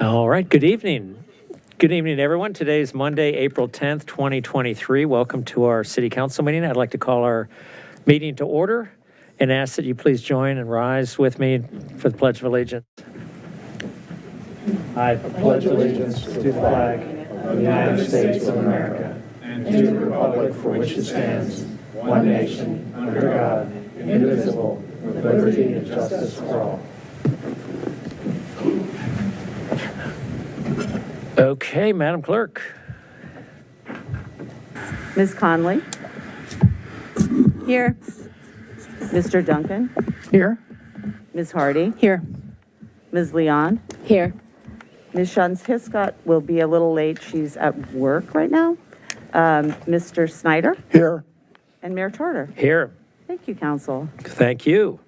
All right, good evening. Good evening, everyone. Today is Monday, April 10th, 2023. Welcome to our City Council meeting. I'd like to call our meeting to order and ask that you please join and rise with me for the Pledge of Allegiance. I pledge allegiance to the flag of the United States of America and to the republic for which it stands, one nation, under God, indivisible, with liberty and justice for all. Okay, Madam Clerk. Ms. Conley? Here. Mr. Duncan? Here. Ms. Hardy? Here. Ms. Leon? Here. Ms. Shuns-Hiscott will be a little late. She's at work right now. Mr. Snyder? Here. And Mayor Charter. Here. Thank you, Council. Thank you.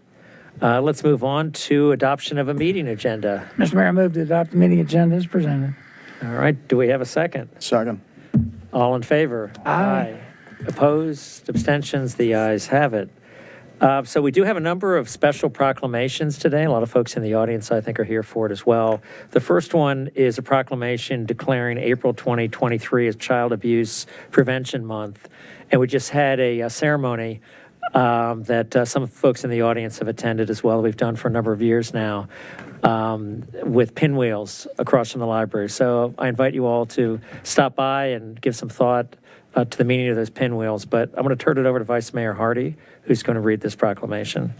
Let's move on to adoption of a meeting agenda. Mr. Mayor, I move to adopt the meeting agenda as presented. All right, do we have a second? Second. All in favor? Aye. Opposed? Abstentions? The ayes have it. So we do have a number of special proclamations today. A lot of folks in the audience, I think, are here for it as well. The first one is a proclamation declaring April 2023 as Child Abuse Prevention Month. And we just had a ceremony that some folks in the audience have attended as well. We've done for a number of years now with pinwheels across from the library. So I invite you all to stop by and give some thought to the meaning of those pinwheels. But I'm going to turn it over to Vice Mayor Hardy, who's going to read this proclamation.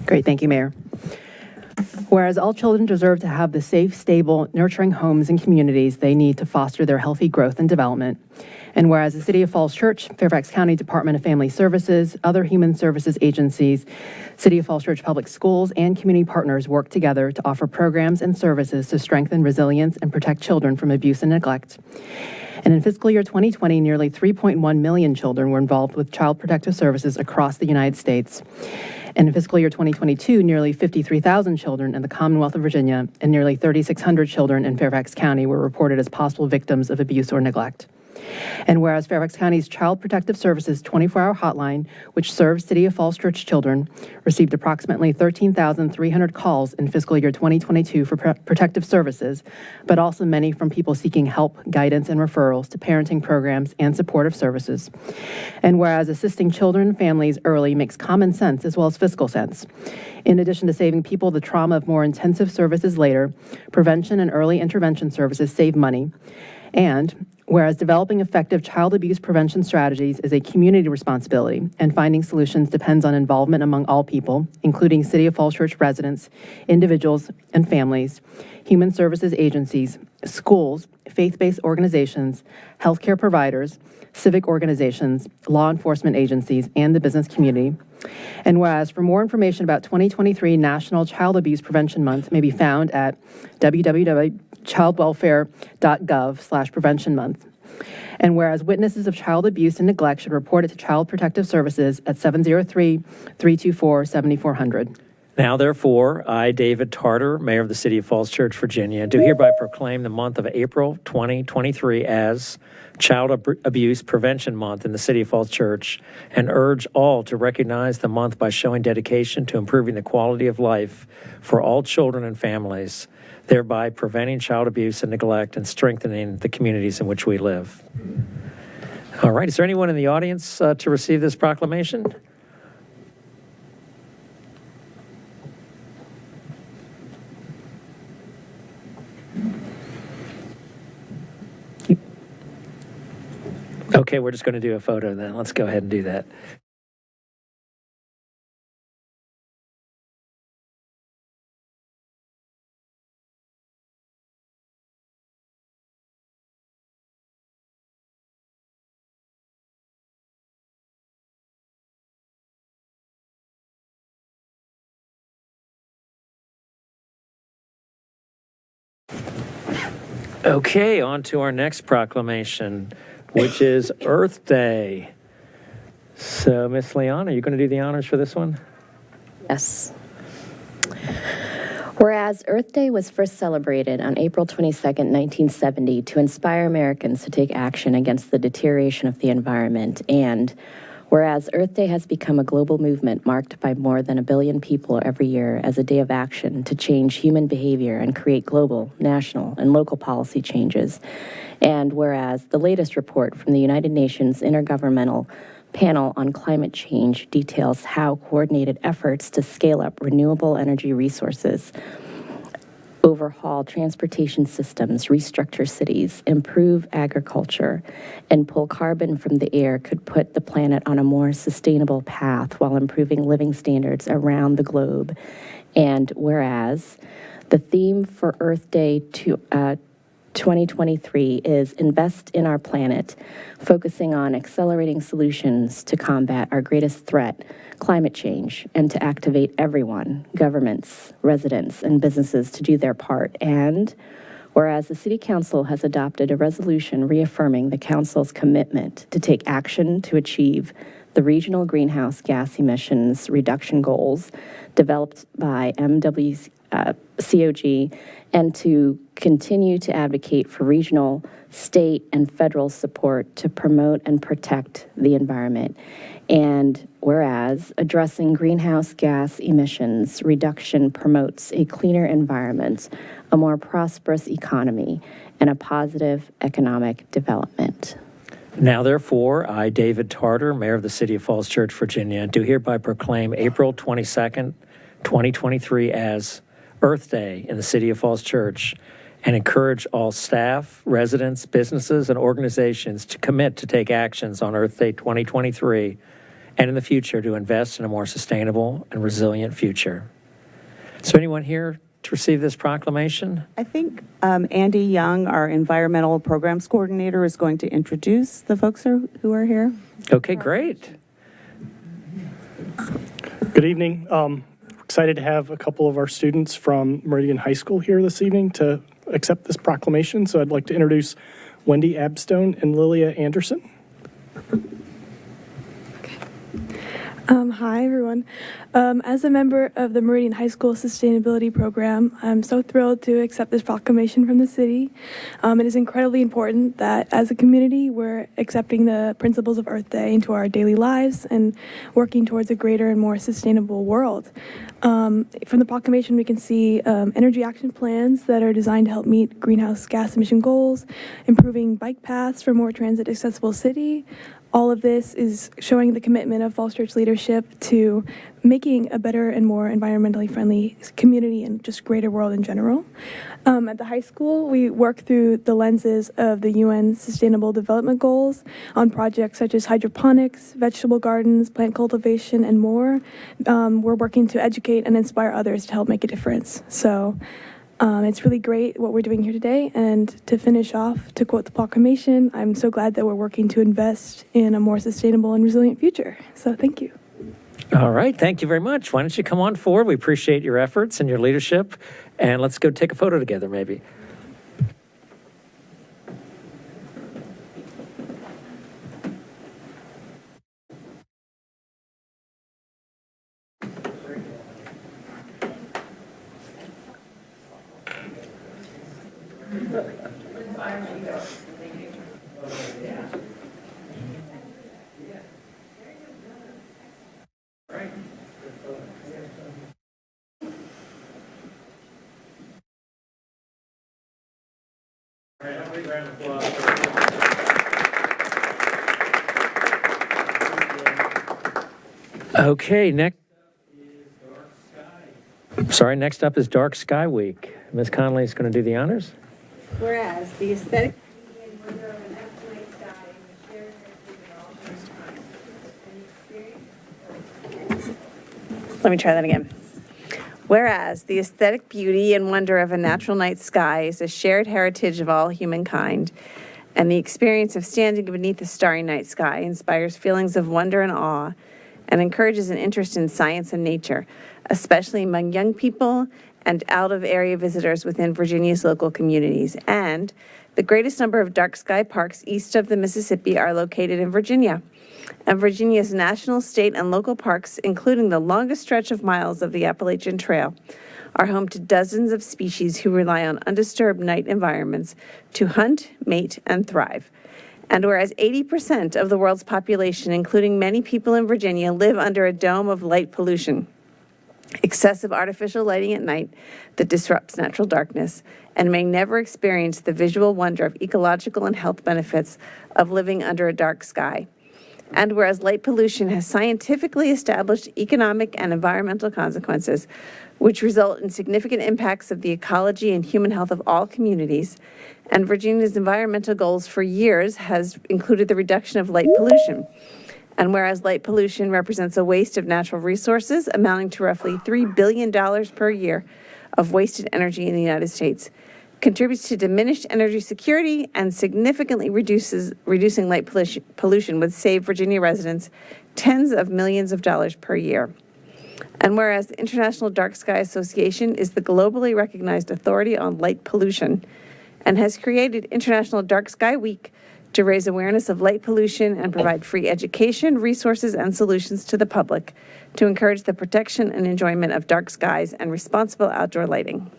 Great, thank you, Mayor. Whereas all children deserve to have the safe, stable, nurturing homes and communities they need to foster their healthy growth and development. And whereas the City of Falls Church, Fairfax County Department of Family Services, other human services agencies, City of Falls Church Public Schools, and community partners work together to offer programs and services to strengthen resilience and protect children from abuse and neglect. And in fiscal year 2020, nearly 3.1 million children were involved with child protective services across the United States. And in fiscal year 2022, nearly 53,000 children in the Commonwealth of Virginia and nearly 3,600 children in Fairfax County were reported as possible victims of abuse or neglect. And whereas Fairfax County's Child Protective Services 24-hour hotline, which serves City of Falls Church children, received approximately 13,300 calls in fiscal year 2022 for protective services, but also many from people seeking help, guidance, and referrals to parenting programs and supportive services. And whereas assisting children and families early makes common sense as well as fiscal sense. In addition to saving people the trauma of more intensive services later, prevention and early intervention services save money. And whereas developing effective child abuse prevention strategies is a community responsibility and finding solutions depends on involvement among all people, including City of Falls Church residents, individuals and families, human services agencies, schools, faith-based organizations, healthcare providers, civic organizations, law enforcement agencies, and the business community. And whereas for more information about 2023 National Child Abuse Prevention Month may be found at www.childwelfare.gov/prevention month. And whereas witnesses of child abuse and neglect should report it to Child Protective Services at 703-324-7400. Now, therefore, I, David Tarter, Mayor of the City of Falls Church, Virginia, do hereby proclaim the month of April 2023 as Child Abuse Prevention Month in the City of Falls Church and urge all to recognize the month by showing dedication to improving the quality of life for all children and families, thereby preventing child abuse and neglect and strengthening the communities in which we live. All right, is there anyone in the audience to receive this proclamation? Okay, we're just going to do a photo then. Let's go ahead and do that. Okay, on to our next proclamation, which is Earth Day. So, Miss Leon, are you going to do the honors for this one? Yes. Whereas Earth Day was first celebrated on April 22, 1970 to inspire Americans to take action against the deterioration of the environment, and Whereas Earth Day has become a global movement marked by more than 1 billion people every year as a day of action to change human behavior and create global, national, and local policy changes. And whereas the latest report from the United Nations Intergovernmental Panel on Climate Change details how coordinated efforts to scale up renewable energy resources, overhaul transportation systems, restructure cities, improve agriculture, and pull carbon from the air could put the planet on a more sustainable path while improving living standards around the globe. And whereas the theme for Earth Day 2023 is Invest in Our Planet, focusing on accelerating solutions to combat our greatest threat, climate change, and to activate everyone, governments, residents, and businesses to do their part. And whereas the City Council has adopted a resolution reaffirming the Council's commitment to take action to achieve the regional greenhouse gas emissions reduction goals developed by MWCOG and to continue to advocate for regional, state, and federal support to promote and protect the environment. And whereas addressing greenhouse gas emissions reduction promotes a cleaner environment, a more prosperous economy, and a positive economic development. Now, therefore, I, David Tarter, Mayor of the City of Falls Church, Virginia, do hereby proclaim April 22nd, 2023 as Earth Day in the City of Falls Church and encourage all staff, residents, businesses, and organizations to commit to take actions on Earth Day 2023 and in the future to invest in a more sustainable and resilient future. Is there anyone here to receive this proclamation? I think Andy Young, our Environmental Programs Coordinator, is going to introduce the folks who are here. Okay, great. Good evening. Excited to have a couple of our students from Meridian High School here this evening to accept this proclamation. So I'd like to introduce Wendy Abstone and Lilia Anderson. Hi, everyone. As a member of the Meridian High School Sustainability Program, I'm so thrilled to accept this proclamation from the city. It is incredibly important that as a community, we're accepting the principles of Earth Day into our daily lives and working towards a greater and more sustainable world. From the proclamation, we can see energy action plans that are designed to help meet greenhouse gas emission goals, improving bike paths for a more transit accessible city. All of this is showing the commitment of Falls Church leadership to making a better and more environmentally friendly community and just greater world in general. At the high school, we work through the lenses of the UN Sustainable Development Goals on projects such as hydroponics, vegetable gardens, plant cultivation, and more. We're working to educate and inspire others to help make a difference. So it's really great what we're doing here today. And to finish off, to quote the proclamation, I'm so glad that we're working to invest in a more sustainable and resilient future. So thank you. All right, thank you very much. Why don't you come on forward? We appreciate your efforts and your leadership. And let's go take a photo together, maybe. Okay, next up is Dark Sky Week. Ms. Conley is going to do the honors. Whereas the aesthetic Let me try that again. Whereas the aesthetic beauty and wonder of a natural night sky is a shared heritage of all humankind, and the experience of standing beneath the starry night sky inspires feelings of wonder and awe and encourages an interest in science and nature, especially among young people and out-of-area visitors within Virginia's local communities. And the greatest number of dark sky parks east of the Mississippi are located in Virginia. And Virginia's national, state, and local parks, including the longest stretch of miles of the Appalachian Trail, are home to dozens of species who rely on undisturbed night environments to hunt, mate, and thrive. And whereas 80% of the world's population, including many people in Virginia, live under a dome of light pollution, excessive artificial lighting at night that disrupts natural darkness, and may never experience the visual wonder of ecological and health benefits of living under a dark sky. And whereas light pollution has scientifically established economic and environmental consequences, which result in significant impacts of the ecology and human health of all communities, and Virginia's environmental goals for years has included the reduction of light pollution. And whereas light pollution represents a waste of natural resources amounting to roughly $3 billion per year of wasted energy in the United States, contributes to diminished energy security, and significantly reducing light pollution would save Virginia residents tens of millions of dollars per year. And whereas the International Dark Sky Association is the globally recognized authority on light pollution and has created International Dark Sky Week to raise awareness of light pollution and provide free education, resources, and solutions to the public to encourage the protection and enjoyment of dark skies and responsible outdoor lighting.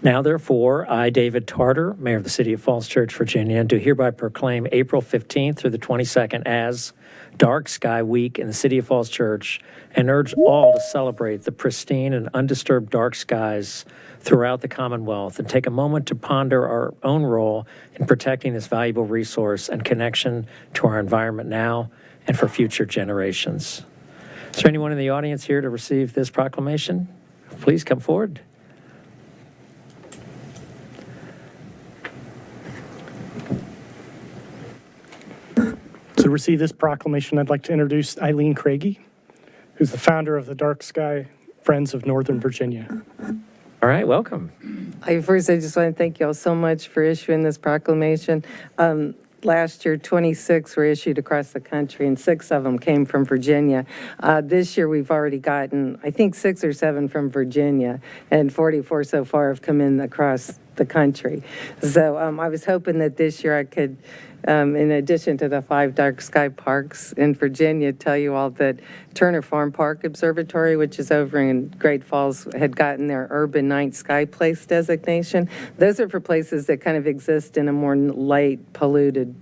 Now, therefore, I, David Tarter, Mayor of the City of Falls Church, Virginia, do hereby proclaim April 15th through the 22nd as Dark Sky Week in the City of Falls Church, and urge all to celebrate the pristine and undisturbed dark skies throughout the Commonwealth and take a moment to ponder our own role in protecting this valuable resource and connection to our environment now and for future generations. Is there anyone in the audience here to receive this proclamation? Please come forward. To receive this proclamation, I'd like to introduce Eileen Craigie, who's the founder of the Dark Sky Friends of Northern Virginia. All right, welcome. First, I just want to thank you all so much for issuing this proclamation. Last year, 26 were issued across the country, and 6 of them came from Virginia. This year, we've already gotten, I think, 6 or 7 from Virginia, and 44 so far have come in across the country. So I was hoping that this year I could, in addition to the 5 dark sky parks in Virginia, tell you all that Turner Farm Park Observatory, which is over in Great Falls, had gotten their Urban Night Sky Place designation. Those are for places that kind of exist in a more light, polluted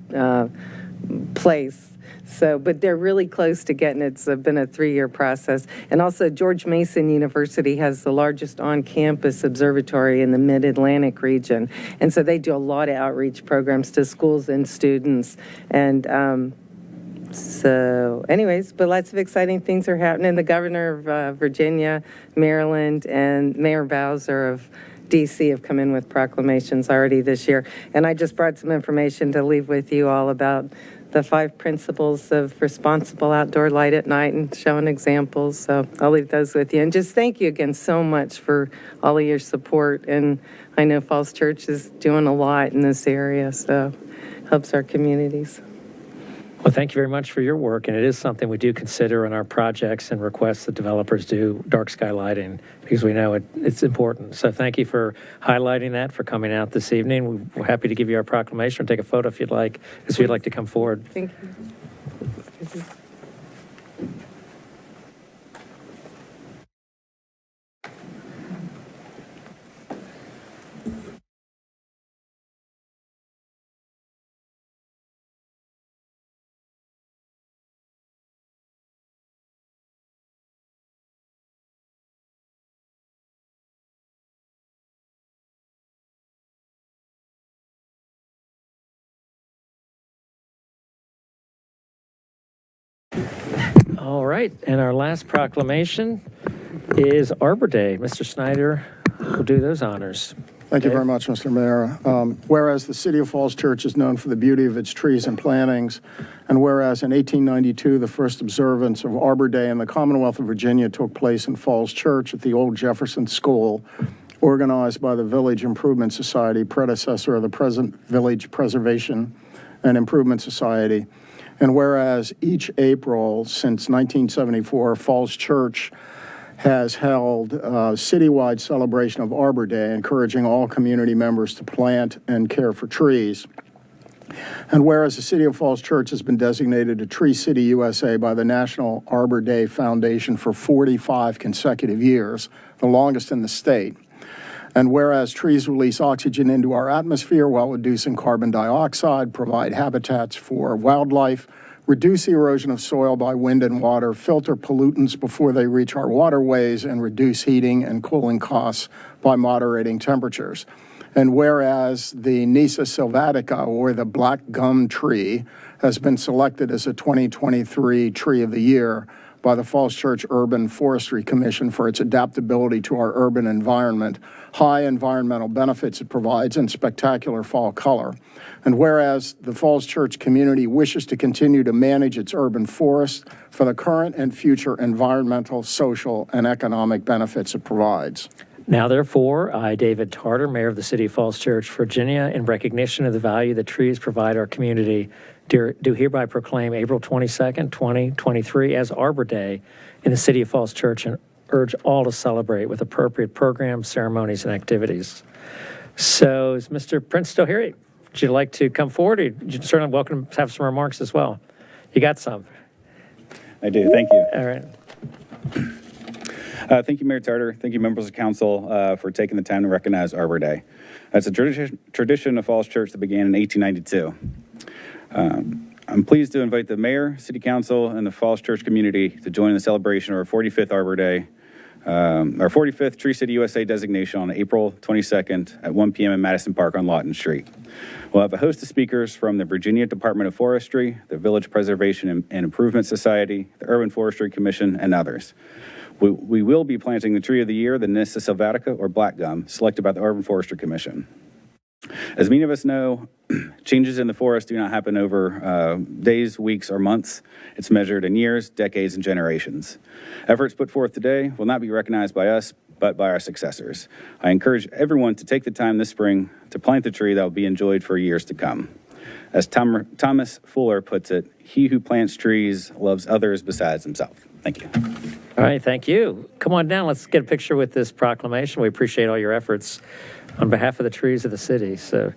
place. So, but they're really close to getting it. It's been a 3-year process. And also, George Mason University has the largest on-campus observatory in the Mid-Atlantic region. And so they do a lot of outreach programs to schools and students. And so anyways, but lots of exciting things are happening. The governor of Virginia, Maryland, and Mayor Bowser of D.C. have come in with proclamations already this year. And I just brought some information to leave with you all about the 5 principles of responsible outdoor light at night and showing examples. So I'll leave those with you. And just thank you again so much for all of your support. And I know Falls Church is doing a lot in this area, so helps our communities. Well, thank you very much for your work, and it is something we do consider in our projects and requests that developers do dark sky lighting, because we know it's important. So thank you for highlighting that, for coming out this evening. We're happy to give you our proclamation or take a photo if you'd like, if you'd like to come forward. Thank you. All right, and our last proclamation is Arbor Day. Mr. Snyder will do those honors. Thank you very much, Mr. Mayor. Whereas the City of Falls Church is known for the beauty of its trees and plantings, and whereas in 1892, the first observance of Arbor Day in the Commonwealth of Virginia took place in Falls Church at the old Jefferson School, organized by the Village Improvement Society, predecessor of the present Village Preservation and Improvement Society. And whereas each April since 1974, Falls Church has held a citywide celebration of Arbor Day, encouraging all community members to plant and care for trees. And whereas the City of Falls Church has been designated a Tree City USA by the National Arbor Day Foundation for 45 consecutive years, the longest in the state. And whereas trees release oxygen into our atmosphere while reducing carbon dioxide, provide habitats for wildlife, reduce the erosion of soil by wind and water, filter pollutants before they reach our waterways, and reduce heating and cooling costs by moderating temperatures. And whereas the Nyssa sylvatica, or the black gum tree, has been selected as a 2023 Tree of the Year by the Falls Church Urban Forestry Commission for its adaptability to our urban environment, high environmental benefits it provides, and spectacular fall color. And whereas the Falls Church community wishes to continue to manage its urban forest for the current and future environmental, social, and economic benefits it provides. Now, therefore, I, David Tarter, Mayor of the City of Falls Church, Virginia, in recognition of the value that trees provide our community, do hereby proclaim April 22nd, 2023 as Arbor Day in the City of Falls Church and urge all to celebrate with appropriate programs, ceremonies, and activities. So is Mr. Prince still here? Would you like to come forward? You're certainly welcome to have some remarks as well. You got some? I do. Thank you. All right. Thank you, Mayor Tarter. Thank you, members of council, for taking the time to recognize Arbor Day. That's a tradition of Falls Church that began in 1892. I'm pleased to invite the mayor, city council, and the Falls Church community to join in the celebration of our 45th Arbor Day, our 45th Tree City USA designation on April 22nd at 1 p.m. in Madison Park on Lawton Street. We'll have a host of speakers from the Virginia Department of Forestry, the Village Preservation and Improvement Society, the Urban Forestry Commission, and others. We will be planting the Tree of the Year, the Nyssa sylvatica, or black gum, selected by the Urban Forestry Commission. As many of us know, changes in the forest do not happen over days, weeks, or months. It's measured in years, decades, and generations. Efforts put forth today will not be recognized by us, but by our successors. I encourage everyone to take the time this spring to plant the tree that will be enjoyed for years to come. As Thomas Fuller puts it, he who plants trees loves others besides himself. Thank you. All right, thank you. Come on down, let's get a picture with this proclamation. We appreciate all your efforts on behalf of the trees of the city. So.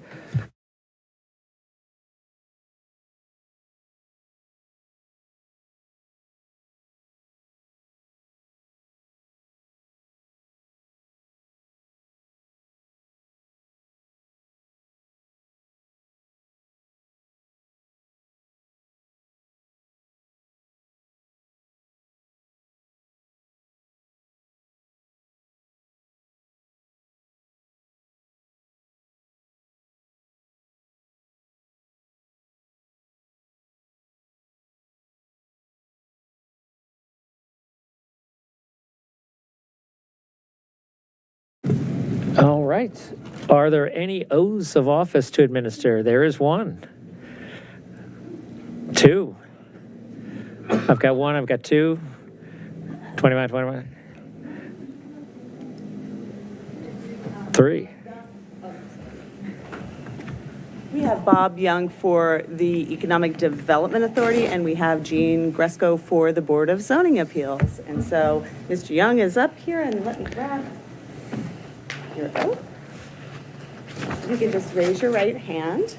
All right. Are there any oaths of office to administer? There is one. Two. I've got one, I've got two. 21. Three. We have Bob Young for the Economic Development Authority, and we have Jean Gresco for the Board of Zoning Appeals. And so Mr. Young is up here, and let me grab your oath. You can just raise your right hand.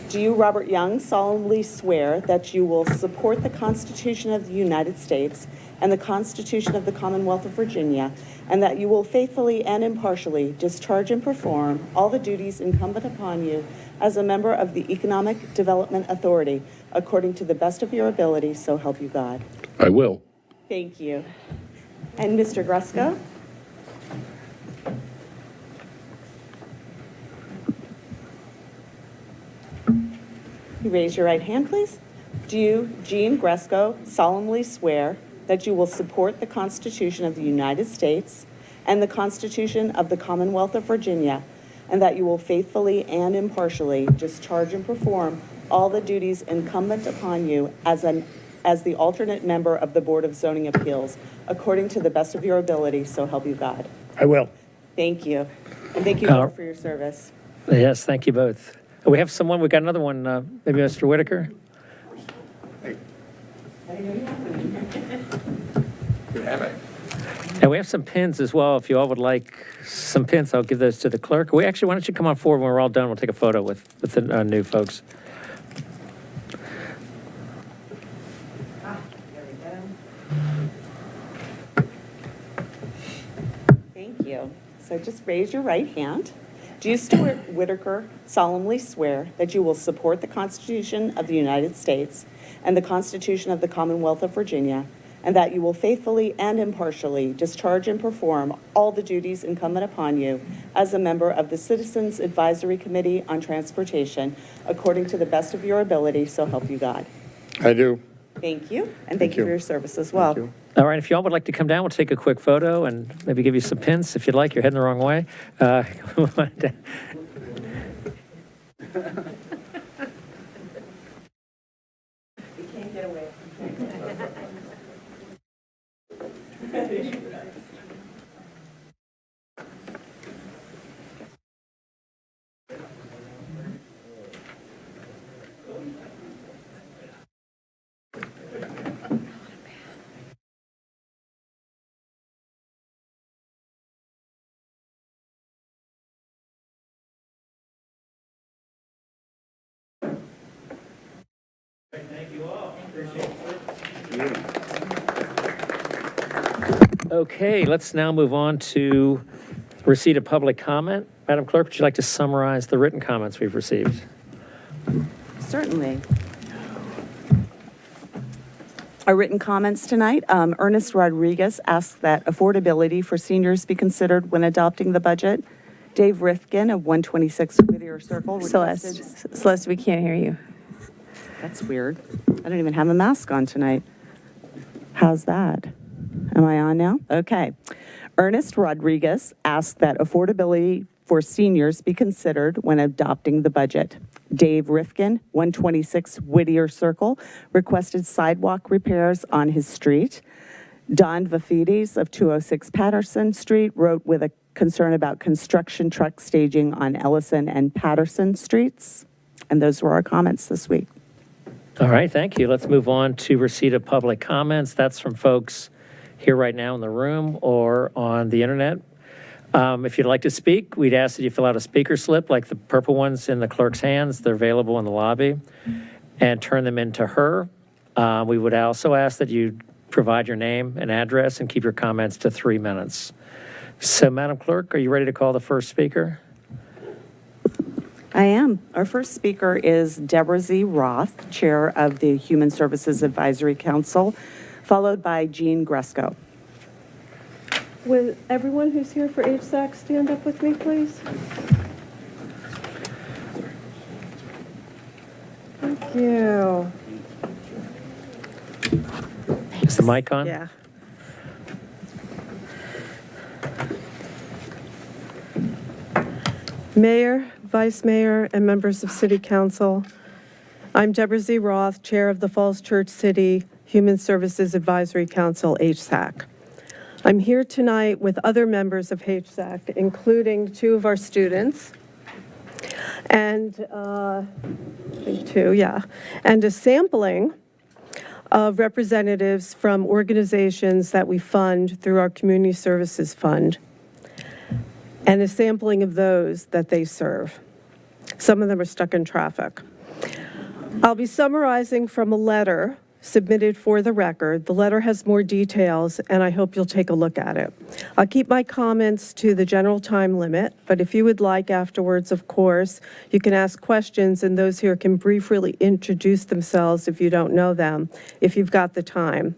Do you, Robert Young, solemnly swear that you will support the Constitution of the United States and the Constitution of the Commonwealth of Virginia, and that you will faithfully and impartially discharge and perform all the duties incumbent upon you as a member of the Economic Development Authority, according to the best of your ability, so help you God? I will. Thank you. And Mr. Gresco? You raise your right hand, please. Do you, Jean Gresco, solemnly swear that you will support the Constitution of the United States and the Constitution of the Commonwealth of Virginia, and that you will faithfully and impartially discharge and perform all the duties incumbent upon you as the alternate member of the Board of Zoning Appeals, according to the best of your ability, so help you God? I will. Thank you. And thank you both for your service. Yes, thank you both. We have someone, we got another one, maybe Mr. Whitaker? And we have some pins as well. If you all would like some pins, I'll give those to the clerk. Why don't you come on forward when we're all done? We'll take a photo with the new folks. Thank you. So just raise your right hand. Do you, Stuart Whitaker, solemnly swear that you will support the Constitution of the United States and the Constitution of the Commonwealth of Virginia, and that you will faithfully and impartially discharge and perform all the duties incumbent upon you as a member of the Citizens Advisory Committee on Transportation, according to the best of your ability, so help you God? I do. Thank you, and thank you for your service as well. Thank you. All right, if y'all would like to come down, we'll take a quick photo and maybe give you some pins if you'd like. You're heading the wrong way. Okay, let's now move on to receipt of public comment. Madam Clerk, would you like to summarize the written comments we've received? Certainly. Our written comments tonight, Ernest Rodriguez asks that affordability for seniors be considered when adopting the budget. Dave Rifkin of 126 Whittier Circle requested... Celeste, we can't hear you. That's weird. I don't even have a mask on tonight. How's that? Am I on now? Okay. Ernest Rodriguez asked that affordability for seniors be considered when adopting the budget. Dave Rifkin, 126 Whittier Circle, requested sidewalk repairs on his street. Don Vafides of 206 Patterson Street wrote with a concern about construction truck staging on Ellison and Patterson Streets. And those were our comments this week. All right, thank you. Let's move on to receipt of public comments. That's from folks here right now in the room or on the internet. If you'd like to speak, we'd ask that you fill out a speaker slip like the purple ones in the clerk's hands. They're available in the lobby, and turn them into her. We would also ask that you provide your name and address and keep your comments to 3 minutes. So, Madam Clerk, are you ready to call the first speaker? I am. Our first speaker is Deborah Z. Roth, Chair of the Human Services Advisory Council, followed by Jean Gresco. Would everyone who's here for HSAC stand up with me, please? Thank you. Is the mic on? Yeah. Mayor, Vice Mayor, and members of City Council, I'm Deborah Z. Roth, Chair of the Falls Church City Human Services Advisory Council, HSAC. I'm here tonight with other members of HSAC, including 2 of our students, and I think 2, yeah, and a sampling of representatives from organizations that we fund through our Community Services Fund, and a sampling of those that they serve. Some of them are stuck in traffic. I'll be summarizing from a letter submitted for the record. The letter has more details, and I hope you'll take a look at it. I'll keep my comments to the general time limit, but if you would like afterwards, of course, you can ask questions, and those here can briefly introduce themselves if you don't know them, if you've got the time.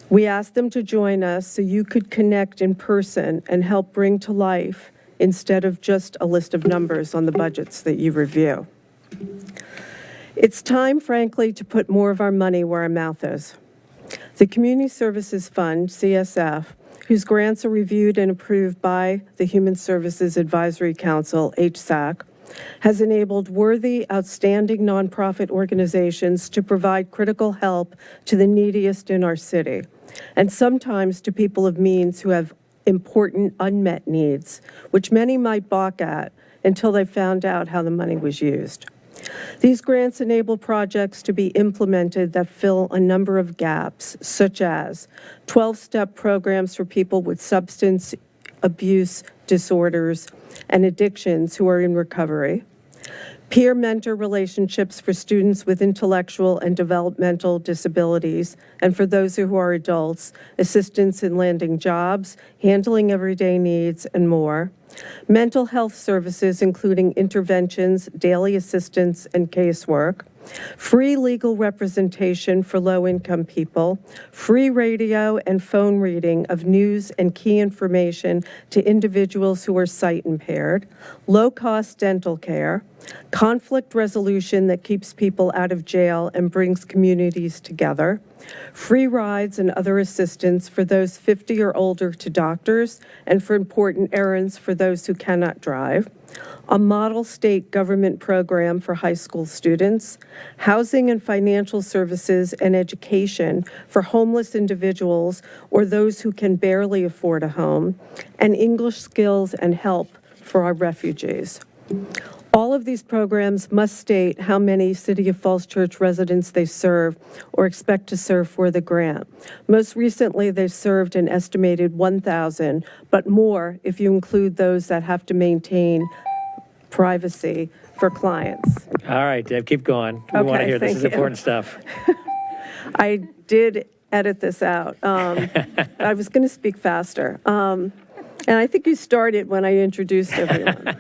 We asked them to join us so you could connect in person and help bring to life instead of just a list of numbers on the budgets that you review. It's time, frankly, to put more of our money where our mouth is. The Community Services Fund, CSF, whose grants are reviewed and approved by the Human Services Advisory Council, HSAC, has enabled worthy, outstanding nonprofit organizations to provide critical help to the neediest in our city, and sometimes to people of means who have important unmet needs, which many might balk at until they found out how the money was used. These grants enable projects to be implemented that fill a number of gaps, such as 12-step programs for people with substance abuse disorders and addictions who are in recovery, peer-mentor relationships for students with intellectual and developmental disabilities, and for those who are adults, assistance in landing jobs, handling everyday needs, and more. Mental health services, including interventions, daily assistance, and casework. Free legal representation for low-income people, free radio and phone reading of news and key information to individuals who are sight impaired, low-cost dental care, conflict resolution that keeps people out of jail and brings communities together, free rides and other assistance for those 50 or older to doctors and for important errands for those who cannot drive, a model state government program for high school students, housing and financial services and education for homeless individuals or those who can barely afford a home, and English skills and help for our refugees. All of these programs must state how many City of Falls Church residents they serve or expect to serve for the grant. Most recently, they've served an estimated 1,000, but more if you include those that have to maintain privacy for clients. All right, Deb, keep going. We want to Okay, hear this. thank Is you. important stuff. I did edit this out. I was going to speak faster. And I think you started when I introduced everyone.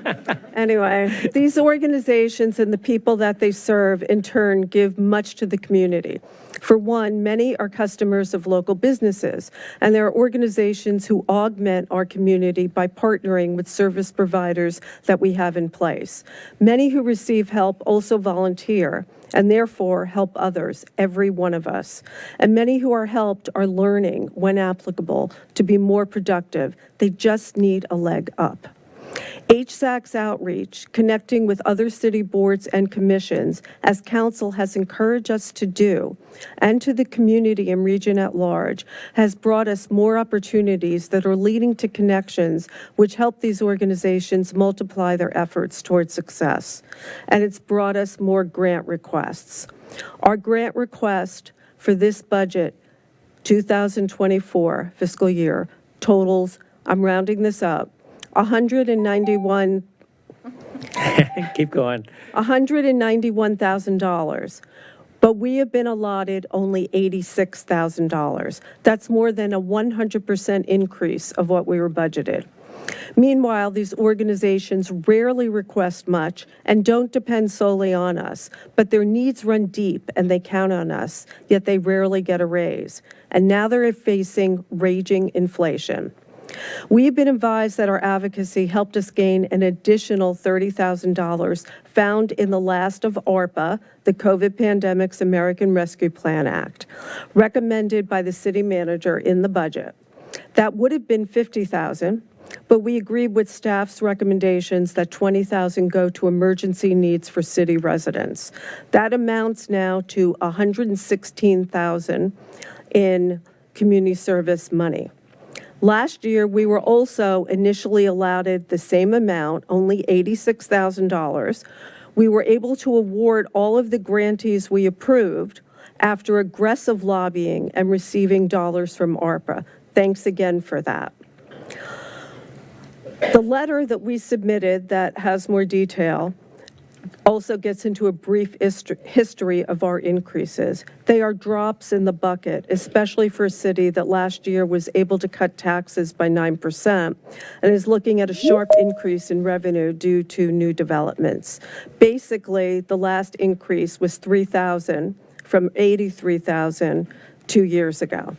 Anyway, these organizations and the people that they serve in turn give much to the community. For one, many are customers of local businesses, and there are organizations who augment our community by partnering with service providers that we have in place. Many who receive help also volunteer and therefore help others, every one of us. And many who are helped are learning, when applicable, to be more productive. They just need a leg up. HSAC's outreach, connecting with other city boards and commissions, as council has encouraged us to do, and to the community and region at large, has brought us more opportunities that are leading to connections which help these organizations multiply their efforts towards success. And it's brought us more grant requests. Our grant request for this budget, 2024 fiscal year, totals, I'm rounding this up, Keep going. $191,000, but we have been allotted only $86,000. That's more than a 100% increase of what we were budgeted. Meanwhile, these organizations rarely request much and don't depend solely on us, but their needs run deep and they count on us, yet they rarely get a raise. And now they're facing raging inflation. We've been advised that our advocacy helped us gain an additional $30,000 found in the last of ARPA, the COVID Pandemic's American Rescue Plan Act, recommended by the city manager in the budget. That would have been $50,000, but we agreed with staff's recommendations that $20,000 go to emergency needs for city residents. That amounts now to $116,000 in community service money. Last year, we were also initially allotted the same amount, only $86,000. We were able to award all of the grantees we approved after aggressive lobbying and receiving dollars from ARPA. Thanks again for that. The letter that we submitted that has more detail also gets into a brief history of our increases. They are drops in the bucket, especially for a city that last year was able to cut taxes by 9% and is looking at a sharp increase in revenue due to new developments. Basically, the last increase was $3,000 from $83,000 2 years ago.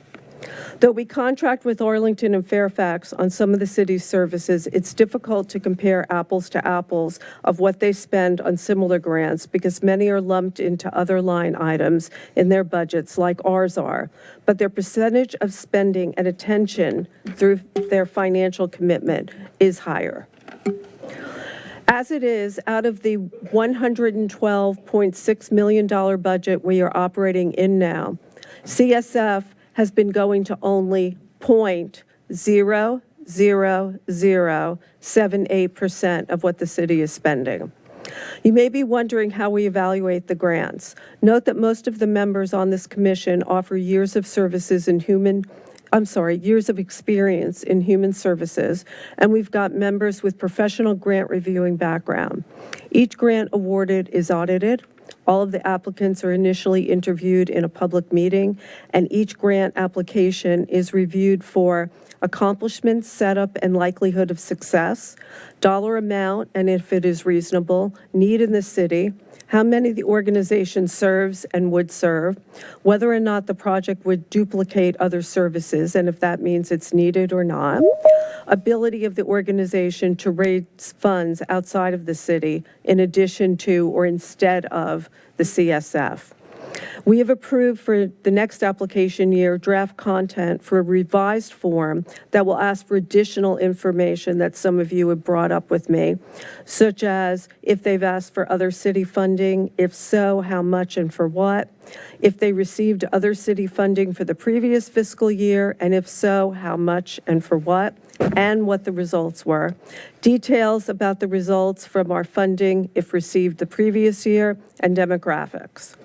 Though we contract with Arlington and Fairfax on some of the city's services, it's difficult to compare apples to apples of what they spend on similar grants because many are lumped into other line items in their budgets like ours are, but their percentage of spending and attention through their financial commitment is higher. As it is, out of the $112.6 million budget we are operating in now, CSF has been going to only 0.00078% of what the city is spending. You may be wondering how we evaluate the grants. Note that most of the members on this commission offer years of services in human years of experience in human services, and we've got members with professional grant reviewing background. Each grant awarded is audited. All of the applicants are initially interviewed in a public meeting, and each grant application is reviewed for accomplishments, setup, and likelihood of success, dollar amount, and if it is reasonable, need in the city, how many the organization serves and would serve, whether or not the project would duplicate other services, and if that means it's needed or not, ability of the organization to raise funds outside of the city in addition to or instead of the CSF. We have approved for the next application year draft content for a revised form that will ask for additional information that some of you have brought up with me, such as if they've asked for other city funding, if so, how much and for what, if they received other city funding for the previous fiscal year, and if so, how much and for what, and what the results were. Details about the results from our funding, if received the previous year, and demographics.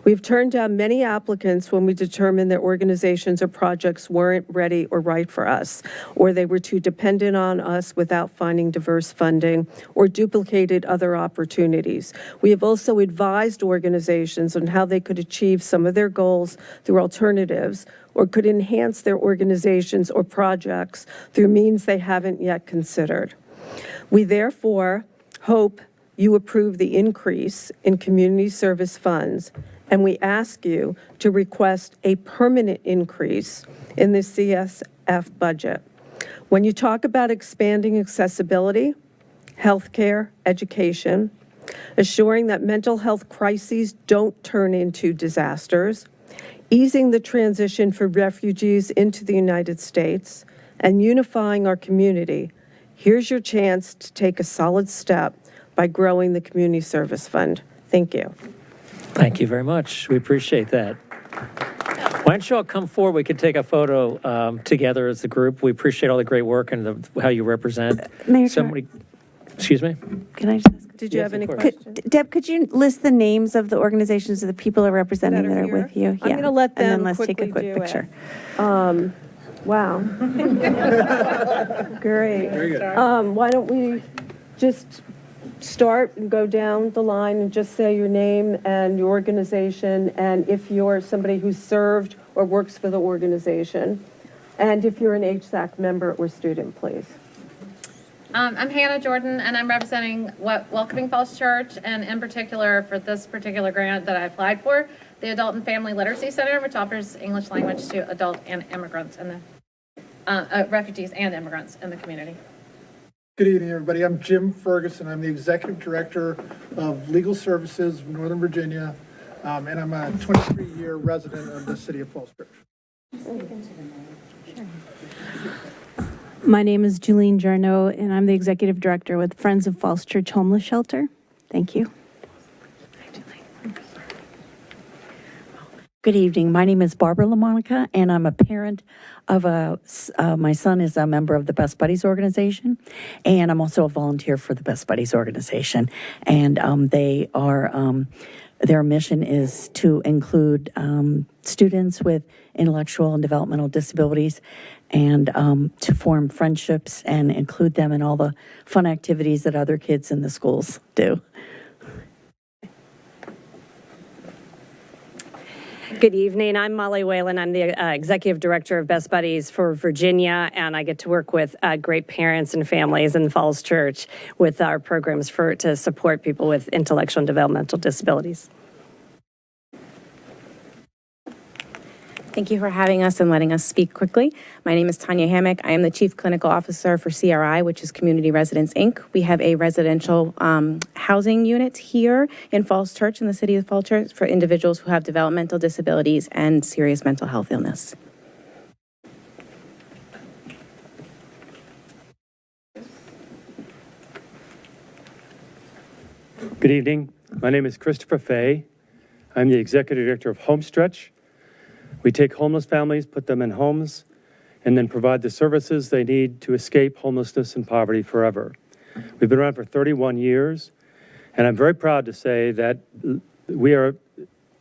We've turned down many applicants when we determined that organizations or projects weren't ready or right for us, or they were too dependent on us without finding diverse funding, or duplicated other opportunities. We have also advised organizations on how they could achieve some of their goals through alternatives, or could enhance their organizations or projects through means they haven't yet considered. We therefore hope you approve the increase in community service funds, and we ask you to request a permanent increase in the CSF budget. When you talk about expanding accessibility, healthcare, education, assuring that mental health crises don't turn into disasters, easing the transition for refugees into the United States, and unifying our community, here's your chance to take a solid step by growing the Community Service Fund. Thank you. Thank you very much. We appreciate that. Why don't you all come forward? We could take a photo together as a group. We appreciate all the great work and how you represent. Mayor, Somebody, excuse me? Can I just ask? Did you Yes, have of any course. questions? Deb, could you list the names of the organizations of the people are representing that are here? with you? I'm going to let them And then let's take a quickly quick do picture. it. Wow. Great. Very good. Why don't we just start and go down the line and just say your name and your organization, and if you're somebody who's served or works for the organization, and if you're an HSAC member or student, please. I'm Hannah Jordan, and I'm representing Welcoming Falls Church, and in particular for this particular grant that I applied for, the Adult and Family Literacy Center, which offers English language to adult and immigrants and refugees and immigrants in the community. Good evening, everybody. I'm Jim Ferguson. I'm the Executive Director of Legal Services of Northern Virginia, and I'm a 23-year resident of the City of Falls Church. My name is Julene Jarno, and I'm the Executive Director with Friends of Falls Church Homeless Shelter. Thank you. Good evening. My name is Barbara LaMonica, and I'm a parent of my son is a member of the Best Buddies organization, and I'm also a volunteer for the Best Buddies organization. And they are, their mission is to include students with intellectual and developmental disabilities and to form friendships and include them in all the fun activities that other kids in the schools do. Good evening. I'm Molly Whalen. I'm the Executive Director of Best Buddies for Virginia, and I get to work with great parents and families in Falls Church with our programs to support people with intellectual and developmental disabilities. Thank you for having us and letting us speak quickly. My name is Tanya Hammock. I am the Chief Clinical Officer for CRI, which is Community Residence, Inc. We have a residential housing unit here in Falls Church, in the city of Falls Church, for individuals who have developmental disabilities and serious mental health illness. Good evening. My name is Christopher Fay. I'm the Executive Director of Homestretch. We take homeless families, put them in homes, and then provide the services they need to escape homelessness and poverty forever. We've been around for 31 years, and I'm very proud to say that we are,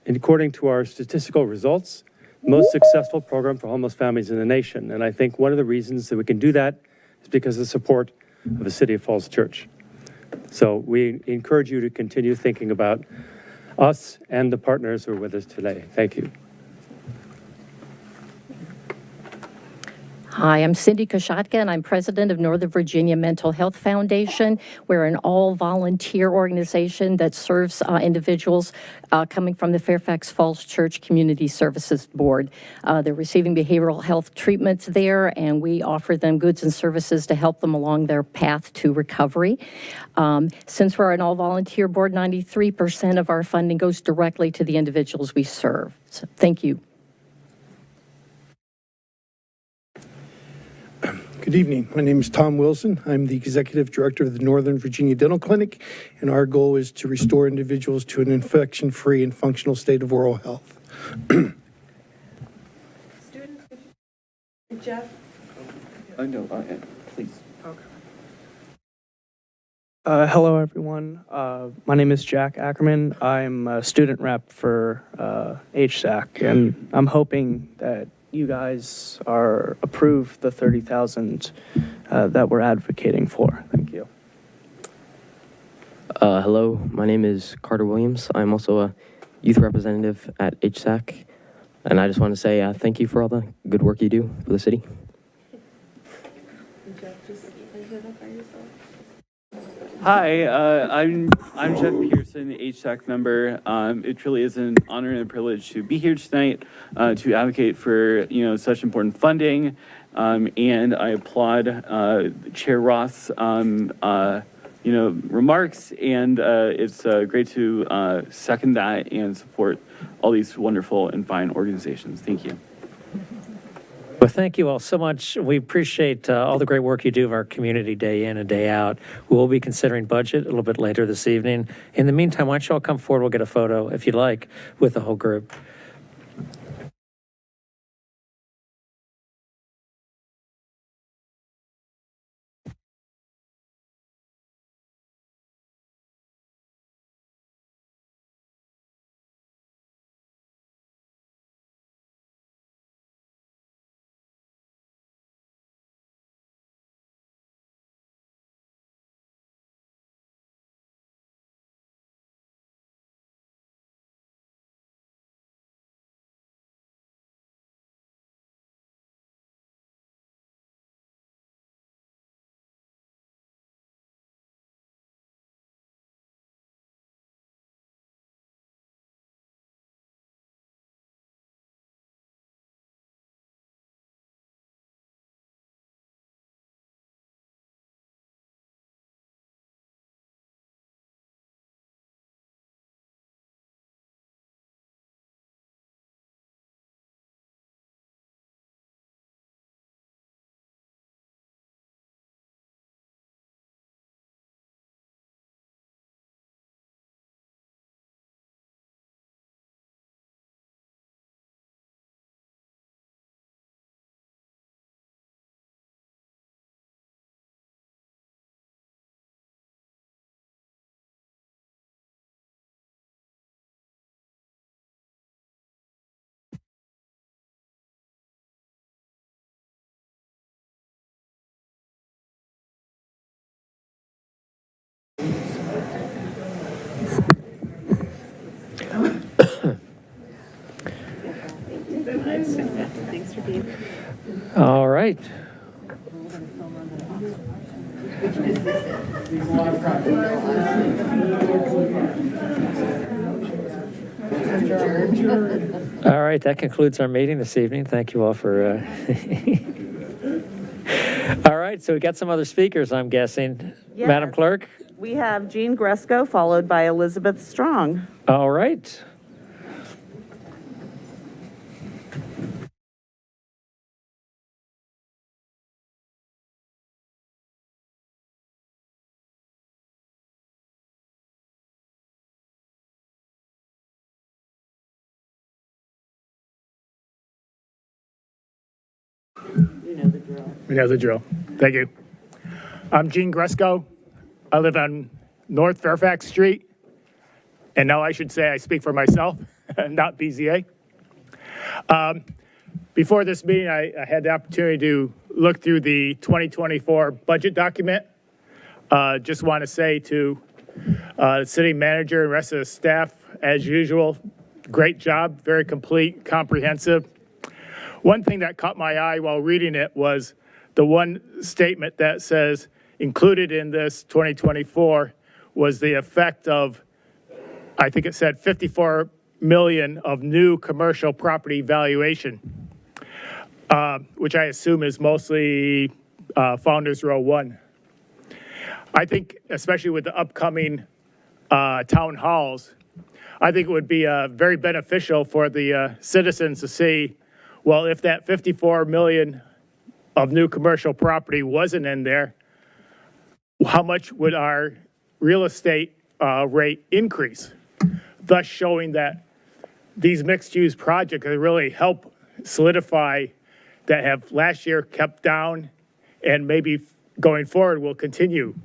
according to our statistical results, most successful program for homeless families in the nation. And I think one of the reasons that we can do that is because of the support of the City of Falls Church. So we encourage you to continue thinking about us and the partners who are with us today. Thank you. Hi, I'm Cindy Koshatka, and I'm president of Northern Virginia Mental Health Foundation. We're an all-volunteer organization that serves individuals coming from the Fairfax Falls Church Community Services Board. They're receiving behavioral health treatments there, and we offer them goods and services to help them along their path to recovery. Since we're an all-volunteer board, 93% of our funding goes directly to the individuals we serve. So, thank you. Good evening. My name is Tom Wilson. I'm the Executive Director of the Northern Virginia Dental Clinic, and our goal is to restore individuals to an infection-free and functional state of oral health. Jeff? No, please. Hello, everyone. My name is Jack Ackerman. I'm a student rep for HSAC, and I'm hoping that you guys are approve the $30,000 that we're advocating for. Thank you. Hello, my name is Carter Williams. I'm also a youth representative at HSAC, and I just want to say thank you for all the good work you do for the city. Hi, I'm Jeff Pearson, HSAC member. It truly is an honor and a privilege to be here tonight to advocate for such important funding, and I applaud Chair Roth's remarks, and it's great to second that and support all these wonderful and fine organizations. Thank you. Well, thank you all so much. We appreciate all the great work you do of our community day in and day out. We'll be considering budget a little bit later this evening. In the meantime, why don't you all come forward? We'll get a photo, if you'd like, with the whole group. Thanks for being here. All right. All right, that concludes our meeting this evening. Thank you all for... All right, so we got some other speakers, I'm guessing. Yes. Madam Clerk? We have Jean Gresco, followed by Elizabeth Strong. All right. We know the drill. Thank you. I'm Gene Gresco. I live on North Fairfax Street. And now I should say I speak for myself, not BZA. Before this meeting, I had the opportunity to look through the 2024 budget document. Just want to say to the city manager and rest of the staff, as usual, great job, very complete, comprehensive. One thing that caught my eye while reading it was the one statement that says, included in this 2024 was the effect of, I think it said 54 million of new commercial property valuation, which I assume is mostly Founders Row 1. I think, especially with the upcoming town halls, I think it would be very beneficial for the citizens to see, well, if that 54 million of new commercial property wasn't in there, how much would our real estate rate increase? Thus showing that these mixed-use projects really help solidify that have last year kept down and maybe going forward will continue.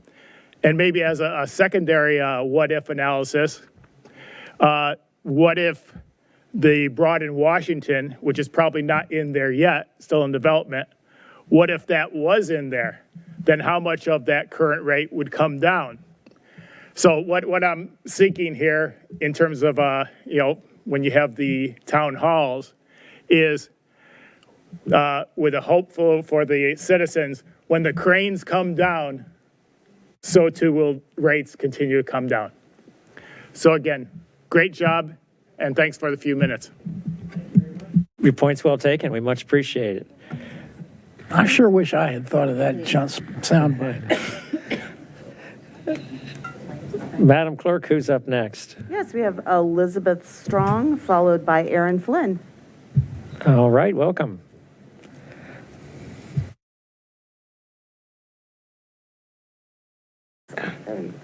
And maybe as a secondary what-if analysis, what if the Broad in Washington, which is probably not in there yet, still in development, what if that was in there? Then how much of that current rate would come down? So what I'm seeking here in terms of, when you have the town halls is with a hope for the citizens, when the cranes come down, so too will rates continue to come down. So again, great job, and thanks for the few minutes. Your point's well taken. We much appreciate it. I sure wish I had thought of that soundbite. Madam Clerk, who's up next? Yes, we have Elizabeth Strong, followed by Aaron Flynn. All right, welcome.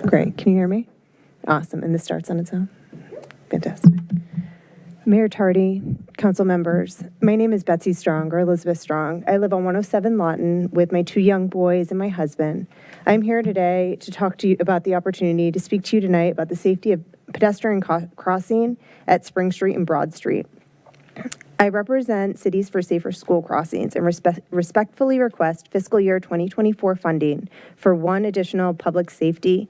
Great. Can you hear me? Awesome. And this starts on its own? Fantastic. Mayor Tardy, council members, my name is Betsy Strong, or Elizabeth Strong. I live on 107 Lawton with my 2 young boys and my husband. I'm here today to talk to you about the opportunity to speak to you tonight about the safety of pedestrian crossing at Spring Street and Broad Street. I represent Cities for Safer School Crossings and respectfully request fiscal year 2024 funding for 1 additional public safety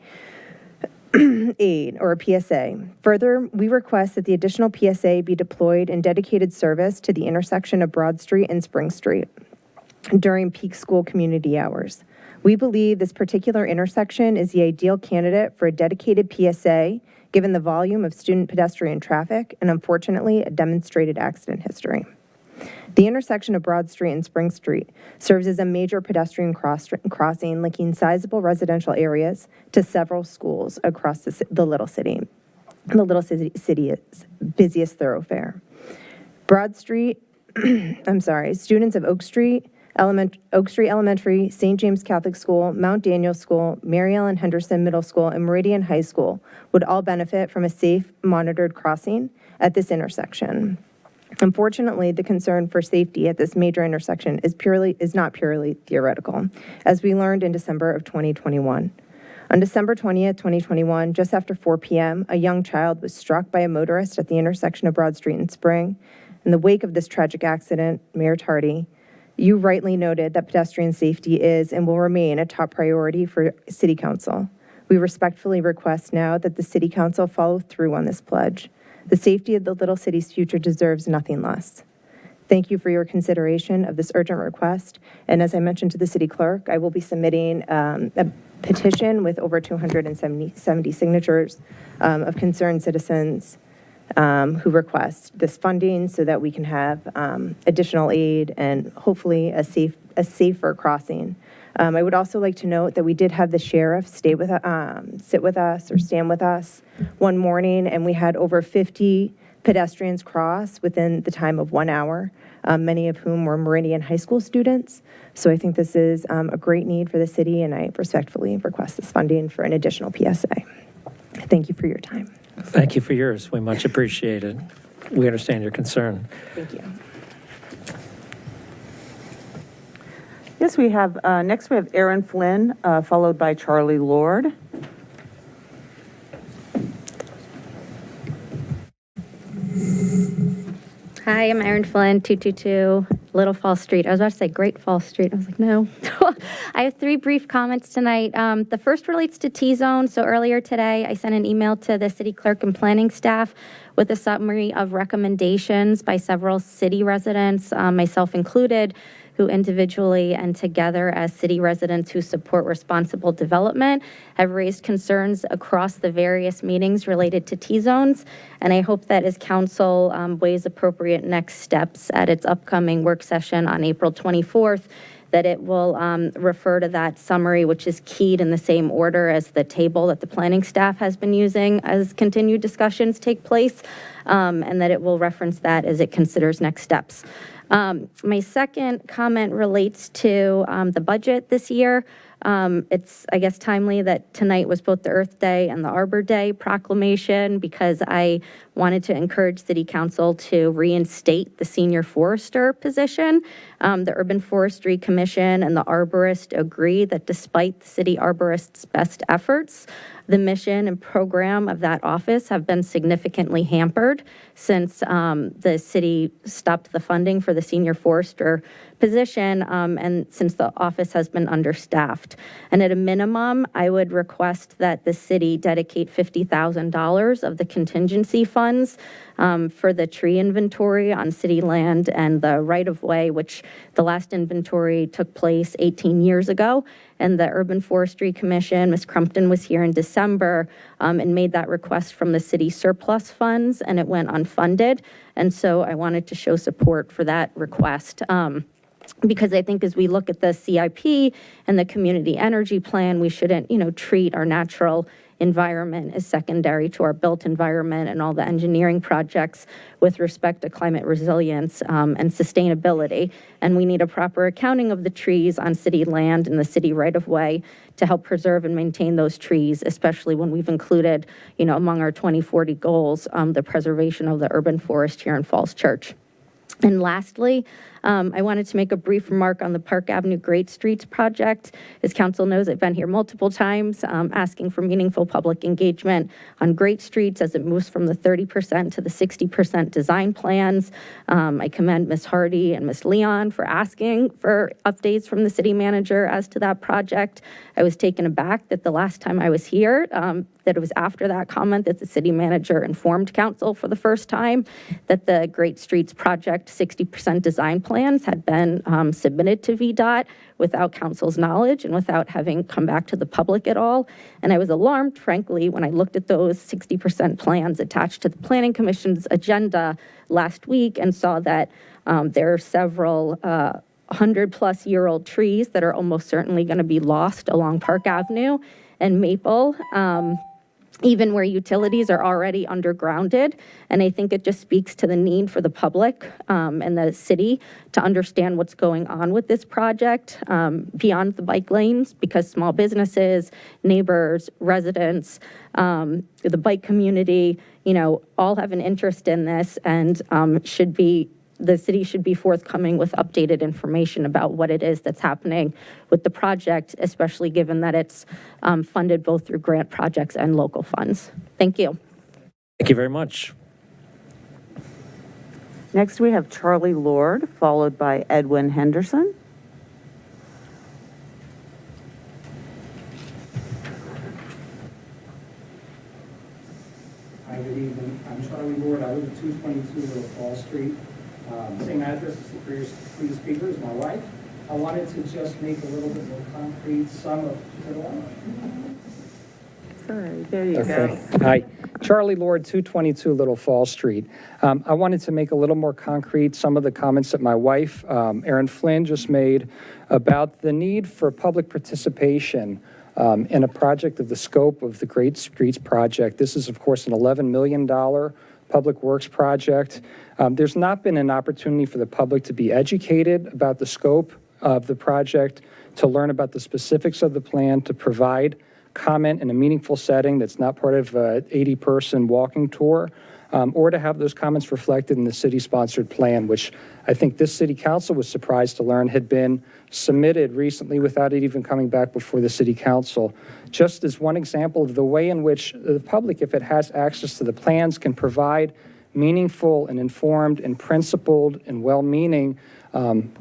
aid, or a PSA. Further, we request that the additional PSA be deployed in dedicated service to the intersection of Broad Street and Spring Street during peak school community hours. We believe this particular intersection is the ideal candidate for a dedicated PSA, given the volume of student pedestrian traffic and, unfortunately, a demonstrated accident history. The intersection of Broad Street and Spring Street serves as a major pedestrian crossing linking sizable residential areas to several schools across the Little City's busiest thoroughfare. Broad Street, students of Oak Street Elementary, St. James Catholic School, Mount Daniel School, Mary Ellen Henderson Middle School, and Meridian High School would all benefit from a safe, monitored crossing at this intersection. Unfortunately, the concern for safety at this major intersection is not purely theoretical, as we learned in December of 2021. On December 20th, 2021, just after 4 p.m., a young child was struck by a motorist at the intersection of Broad Street and Spring. In the wake of this tragic accident, Mayor Tardy, you rightly noted that pedestrian safety is and will remain a top priority for City Council. We respectfully request now that the City Council follow through on this pledge. The safety of the Little City's future deserves nothing less. Thank you for your consideration of this urgent request. And as I mentioned to the City Clerk, I will be submitting a petition with over 270 signatures of concerned citizens who request this funding so that we can have additional aid and hopefully a safer crossing. I would also like to note that we did have the sheriff sit with us one morning, and we had over 50 pedestrians cross within the time of 1 hour, many of whom were Meridian High School students. So I think this is a great need for the city, and I respectfully request this funding for an additional PSA. Thank you for your time. Thank you for yours. We much appreciate it. We understand your concern. Thank you. Yes, we have, next we have Aaron Flynn, followed by Charlie Lord. Hi, I'm Erin Flynn, 222 Little Falls Street. I was about to say Great Falls Street. I was like, no. I have 3 brief comments tonight. The first relates to T-Zone. So earlier today, I sent an email to the city clerk and planning staff with a summary of recommendations by several city residents, myself included, who individually and together as city residents who support responsible development have raised concerns across the various meetings related to T-zones. And I hope that as council weighs appropriate next steps at its upcoming work session on April 24th, that it will refer to that summary, which is keyed in the same order as the table that the planning staff has been using as continued discussions take place, and that it will reference that as it considers next steps. My second comment relates to the budget this year. It's, I guess, timely that tonight was both the Earth Day and the Arbor Day proclamation, because I wanted to encourage City Council to reinstate the senior forester position. The Urban Forestry Commission and the arborist agree that despite the city arborist's best efforts, the mission and program of that office have been significantly hampered since the city stopped the funding for the senior forester position, and since the office has been understaffed. And at a minimum, I would request that the city dedicate $50,000 of the contingency funds for the tree inventory on city land and the right-of-way, which the last inventory took place 18 years ago. And the Urban Forestry Commission, Ms. Crumpton was here in December and made that request from the city surplus funds, and it went unfunded. And so I wanted to show support for that request. Because I think as we look at the CIP and the community energy plan, we shouldn't, treat our natural environment as secondary to our built environment and all the engineering projects with respect to climate resilience and sustainability. And we need a proper accounting of the trees on city land and the city right-of-way to help preserve and maintain those trees, especially when we've included, among our 2040 goals, the preservation of the urban forest here in Falls Church. And lastly, I wanted to make a brief remark on the Park Avenue Great Streets project. As council knows, I've been here multiple times asking for meaningful public engagement on Great Streets as it moves from the 30% to the 60% design plans. I commend Ms. Hardy and Ms. Leon for asking for updates from the city manager as to that project. I was taken aback that the last time I was here, that it was after that comment that the city manager informed council for the first time that the Great Streets project 60% design plans had been submitted to VDOT without council's knowledge and without having come back to the public at all. And I was alarmed, frankly, when I looked at those 60% plans attached to the Planning Commission's agenda last week and saw that there are several 100-plus-year-old trees that are almost certainly going to be lost along Park Avenue and Maple, even where utilities are already undergrounded. And I think it just speaks to the need for the public and the city to understand what's going on with this project beyond the bike lanes, because small businesses, neighbors, residents, the bike community, all have an interest in this and the city should be forthcoming with updated information about what it is that's happening with the project, especially given that it's funded both through grant projects and local funds. Thank you. Thank you very much. Next, we have Charlie Lord, followed by Edwin Henderson. Hi, good evening. I'm Charlie Lord. I live at 222 Little Falls Street. Same address as the previous speaker is my wife. I wanted to just make a little bit more concrete some of Sorry, there you Okay. go. Hi, Charlie Lord, 222 Little Falls Street. I wanted to make a little more concrete some of the comments that my wife, Erin Flynn, just made about the need for public participation in a project of the scope of the Great Streets project. This is, of course, an $11 million public works project. There's not been an opportunity for the public to be educated about the scope of the project, to learn about the specifics of the plan, to provide comment in a meaningful setting that's not part of an 80-person walking tour, or to have those comments reflected in the city-sponsored plan, which I think this city council was surprised to learn had been submitted recently without it even coming back before the city council. Just as one example of the way in which the public, if it has access to the plans, can provide meaningful and informed and principled and well-meaning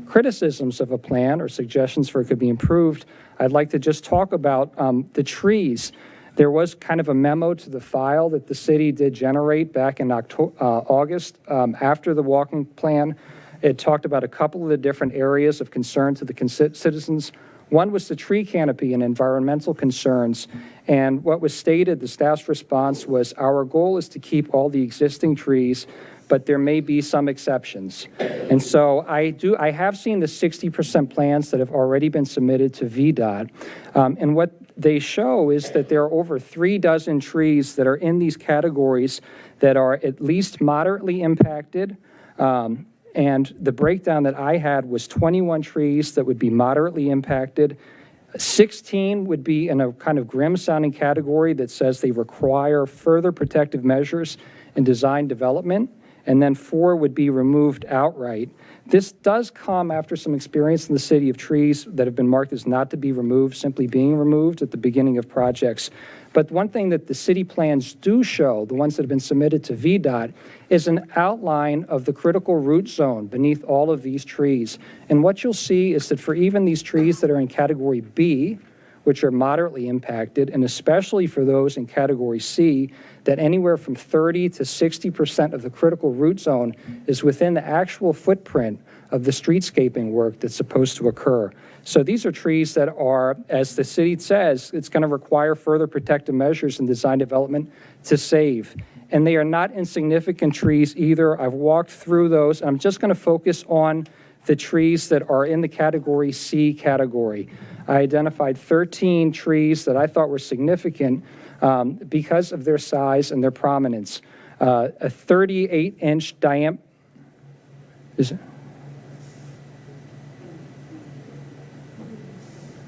criticisms of a plan or suggestions for it could be improved, I'd like to just talk about the trees. There was kind of a memo to the file that the city did generate back in August after the walking plan. It talked about a couple of the different areas of concern to the citizens. One was the tree canopy and environmental concerns. And what was stated, the staff's response was, our goal is to keep all the existing trees, but there may be some exceptions. And so I have seen the 60% plans that have already been submitted to VDOT. And what they show is that there are over 36 trees that are in these categories that are at least moderately impacted. And the breakdown that I had was 21 trees that would be moderately impacted. 16 would be in a kind of grim-sounding category that says they require further protective measures in design development, and then 4 would be removed outright. This does come after some experience in the city of trees that have been marked as not to be removed, simply being removed at the beginning of projects. But one thing that the city plans do show, the ones that have been submitted to VDOT, is an outline of the critical root zone beneath all of these trees. And what you'll see is that for even these trees that are in category B, which are moderately impacted, and especially for those in category C, that anywhere from 30 to 60% of the critical root zone is within the actual footprint of the streetscaping work that's supposed to occur. So these are trees that are, as the city says, it's going to require further protective measures in design development to save. And they are not insignificant trees either. I've walked through those. I'm just going to focus on the trees that are in the category C category. I identified 13 trees that I thought were significant because of their size and their prominence. A 38-inch diameter. Is it?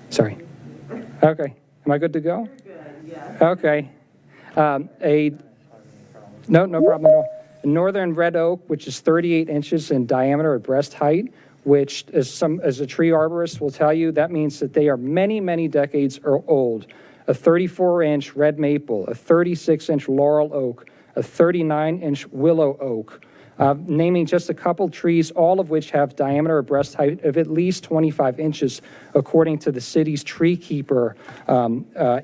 Sorry. Okay. Am I good to go? Okay. No problem at all. A northern red oak, which is 38 inches in diameter at breast height, which as a tree arborist will tell you, that means that they are many, many decades old. A 34-inch red maple, a 36-inch laurel oak, a 39-inch willow oak. Naming just a couple trees, all of which have diameter or breast height of at least 25 inches, according to the city's tree keeper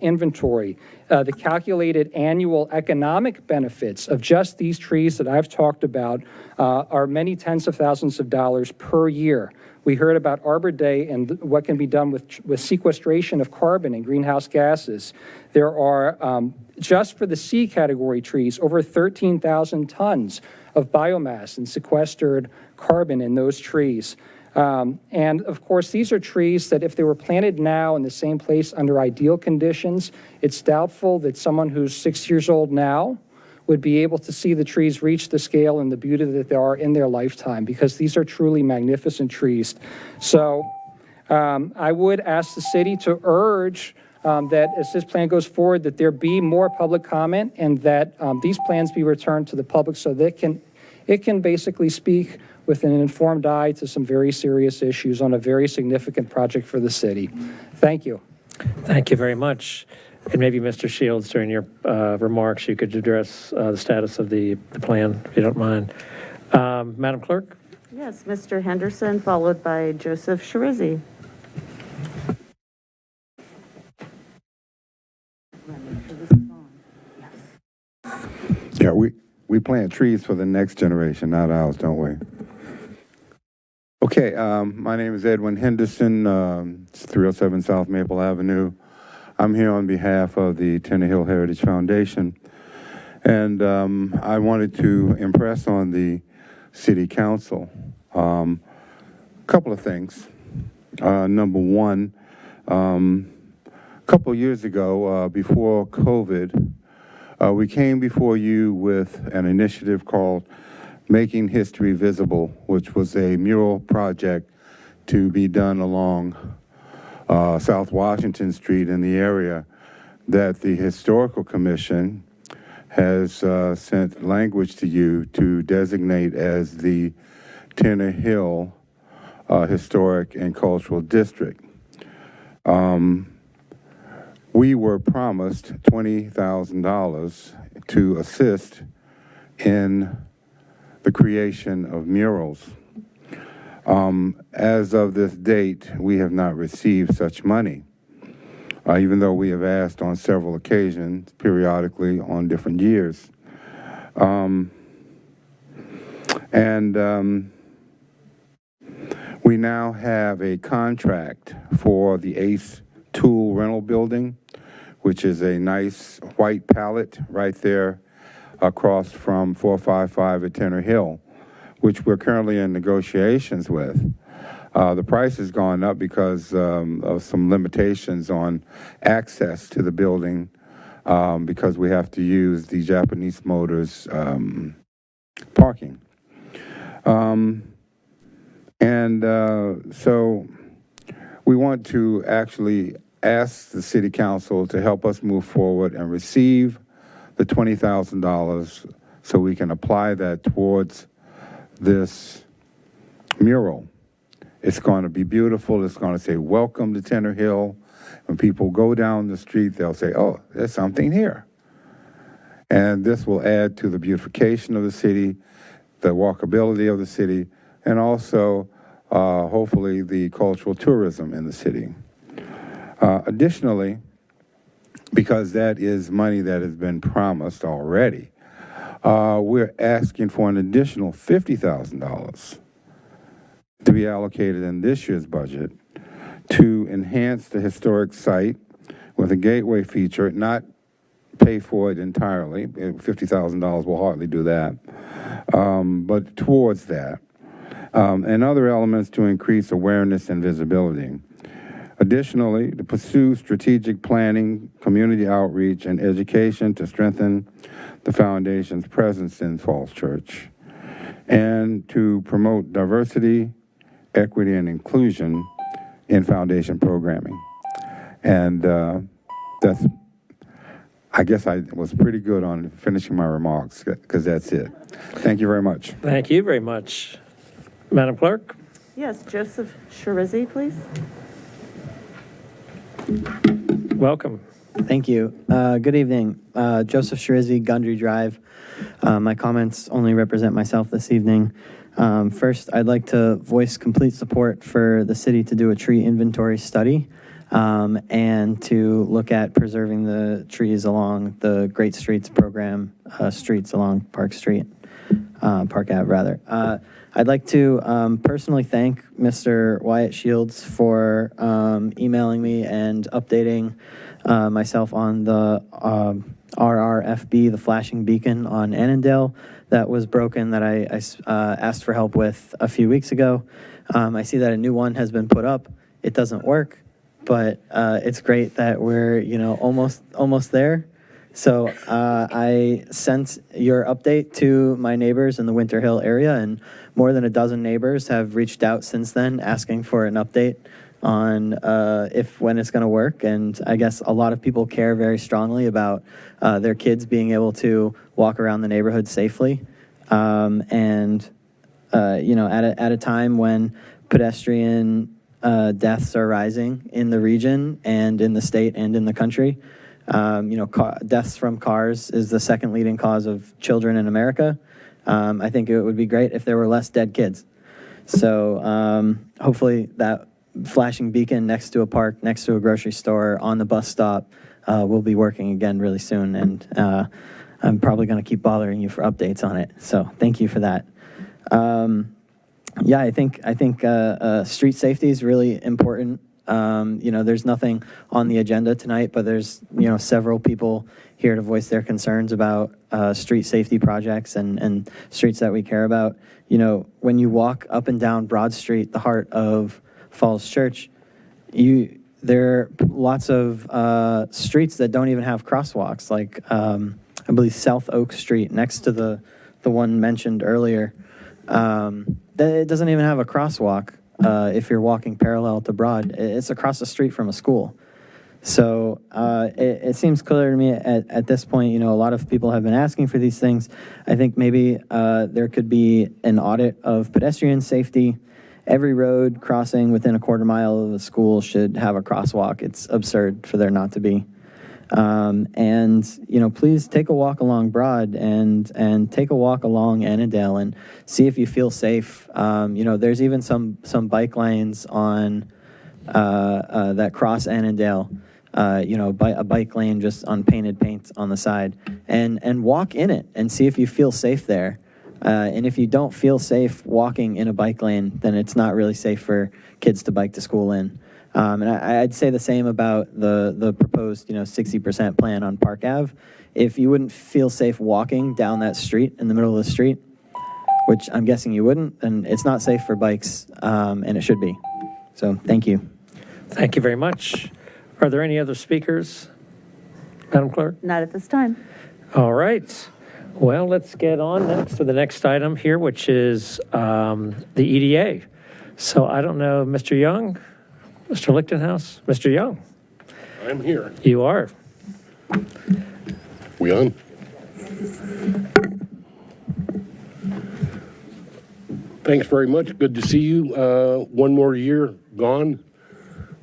inventory. The calculated annual economic benefits of just these trees that I've talked about are many tens of thousands of dollars per year. We heard about Arbor Day and what can be done with sequestration of carbon and greenhouse gases. There are, just for the C category trees, over 13,000 tons of biomass and sequestered carbon in those trees. And of course, these are trees that if they were planted now in the same place under ideal conditions, it's doubtful that someone who's 6 years old now would be able to see the trees reach the scale and the beauty that they are in their lifetime, because these are truly magnificent trees. So I would ask the city to urge that as this plan goes forward, that there be more public comment and that these plans be returned to the public so that it can basically speak with an informed eye to some very serious issues on a very significant project for the city. Thank you. Thank you very much. And maybe, Mr. Shields, during your remarks, you could address the status of the plan, if you don't mind. Madam Clerk? Yes, Mr. Henderson, followed by Joseph Shirizzi. Yeah, we plant trees for the next generation, not ours, don't we? Okay, my name is Edwin Henderson, it's 307 South Maple Avenue. I'm here on behalf of the Tenner Hill Heritage Foundation, and I wanted to impress on the City Council a couple of things. Number one, a couple of years ago, before COVID, we came before you with an initiative called Making History Visible, which was a mural project to be done along South Washington Street in the area that the Historical Commission has sent language to you to designate as the Tenner Hill Historic and Cultural District. We were promised $20,000 to assist in the creation of murals. As of this date, we have not received such money, even though we have asked on several occasions, periodically on different years. We now have a contract for the Ace Tool Rental Building, which is a nice white pallet right there across from 455 at Tenor Hill, which we're currently in negotiations with. The price has gone up because of some limitations on access to the building because we have to use the Japanese Motors parking. So we want to actually ask the City Council to help us move forward and receive the $20,000 so we can apply that towards this mural. It's going to be beautiful. It's going to say, "Welcome to Tenor Hill." When people go down the street, they'll say, "Oh, there's something here." And this will add to the beautification of the city, the walkability of the city, and also, hopefully, the cultural tourism in the city. Additionally, because that is money that has been promised already, we're asking for an additional $50,000 to be allocated in this year's budget to enhance the historic site with a gateway feature, not pay for it entirely. $50,000 will hardly do that, but towards that. And other elements to increase awareness and visibility. Additionally, to pursue strategic planning, community outreach, and education to strengthen the foundation's presence in Falls Church, and to promote diversity, equity, and inclusion in foundation programming. And that's, I guess I was pretty good on finishing my remarks, because that's it. Thank you very much. Thank you very much. Madam Clerk? Yes, Joseph Shirizzi, please. Welcome. Thank you. Good evening. Joseph Shirizzi, Gundry Drive. My comments only represent myself this evening. First, I'd like to voice complete support for the city to do a tree inventory study and to look at preserving the trees along the Great Streets program, streets along Park Street, Park Ave, rather. I'd like to personally thank Mr. Wyatt Shields for emailing me and updating myself on the RRFB, the flashing beacon on Annandale that was broken that I asked for help with a few weeks ago. I see that a new one has been put up. It doesn't work, but it's great that we're almost there. So I sent your update to my neighbors in the Winter Hill area, and more than a dozen neighbors have reached out since then asking for an update on when it's going to work. And I guess a lot of people care very strongly about their kids being able to walk around the neighborhood safely. At a time when pedestrian deaths are rising in the region and in the state and in the country. Deaths from cars is the second leading cause of children in America. I think it would be great if there were less dead kids. So hopefully that flashing beacon next to a park, next to a grocery store, on the bus stop will be working again really soon. And I'm probably going to keep bothering you for updates on it. So thank you for that. I think street safety is really important. There's nothing on the agenda tonight, but there's, several people here to voice their concerns about street safety projects and streets that we care about. When you walk up and down Broad Street, the heart of Falls Church, there are lots of streets that don't even have crosswalks, like I believe South Oak Street next to the one mentioned earlier. It doesn't even have a crosswalk. If you're walking parallel to Broad, it's across the street from a school. So it seems clear to me at this point, a lot of people have been asking for these things. I think maybe there could be an audit of pedestrian safety. Every road crossing within a quarter mile of a school should have a crosswalk. It's absurd for there not to be. And, please take a walk along Broad and take a walk along Annandale and see if you feel safe. There's even some bike lanes on that cross Annandale. A bike lane just on painted paint on the side, and walk in it and see if you feel safe there. And if you don't feel safe walking in a bike lane, then it's not really safe for kids to bike to school in. And I'd say the same about the proposed, 60% plan on Park Ave. If you wouldn't feel safe walking down that street in the middle of the street, which I'm guessing you wouldn't, then it's not safe for bikes, and it should be. So thank you. Thank you very much. Are there any other speakers, Madam Clerk? Not at this time. All right. Well, let's get on next to the next item here, which is the EDA. So I don't know, Mr. Young, Mr. Lichtenhouse, Mr. Young. I'm here. You are. We on? Thanks very much. Good to see you. One more year gone.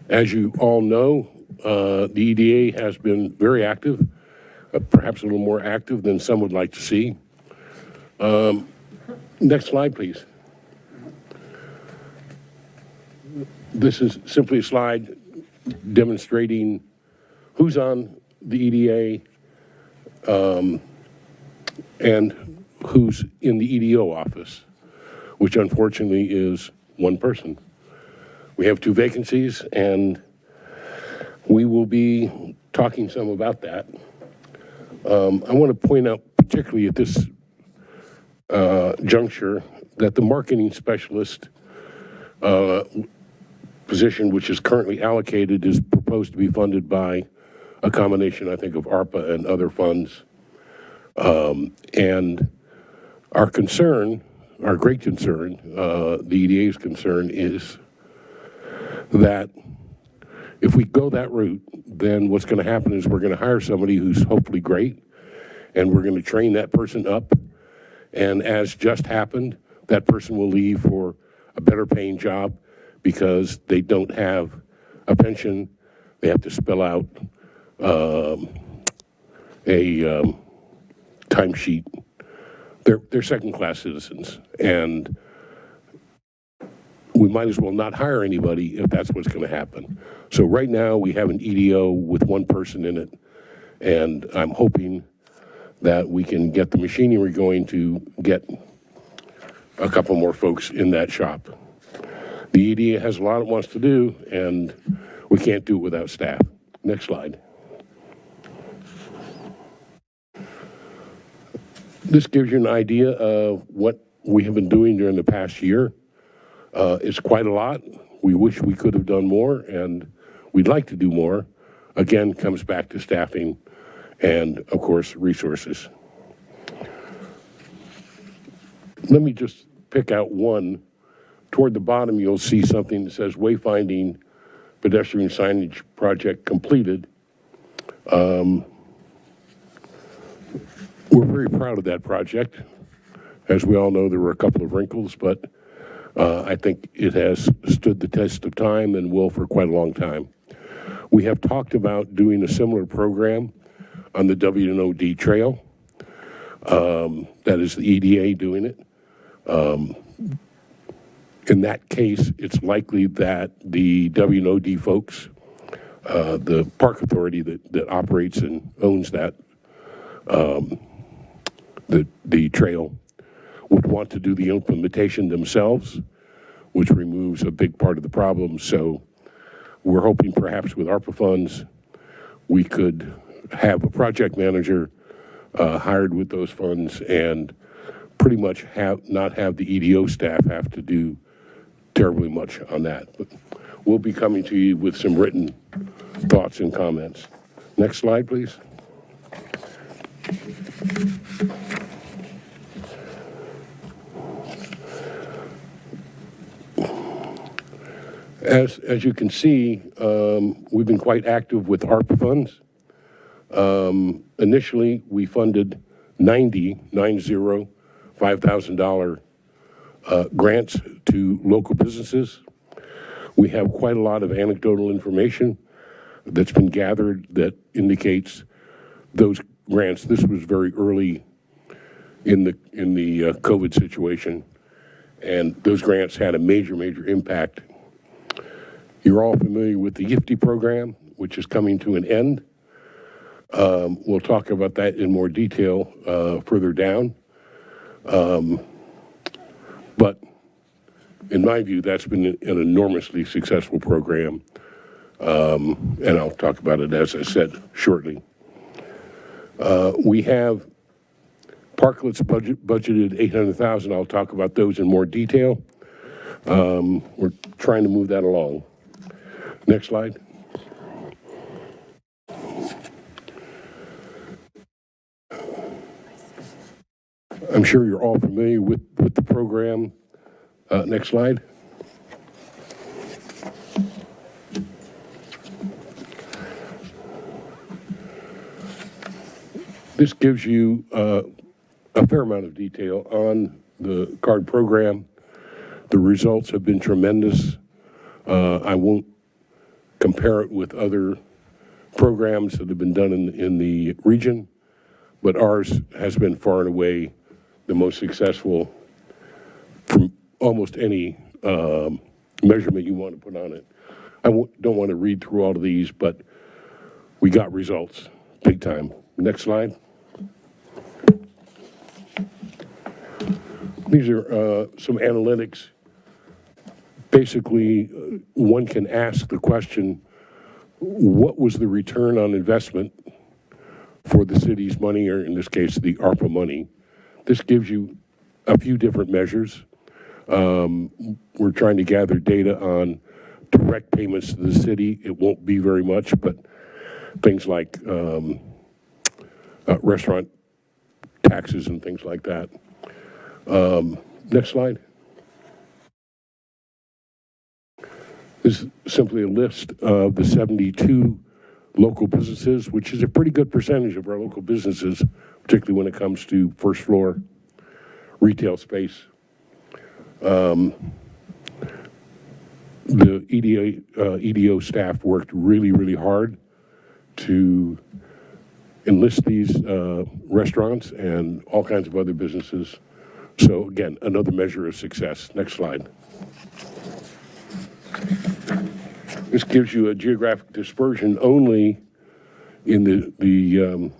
As you all know, the EDA has been very active, perhaps a little more active than some would like to see. Next slide, please. This is simply a slide demonstrating who's on the EDA and who's in the EDO office, which unfortunately is one person. We have 2 vacancies, and we will be talking some about that. I want to point out, particularly at this juncture, that the marketing specialist position, which is currently allocated, is proposed to be funded by a combination, I think, of ARPA and other funds. And our concern, our great concern, the EDA's concern, is that if we go that route, then what's going to happen is we're going to hire somebody who's hopefully great, and we're going to train that person up. And as just happened, that person will leave for a better paying job because they don't have a pension. They have to spell out a timesheet. They're second-class citizens, and we might as well not hire anybody if that's what's going to happen. So right now we have an EDO with one person in it, and I'm hoping that we can get the machinery going to get a couple more folks in that shop. The EDA has a lot it wants to do, and we can't do it without staff. Next slide. This gives you an idea of what we have been doing during the past year. It's quite a lot. We wish we could have done more, and we'd like to do more. Again, comes back to staffing and, of course, resources. Let me just pick out one. Toward the bottom, you'll see something that says wayfinding pedestrian signage project completed. We're very proud of that project. As we all know, there were a couple of wrinkles, but I think it has stood the test of time and will for quite a long time. We have talked about doing a similar program on the W&OD trail. That is the EDA doing it. In that case, it's likely that the W&OD folks, the park authority that operates and owns that, the trail, would want to do the implementation themselves, which removes a big part of the problem. So we're hoping perhaps with ARPA funds, we could have a project manager hired with those funds and pretty much not have the EDO staff have to do terribly much on that. But we'll be coming to you with some written thoughts and comments. Next slide, please. As you can see, we've been quite active with ARPA funds. Initially, we funded $5,000 grants to local businesses. We have quite a lot of anecdotal information that's been gathered that indicates those grants. This was very early in the COVID situation, and those grants had a major impact. You're all familiar with the GIFTY program, which is coming to an end. We'll talk about that in more detail further down. But in my view, that's been an enormously successful program. And I'll talk about it, as I said, shortly. We have parklets budgeted $800,000. I'll talk about those in more detail. We're trying to move that along. Next slide. I'm sure you're all familiar with the program. Next slide. This gives you a fair amount of detail on the CARD program. The results have been tremendous. I won't compare it with other programs that have been done in the region, but ours has been far and away the most successful from almost any measurement you want to put on it. I don't want to read through all of these, but we got results, big time. Next slide. These are some analytics. Basically, one can ask the question, what was the return on investment for the city's money, or in this case, the ARPA money? This gives you a few different measures. We're trying to gather data on direct payments to the city. It won't be very much, but things like restaurant taxes and things like that. Next slide. This is simply a list of the 72 local businesses, which is a pretty good percentage of our local businesses, particularly when it comes to first floor retail space. The EDO staff worked really hard to enlist these restaurants and all kinds of other businesses. So again, another measure of success. Next slide. This gives you a geographic dispersion only in the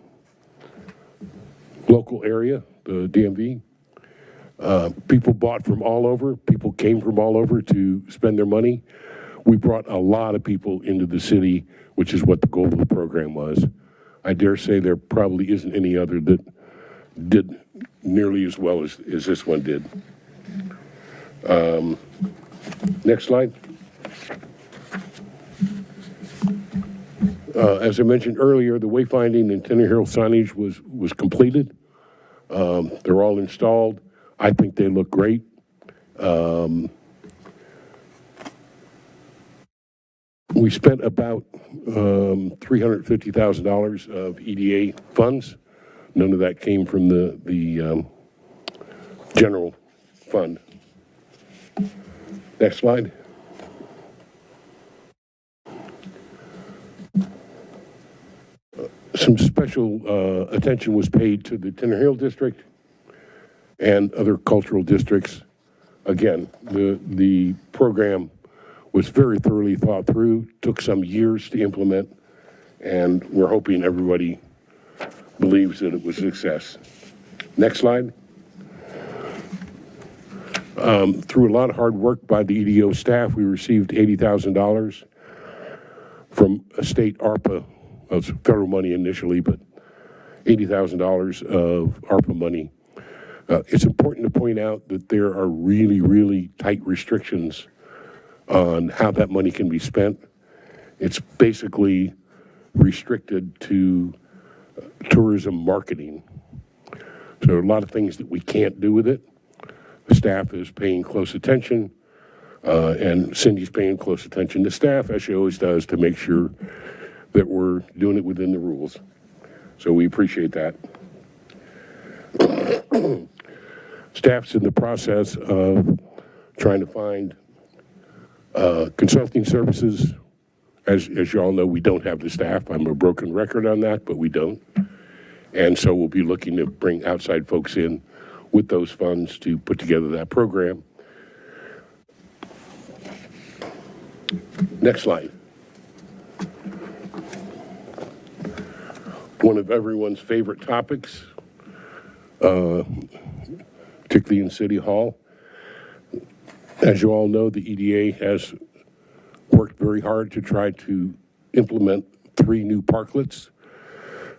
local area, the DMV. People bought from all over. People came from all over to spend their money. We brought a lot of people into the city, which is what the goal of the program was. I dare say there probably isn't any other that did nearly as well as this one did. Next slide. As I mentioned earlier, the wayfinding and Tenny Hill signage was completed. They're all installed. I think they look great. We spent about $350,000 of EDA funds. None of that came from the general fund. Next slide. Some special attention was paid to the Tenny Hill District and other cultural districts. Again, the program was very thoroughly thought through, took some years to implement, and we're hoping everybody believes that it was a success. Next slide. Through a lot of hard work by the EDO staff, we received $80,000 from a state ARPA. Well, it's federal money initially, but $80,000 of ARPA money. It's important to point out that there are really tight restrictions on how that money can be spent. It's basically restricted to tourism marketing. So there are a lot of things that we can't do with it. The staff is paying close attention, and Cindy's paying close attention to staff, as she always does, to make sure that we're doing it within the rules. So we appreciate that. Staff's in the process of trying to find consulting services As you all know, we don't have the staff. I'm a broken record on that, but we don't. And so we'll be looking to bring outside folks in with those funds to put together that program. Next slide. One of everyone's favorite topics, particularly in City Hall. As you all know, the EDA has worked very hard to try to implement 3 new parklets.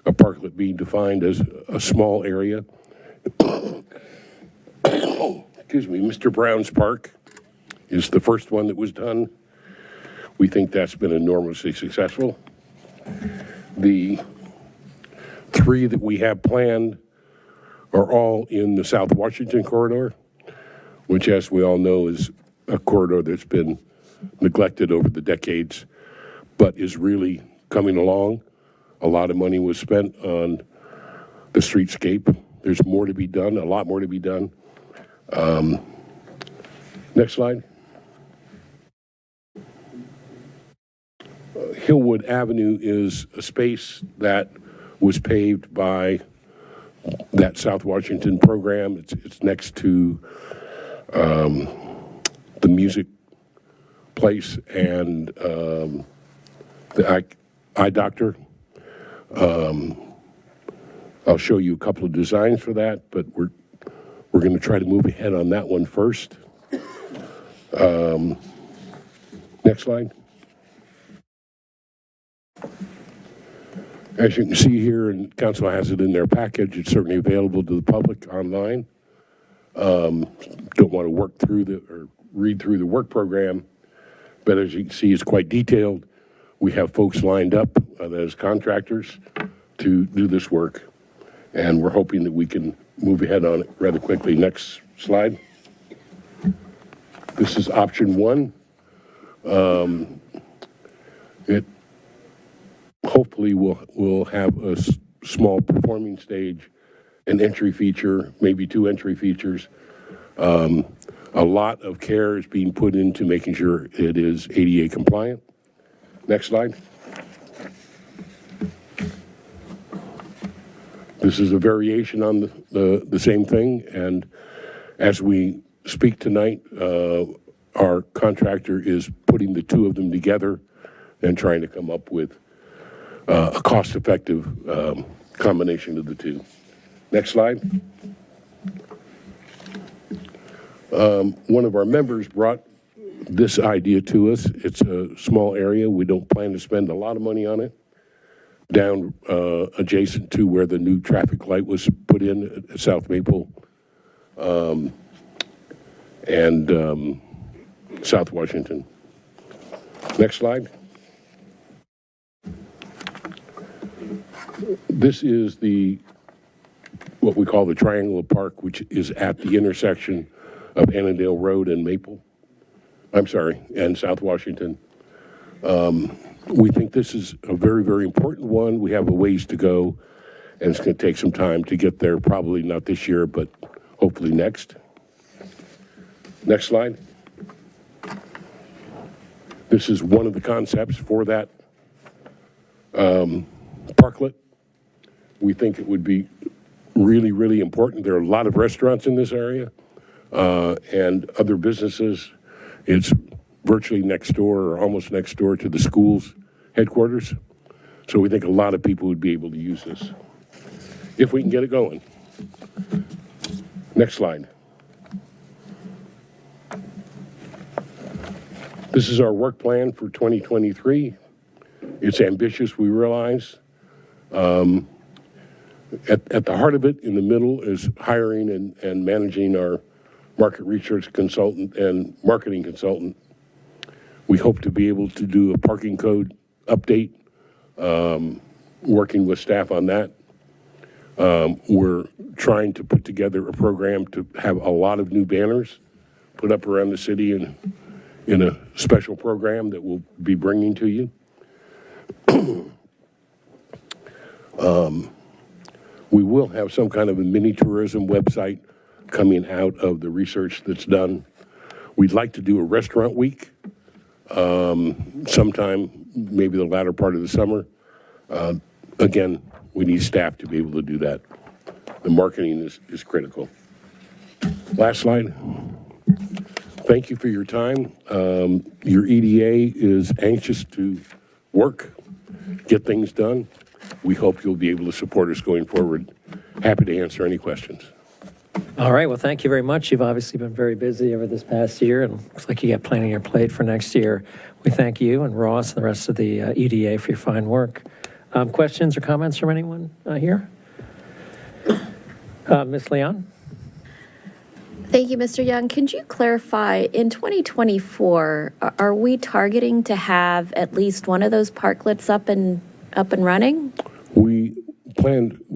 A parklet being defined as a small area. Excuse me, Mr. Brown's Park is the first one that was done. We think that's been enormously successful. The 3 that we have planned are all in the South Washington corridor, which, as we all know, is a corridor that's been neglected over the decades, but is really coming along. A lot of money was spent on the streetscape. There's more to be done, a lot more to be done. Next slide. Hillwood Avenue is a space that was paved by that South Washington program. It's next to the music place and the eye doctor. I'll show you a couple of designs for that, but we're going to try to move ahead on that one first. Next slide. As you can see here, and council has it in their package, it's certainly available to the public online. Don't want to work through or read through the work program, but as you can see, it's quite detailed. We have folks lined up as contractors to do this work, and we're hoping that we can move ahead on it rather quickly. Next slide. This is option 1. It hopefully will have a small performing stage, an entry feature, maybe 2 entry features. A lot of care is being put into making sure it is ADA compliant. Next slide. This is a variation on the same thing, and as we speak tonight, our contractor is putting the 2 of them together and trying to come up with a cost-effective combination of the 2. Next slide. One of our members brought this idea to us. It's a small area. We don't plan to spend a lot of money on it. Down adjacent to where the new traffic light was put in at South Maple and South Washington. Next slide. This is what we call the Triangle Park, which is at the intersection of Annandale Road and Maple. I'm sorry, and South Washington. We think this is a very, very important one. We have a ways to go, and it's going to take some time to get there, probably not this year, but hopefully next. Next slide. This is one of the concepts for that parklet. We think it would be really, really important. There are a lot of restaurants in this area and other businesses. It's virtually next door or almost next door to the school's headquarters. So we think a lot of people would be able to use this if we can get it going. Next slide. This is our work plan for 2023. It's ambitious, we realize. At the heart of it, in the middle, is hiring and managing our market research consultant and marketing consultant. We hope to be able to do a parking code update, working with staff on that. We're trying to put together a program to have a lot of new banners put up around the city in a special program that we'll be bringing to you. We will have some kind of a mini tourism website coming out of the research that's done. We'd like to do a restaurant week. sometime, maybe the latter part of the summer. Again, we need staff to be able to do that. The marketing is critical. Last slide. Thank you for your time. Your EDA is anxious to work, get things done. We hope you'll be able to support us going forward. Happy to answer any questions. All right, well, thank you very much. You've obviously been very busy over this past year, and looks like you got plenty on your plate for next year. We thank you and Ross and the rest of the EDA for your fine work. Questions or comments from anyone here? Ms. Leon? Thank you, Mr. Young. Can you clarify, in 2024, are we targeting to have at least one of those parklets up and running? We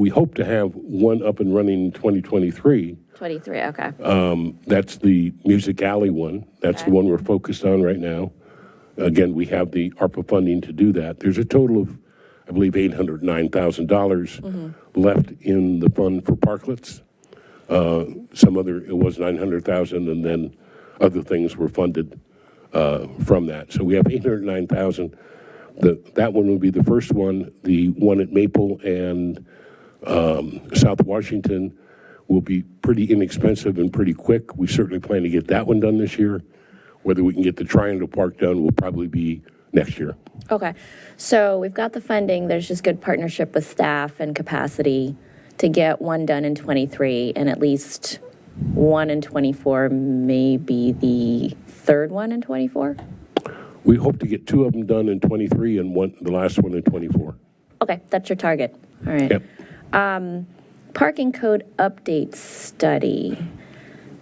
hope to have one up and running in 2023. 23, okay. That's the Music Alley one. That's the one we're focused on right now. Again, we have the ARPA funding to do that. There's a total of, I believe, $809,000 left in the fund for parklets. It was 900,000, and then other things were funded from that. So we have 809,000. That one will be the first one. The one at Maple and South Washington will be pretty inexpensive and pretty quick. We certainly plan to get that one done this year. Whether we can get the Triangle Park done will probably be next year. Okay. So we've got the funding. There's just good partnership with staff and capacity to get one done in 23 and at least one in 24, maybe the third one in 24? We hope to get two of them done in 23 and the last one in 24. Okay, that's your target. All right. Yep. Parking code update study,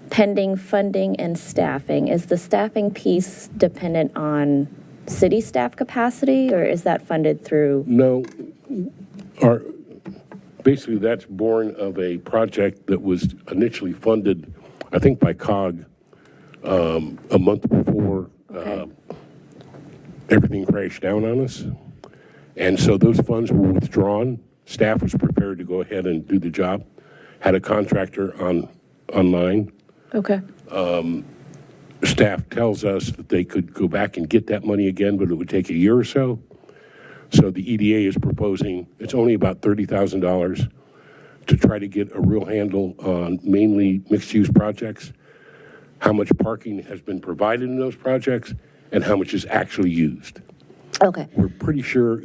pending funding and staffing. Is the staffing piece dependent on city staff capacity, or is that funded through? No. Basically, that's born of a project that was initially funded, I think, by COG a month before everything crashed down on us. And so those funds were withdrawn. Staff was prepared to go ahead and do the job. Had a contractor online. Okay. Staff tells us that they could go back and get that money again, but it would take a year or so. So the EDA is proposing, it's only about $30,000 to try to get a real handle on mainly mixed-use projects, how much parking has been provided in those projects, and how much is actually used. Okay. We're pretty sure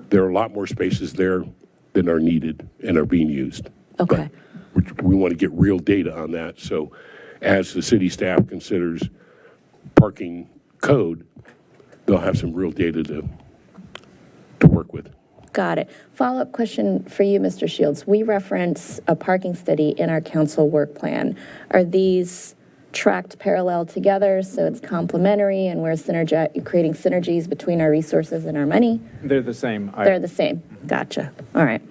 there are a lot more spaces there than are needed and are being used. Okay. But we want to get real data on that. So as the city staff considers parking code, they'll have some real data to work with. Got it. Follow-up question for you, Mr. Shields. We reference a parking study in our council work plan. Are these tracked parallel together so it's complementary and we're creating synergies between our resources and our money? They're the same. They're the same. Gotcha. All right.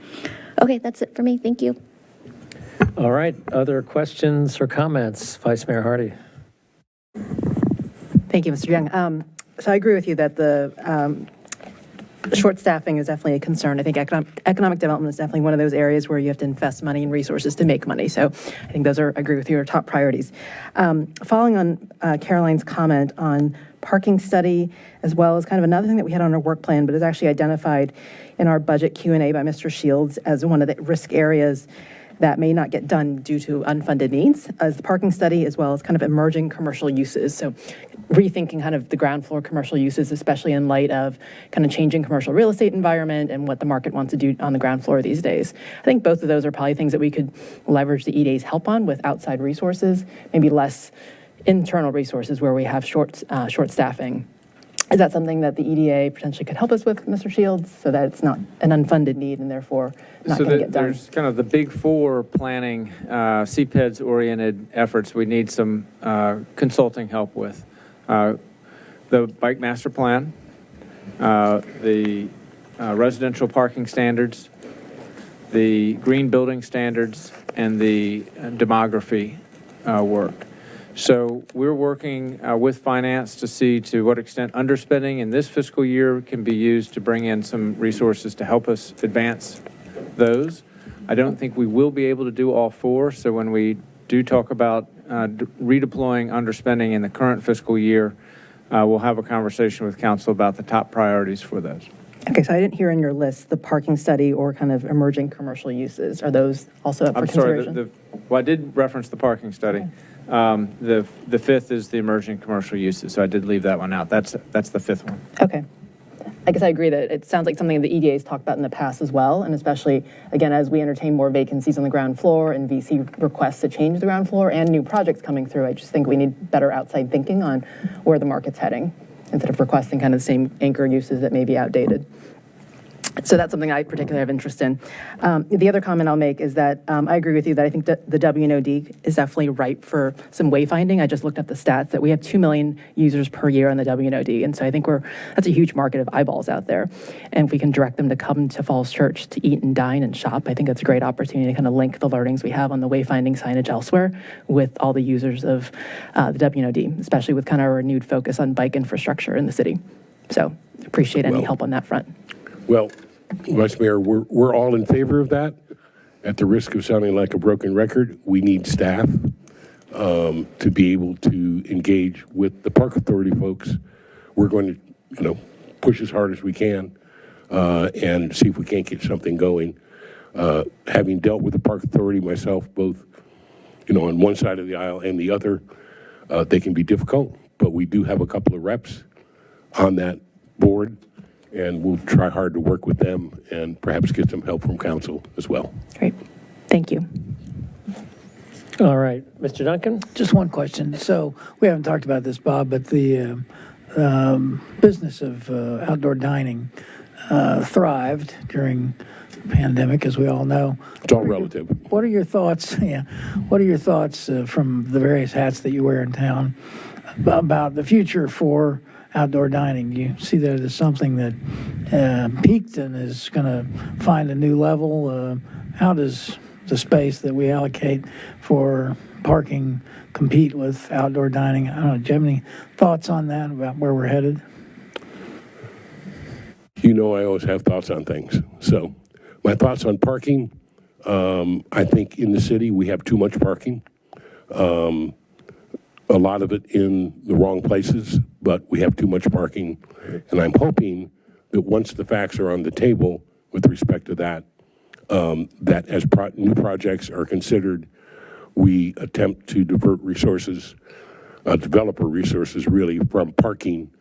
Okay, that's it for me. Thank you. All right, other questions or comments? Vice Mayor Hardy. Thank you, Mr. Young. So I agree with you that the short staffing is definitely a concern. I think economic development is definitely one of those areas where you have to invest money and resources to make money. So I think those are, I agree with you, are top priorities. Following on Caroline's comment on parking study, as well as kind of another thing that we had on our work plan, but is actually identified in our budget Q&A by Mr. Shields as one of the risk areas that may not get done due to unfunded needs, as the parking study, as well as kind of emerging commercial uses. So rethinking kind of the ground floor commercial uses, especially in light of kind of changing commercial real estate environment and what the market wants to do on the ground floor these days. I think both of those are probably things that we could leverage the EDA's help on with outside resources, maybe less internal resources where we have short staffing. Is that something that the EDA potentially could help us with, Mr. Shields, so that it's not an unfunded need and therefore not going to get done? There's kind of the big four planning, CPEDS-oriented efforts we need some consulting help with. The Bike Master Plan, the residential parking standards, the green building standards, and the demography work. So we're working with finance to see to what extent underspending in this fiscal year can be used to bring in some resources to help us advance those. I don't think we will be able to do all four. So when we do talk about redeploying underspending in the current fiscal year, we'll have a conversation with council about the top priorities for those. Okay, so I didn't hear in your list the parking study or kind of emerging commercial uses. Are those also up for I'm sorry, consideration? well, I did reference the parking study. The fifth is the emerging commercial uses, so I did leave that one out. That's the fifth one. Okay. I guess I agree that it sounds like something the EDA has talked about in the past as well, and especially, again, as we entertain more vacancies on the ground floor and VC requests to change the ground floor and new projects coming through, I just think we need better outside thinking on where the market's heading instead of requesting kind of the same anchor uses that may be outdated. So that's something I particularly have interest in. The other comment I'll make is that I agree with you that I think that the WNOD is definitely ripe for some wayfinding. I just looked up the stats that we have 2 million users per year on the WNOD. And so I think that's a huge market of eyeballs out there. And if we can direct them to come to Falls Church to eat and dine and shop, I think that's a great opportunity to kind of link the learnings we have on the wayfinding signage elsewhere with all the users of the WNOD, especially with kind of a renewed focus on bike infrastructure in the city. So appreciate any help on that front. Well, Vice Mayor, we're all in favor of that. At the risk of sounding like a broken record, we need staff to be able to engage with the Park Authority folks. We're going to, push as hard as we can and see if we can't get something going. Having dealt with the Park Authority myself, both, on one side of the aisle and the other, they can be difficult, but we do have a couple of reps on that board. And we'll try hard to work with them and perhaps get some help from council as well. Great. Thank you. All right, Mr. Duncan? Just one question. So we haven't talked about this, Bob, but the business of outdoor dining thrived during the pandemic, as we all know. It's all relative. What are your thoughts? Yeah. What are your thoughts from the various hats that you wear in town about the future for outdoor dining? Do you see that as something that peaked and is going to find a new level? How does the space that we allocate for parking compete with outdoor dining? I don't know. Do you have any thoughts on that, about where we're headed? I always have thoughts on things. So my thoughts on parking, I think in the city we have too much parking. A lot of it in the wrong places, but we have too much parking. And I'm hoping that once the facts are on the table with respect to that, that as new projects are considered, we attempt to divert resources, developer resources really, from parking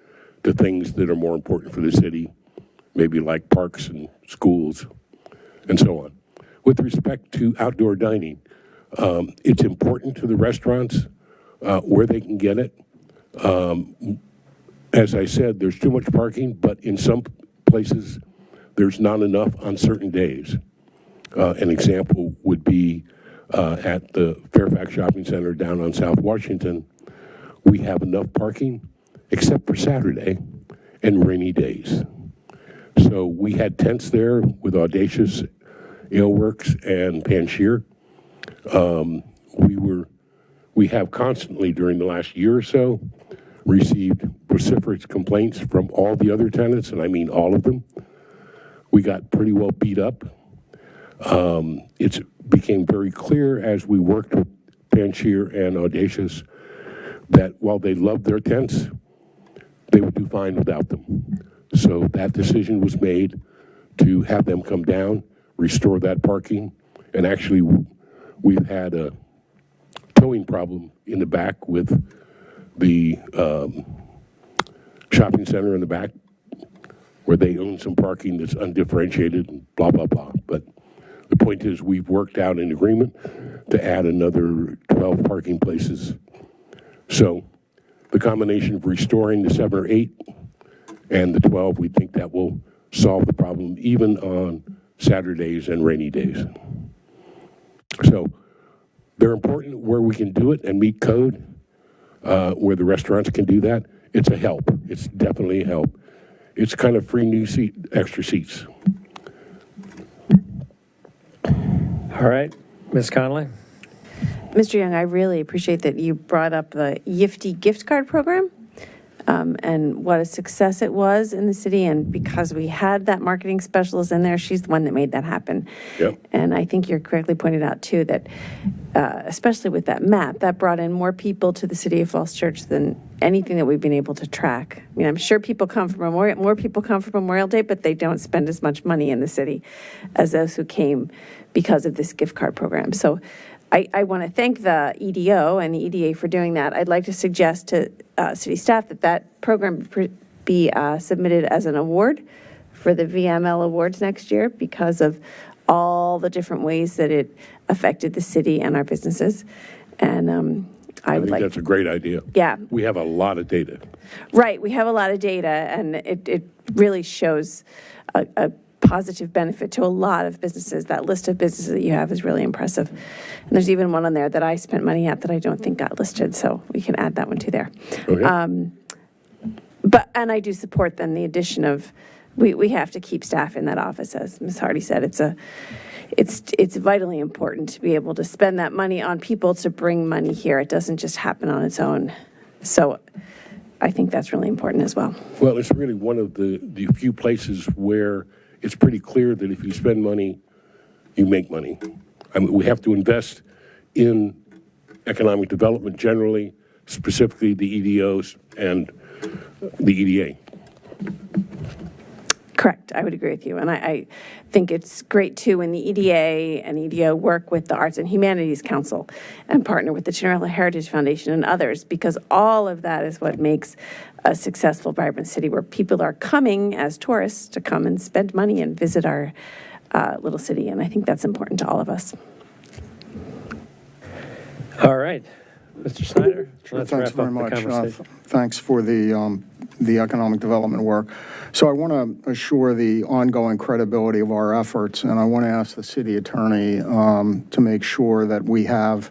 to things that are more important for the city, maybe like parks and schools and so on. With respect to outdoor dining, it's important to the restaurants where they can get it. As I said, there's too much parking, but in some places, there's not enough on certain days. An example would be at the Fairfax Shopping Center down on South Washington. We have enough parking, except for Saturday and rainy days. So we had tents there with Audacious, Aleworks, and Panshir. We have constantly, during the last year or so, received vociferous complaints from all the other tenants, and I mean all of them. We got pretty well beat up. It became very clear as we worked with Panshir and Audacious that while they loved their tents, they would do fine without them. So that decision was made to have them come down, restore that parking, and actually we've had a towing problem in the back with the shopping center in the back where they own some parking that's undifferentiated and blah, blah, blah. But the point is we've worked out an agreement to add another 12 parking places. So the combination of restoring the 7 or 8 and the 12, we think that will solve the problem even on Saturdays and rainy days. So they're important where we can do it and meet code, where the restaurants can do that. It's a help. It's definitely a help. It's kind of free new extra seats. All right, Ms. Connolly? Mr. Young, I really appreciate that you brought up the Yifty gift card program and what a success it was in the city. And because we had that marketing specialist in there, she's the one that made that happen. Yep. And I think you're correctly pointed out, too, that especially with that map, that brought in more people to the city of Falls Church than anything that we've been able to track. I mean, I'm sure people come from more people come from Memorial Day, but they don't spend as much money in the city as those who came because of this gift card program. So I want to thank the EDO and the EDA for doing that. I'd like to suggest to city staff that program be submitted as an award for the VML Awards next year because of all the different ways that it affected the city and our businesses. And I would think that's a great idea. Yeah. We have a lot of data. Right, we have a lot of data, and it really shows a positive benefit to a lot of businesses. That list of businesses that you have is really impressive. And there's even one on there that I spent money at that I don't think got listed, so we can add that one to there. Okay. And I do support then the addition of, we have to keep staff in that office, as Ms. Hardy said. It's vitally important to be able to spend that money on people to bring money here. It doesn't just happen on its own. So I think that's really important as well. Well, it's really one of the few places where it's pretty clear that if you spend money, you make money. I mean, we have to invest in economic development generally, specifically the EDOs and the EDA. Correct. I would agree with you. And I think it's great, too, when the EDA and EDO work with the Arts and Humanities Council and partner with the Tenniel Heritage Foundation and others, because all of that is what makes a successful, vibrant city where people are coming as tourists to come and spend money and visit our little city. And I think that's important to all of us. All right. Mr. Snyder, Sure, let's thanks wrap very up much. the conversation. Thanks for the economic development work. So I want to assure the ongoing credibility of our efforts, and I want to ask the city attorney to make sure that we have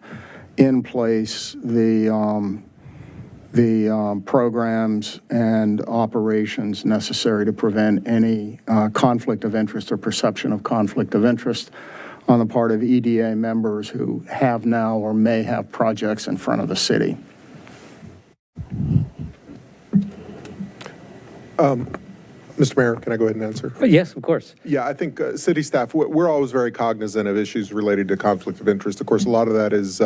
in place the programs and operations necessary to prevent any conflict of interest or perception of conflict of interest on the part of EDA members who have now or may have projects in front of the city. Mr. Mayor, can I go ahead and answer? Yes, of course. Yeah, I think city staff, we're always very cognizant of issues related to conflict of interest. Of course, a lot of that is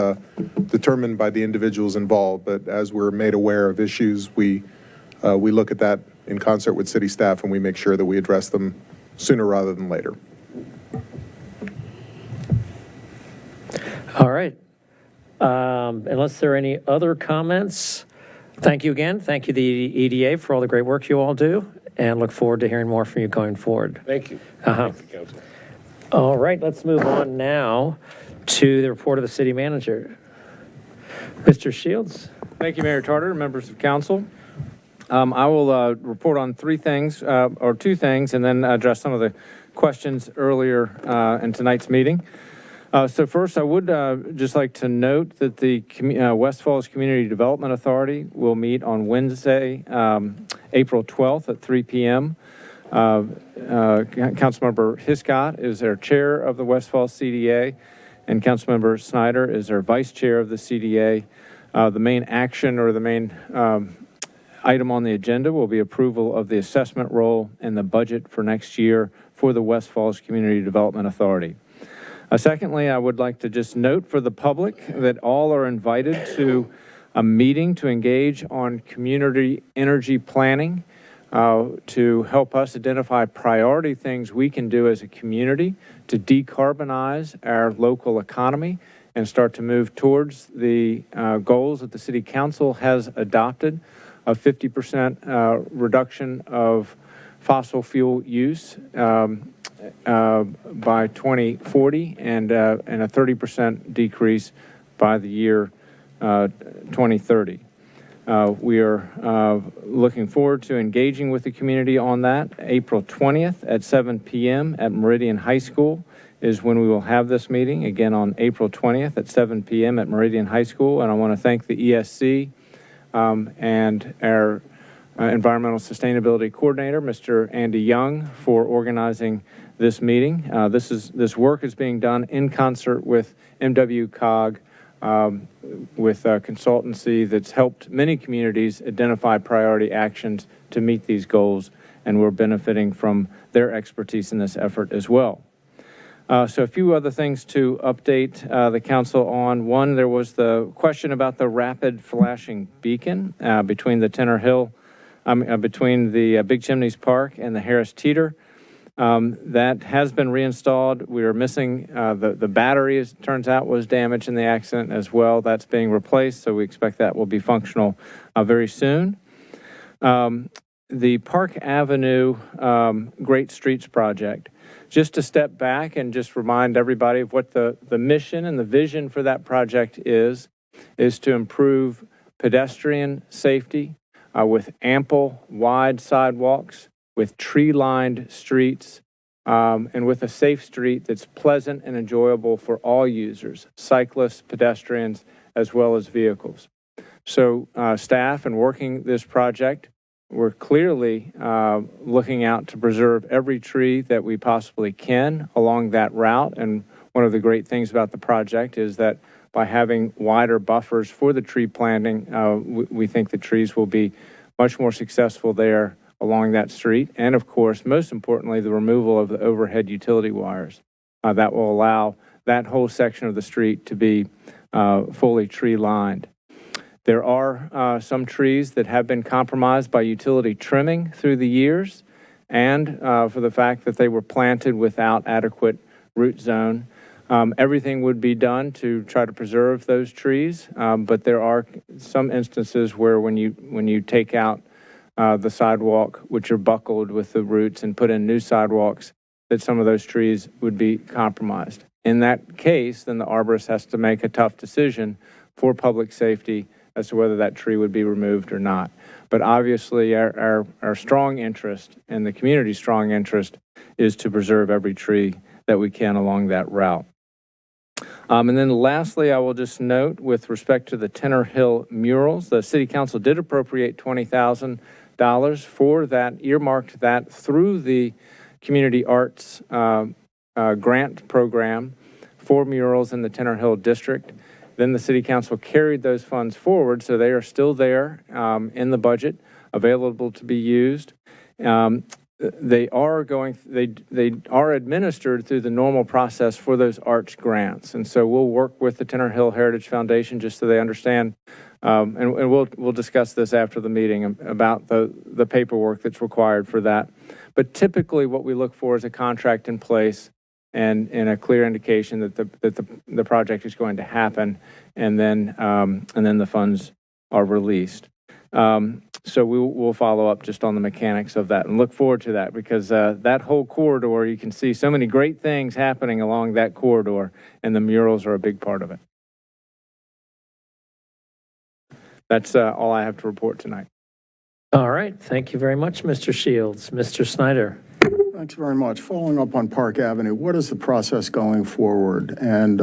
determined by the individuals involved, but as we're made aware of issues, we look at that in concert with city staff, and we make sure that we address them sooner rather than later. All right. Unless there are any other comments, thank you again. Thank you, the EDA, for all the great work you all do, and look forward to hearing more from you going forward. Thank you. Uh-huh. Thank you, Council. All right, let's move on now to the report of the city manager. Mr. Shields? Thank you, Mayor Tarter, members of council. I will report on two things, and then address some of the questions earlier in tonight's meeting. So first, I would just like to note that the West Falls Community Development Authority will meet on Wednesday, April 12th at 3 p.m. Councilmember Hiscott is their chair of the West Falls CDA, and Councilmember Snyder is their vice chair of the CDA. The main action or the main item on the agenda will be approval of the assessment roll and the budget for next year for the West Falls Community Development Authority. Secondly, I would like to just note for the public that all are invited to a meeting to engage on community energy planning to help us identify priority things we can do as a community to decarbonize our local economy and start to move towards the goals that the City Council has adopted of 50% reduction of fossil fuel use by 2040 and a 30% decrease by the year 2030. We are looking forward to engaging with the community on that. April 20th at 7 p.m. at Meridian High School is when we will have this meeting, again on April 20th at 7 p.m. at Meridian High School. And I want to thank the ESC and our Environmental Sustainability Coordinator, Mr. Andy Young, for organizing this meeting. This work is being done in concert with MWCOG, with a consultancy that's helped many communities identify priority actions to meet these goals, and we're benefiting from their expertise in this effort as well. So a few other things to update the council on. One, there was the question about the rapid flashing beacon between the between the Big Chimneys Park and the Harris Teeter. That has been reinstalled. We are missing the battery, as it turns out, was damaged in the accident as well. That's being replaced, so we expect that will be functional very soon. The Park Avenue Great Streets Project. Just to step back and just remind everybody of what the mission and the vision for that project is to improve pedestrian safety with ample, wide sidewalks, with tree-lined streets, and with a safe street that's pleasant and enjoyable for all users, cyclists, pedestrians, as well as vehicles. So staff in working this project, we're clearly looking out to preserve every tree that we possibly can along that route. And one of the great things about the project is that by having wider buffers for the tree planting, we think the trees will be much more successful there along that street. And of course, most importantly, the removal of the overhead utility wires. That will allow that whole section of the street to be fully tree lined. There are some trees that have been compromised by utility trimming through the years and for the fact that they were planted without adequate root zone. Everything would be done to try to preserve those trees, but there are some instances where when you take out the sidewalk, which are buckled with the roots, and put in new sidewalks, that some of those trees would be compromised. In that case, then the arborist has to make a tough decision for public safety as to whether that tree would be removed or not. But obviously, our strong interest and the community's strong interest is to preserve every tree that we can along that route. And then lastly, I will just note with respect to the Tenor Hill murals, the City Council did appropriate $20,000 for that, earmarked that through the Community Arts grant program for murals in the Tenor Hill District. Then the City Council carried those funds forward, so they are still there in the budget, available to be used. They are administered through the normal process for those arts grants, and so we'll work with the Tenor Hill Heritage Foundation just so they understand, and we'll discuss this after the meeting about the paperwork that's required for that. But typically, what we look for is a contract in place and a clear indication that the project is going to happen, and then the funds are released. So we'll follow up just on the mechanics of that and look forward to that, because that whole corridor, you can see so many great things happening along that corridor, and the murals are a big part of it. That's all I have to report tonight. All right. Thank you very much, Mr. Shields. Mr. Snyder. Thanks very much. Following up on Park Avenue, what is the process going forward? And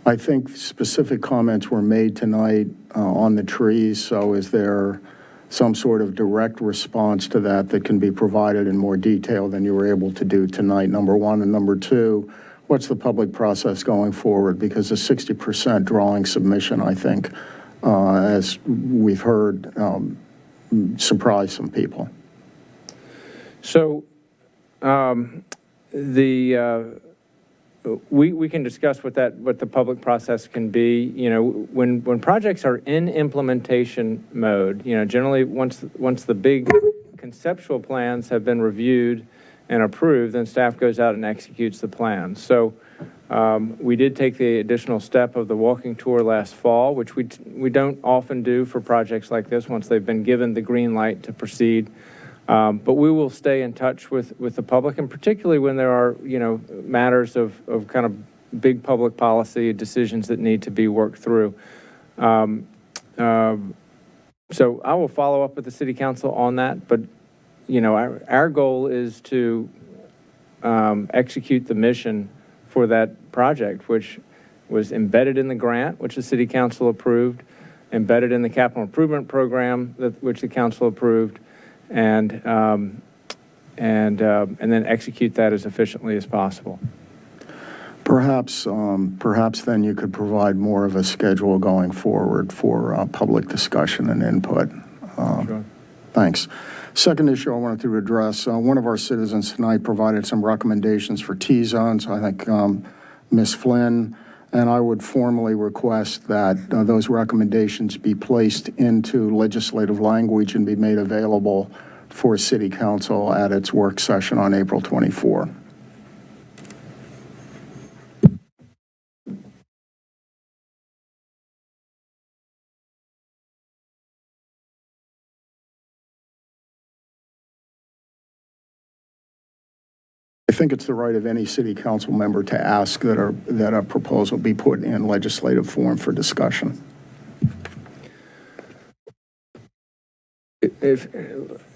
I think specific comments were made tonight on the trees, so is there some sort of direct response to that can be provided in more detail than you were able to do tonight, number one? And number two, what's the public process going forward? Because the 60% drawing submission, I think, as we've heard, surprised some people. So we can discuss what the public process can be. You know, when projects are in implementation mode, you know, generally once the big conceptual plans have been reviewed and approved, then staff goes out and executes the plan. So we did take the additional step of the walking tour last fall, which we don't often do for projects like this once they've been given the green light to proceed. But we will stay in touch with the public, and particularly when there are, you know, matters of kind of big public policy decisions that need to be worked through. So I will follow up with the City Council on that, but, you know, our goal is to execute the mission for that project, which was embedded in the grant, which the City Council approved, embedded in the capital improvement program, which the council approved, and then execute that as efficiently as possible. Perhaps then you could provide more of a schedule going forward for public discussion and input. Sure. Thanks. Second issue I wanted to address, one of our citizens tonight provided some recommendations for T-zones. I think Ms. Flynn and I would formally request that those recommendations be placed into legislative language and be made available for City Council at its work session on April 24. I think it's the right of any city council member to ask that a proposal be put in legislative form for discussion.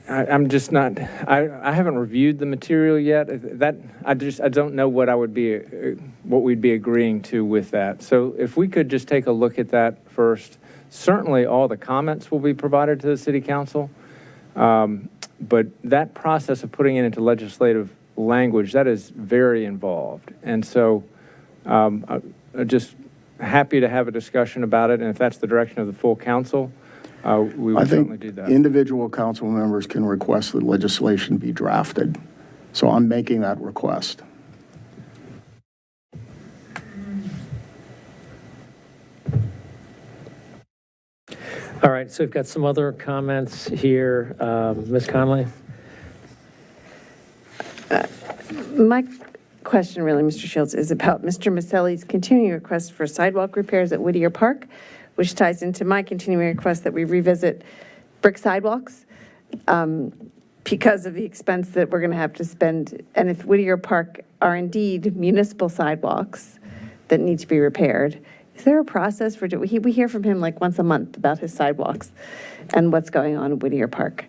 I'm just not, I haven't reviewed the material yet. I don't know what what we'd be agreeing to with that. So if we could just take a look at that first. Certainly all the comments will be provided to the city council. But that process of putting it into legislative language, that is very involved. And so I'm just happy to have a discussion about it. And if that's the direction of the full council, we would certainly do that. Individual council members can request that legislation be drafted. So I'm making that request. All right, so we've got some other comments here. Ms. Conley? My question really, Mr. Shields, is about Mr. Maselli's continuing request for sidewalk repairs at Whittier Park, which ties into my continuing request that we revisit brick sidewalks because of the expense that we're going to have to spend. And if Whittier Park are indeed municipal sidewalks that need to be repaired, is there a process for, we hear from him like once a month about his sidewalks and what's going on in Whittier Park.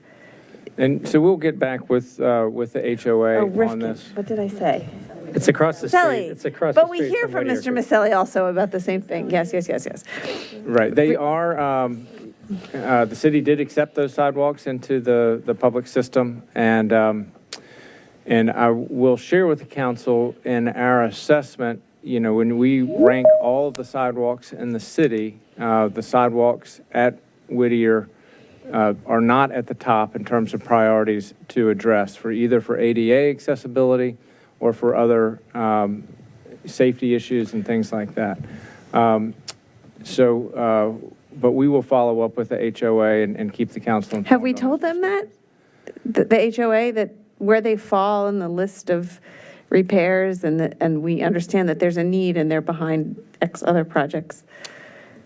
And so we'll get back with the HOA on Rifkin. this. What did I say? It's across the street. Maselli. It's across But the we street hear from Whittier Mr. Maselli also about the same thing. Yes. Right. They are, the city did accept those sidewalks into the public system. And I will share with the council in our assessment, when we rank all of the sidewalks in the city, the sidewalks at Whittier are not at the top in terms of priorities to address for either for ADA accessibility or for other safety issues and things like that. But we will follow up with the HOA and keep the council informed. Have we told them that? The HOA, that where they fall in the list of repairs and we understand that there's a need and they're behind X other projects?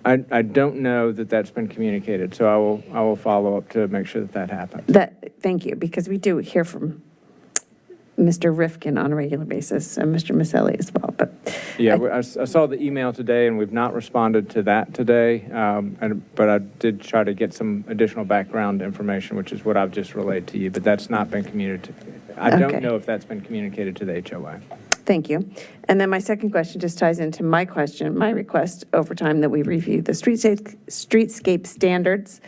I don't know that that's been communicated, so I will follow up to make sure that happens. Thank you, because we do hear from Mr. Rifkin on a regular basis and Mr. Maselli as well. But yeah, I saw the email today, and we've not responded to that today. But I did try to get some additional background information, which is what I've just relayed to you. But that's not been communicated. I don't know if that's been communicated to the HOA. Thank you. And then my second question just ties into my request over time that we review the streetscape standards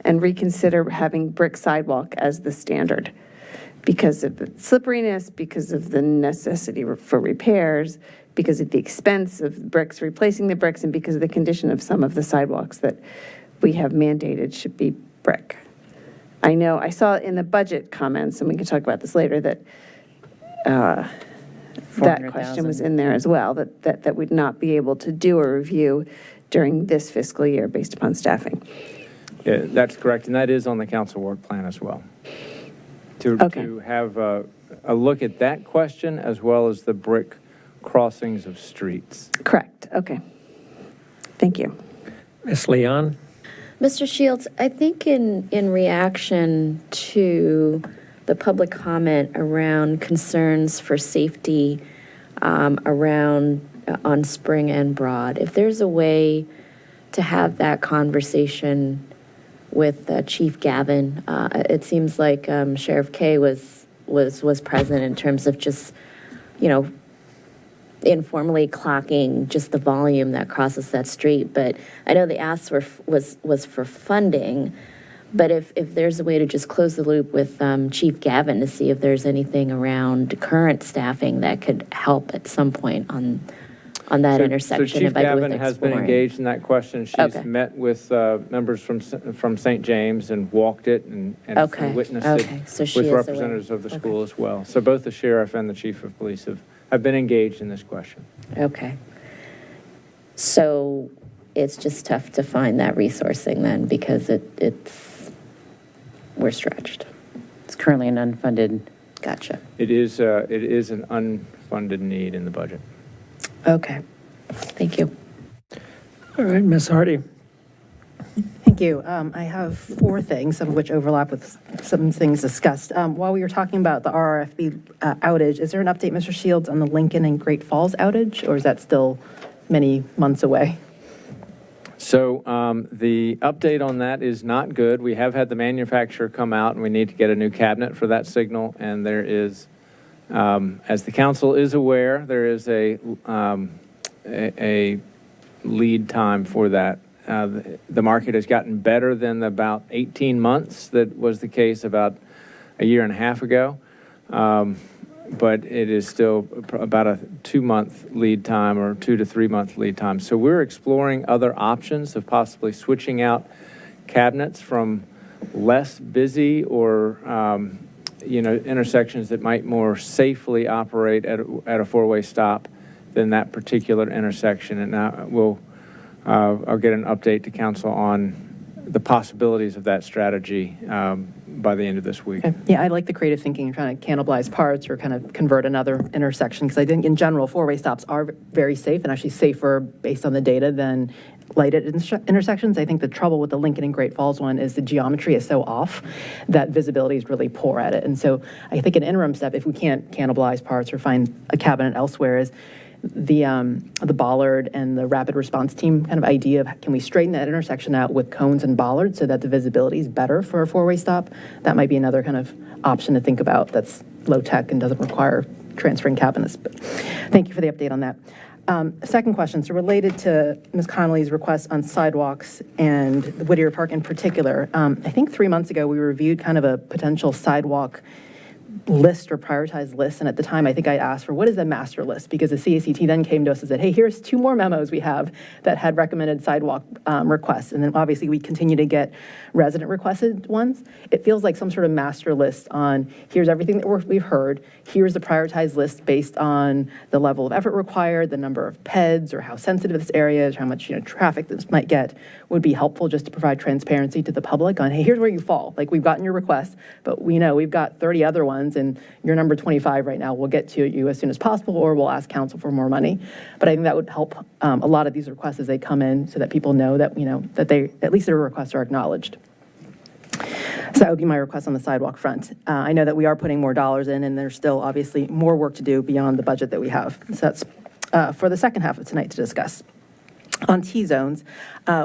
and reconsider having brick sidewalk as the standard because of the slipperiness, because of the necessity for repairs, because of the expense of bricks, replacing the bricks, and because of the condition of some of the sidewalks that we have mandated should be brick. I know I saw in the budget comments, and we can talk about this later, that that question was in there as well, that we'd not be able to do a review during this fiscal year based upon staffing. Yeah, that's correct, and that is on the council work plan as well. To have a look at that question as well as the brick crossings of streets. Correct, okay. Thank you. Ms. Leon? Mr. Shields, I think in reaction to the public comment around concerns for safety around on Spring and Broad, if there's a way to have that conversation with Chief Gavin, it seems like Sheriff Kay was present in terms of just, informally clocking just the volume that crosses that street. But I know the ask was for funding. But if there's a way to just close the loop with Chief Gavin to see if there's anything around current staffing that could help at some point on on that So intersection Chief if I go with Gavin has been exploring? engaged in that question. She's Okay. met with members from St. James and walked it and Okay. witnessed Okay. So it she with is aware. representatives of the Okay. school as well. So both the sheriff and the chief of police have been engaged in this question. Okay. So it's just tough to find that resourcing then because we're stretched. It's currently an unfunded. Gotcha. It is an unfunded need in the budget. Okay. Thank you. All right, Ms. Hardy. Thank you. I have 4 things, some of which overlap with some things discussed. While we were talking about the RRFB outage, is there an update, Mr. Shields, on the Lincoln and Great Falls outage, or is that still many months away? So the update on that is not good. We have had the manufacturer come out, and we need to get a new cabinet for that signal. And there is, as the council is aware, there is a lead time for that. The market has gotten better than about 18 months. That was the case about a year and a half ago. But it is still about a 2-month lead time or 2 to 3 month lead time. So we're exploring other options of possibly switching out cabinets from less busy or intersections that might more safely operate at a 4-way stop than that particular intersection. And now I'll get an update to council on the possibilities of that strategy by the end of this week. Okay. Yeah, I like the creative thinking, trying to cannibalize parts or kind of convert another intersection, because I think in general, 4-way stops are very safe and actually safer based on the data than lighted intersections. I think the trouble with the Lincoln and Great Falls one is the geometry is so off that visibility is really poor at it. And so I think an interim step, if we can't cannibalize parts or find a cabinet elsewhere, is the bollard and the rapid response team kind of idea of can we straighten that intersection out with cones and bollards so that the visibility is better for a 4-way stop? That might be another kind of option to think about that's low tech and doesn't require transferring cabinets. But thank you for the update on that. Second question, so related to Ms. Connolly's request on sidewalks and Whittier Park in particular, I think 3 months ago we reviewed kind of a potential sidewalk list or prioritized list. And at the time, I think I asked for what is the master list? Because the CACT then came to us and said, hey, here's 2 more memos we have that had recommended sidewalk requests. And then obviously we continue to get resident requested ones. It feels like some sort of master list on here's everything that we've heard. Here's the prioritized list based on the level of effort required, the number of PEDs or how sensitive this area is, how much traffic this might get, would be helpful just to provide transparency to the public on, hey, here's where you fall. Like we've gotten your request, but we know we've got 30 other ones and you're number 25 right now. We'll get to you as soon as possible or we'll ask council for more money. But I think that would help a lot of these requests as they come in so that people know that, that they, at least their requests are acknowledged. So that would be my request on the sidewalk front. I know that we are putting more dollars in and there's still obviously more work to do beyond the budget that we have. So that's for the second half of tonight to discuss. On T-zones,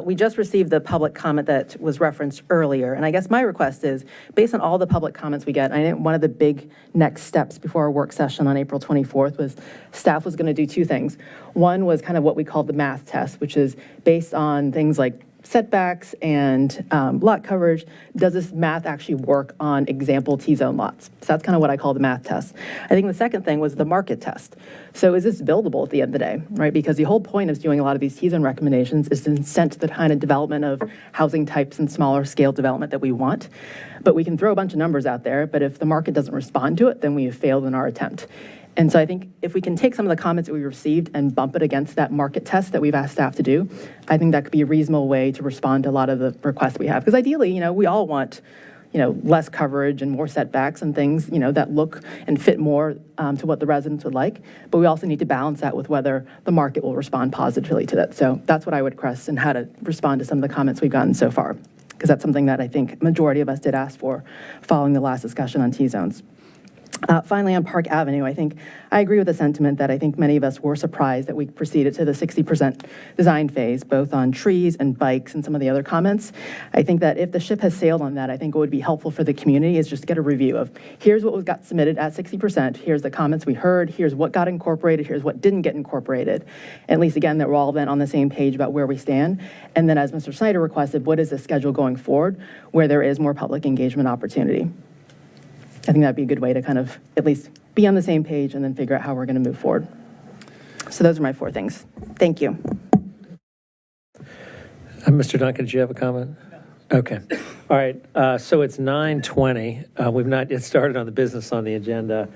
we just received the public comment that was referenced earlier. And I guess my request is, based on all the public comments we get, I think one of the big next steps before our work session on April 24th was staff was going to do 2 things. One was kind of what we call the math test, which is based on things like setbacks and lot coverage. Does this math actually work on example T-zone lots? So that's kind of what I call the math test. I think the second thing was the market test. So is this buildable at the end of the day, right? Because the whole point of doing a lot of these T-zone recommendations is to incent the kind of development of housing types and smaller scale development that we want. But we can throw a bunch of numbers out there, but if the market doesn't respond to it, then we have failed in our attempt. And so I think if we can take some of the comments that we received and bump it against that market test that we've asked staff to do, I think that could be a reasonable way to respond to a lot of the requests we have. Because ideally, we all want, less coverage and more setbacks and things, that look and fit more to what the residents would like. But we also need to balance that with whether the market will respond positively to that. So that's what I would request and how to respond to some of the comments we've gotten so far. Because that's something that I think majority of us did ask for following the last discussion on T-zones. Finally, on Park Avenue, I think I agree with the sentiment that I think many of us were surprised that we proceeded to the 60% design phase, both on trees and bikes and some of the other comments. I think that if the ship has sailed on that, I think what would be helpful for the community is just to get a review of here's what got submitted at 60%, here's the comments we heard, here's what got incorporated, here's what didn't get incorporated. At least, again, that we're all then on the same page about where we stand. And then as Mr. Snyder requested, what is the schedule going forward where there is more public engagement opportunity? I think that'd be a good way to kind of at least be on the same page and then figure out how we're going to move forward. So those are my 4 things. Thank you. Mr. Duncan, did you have a comment? Okay. All right. So it's 9:20. We've not yet started on the business on the agenda.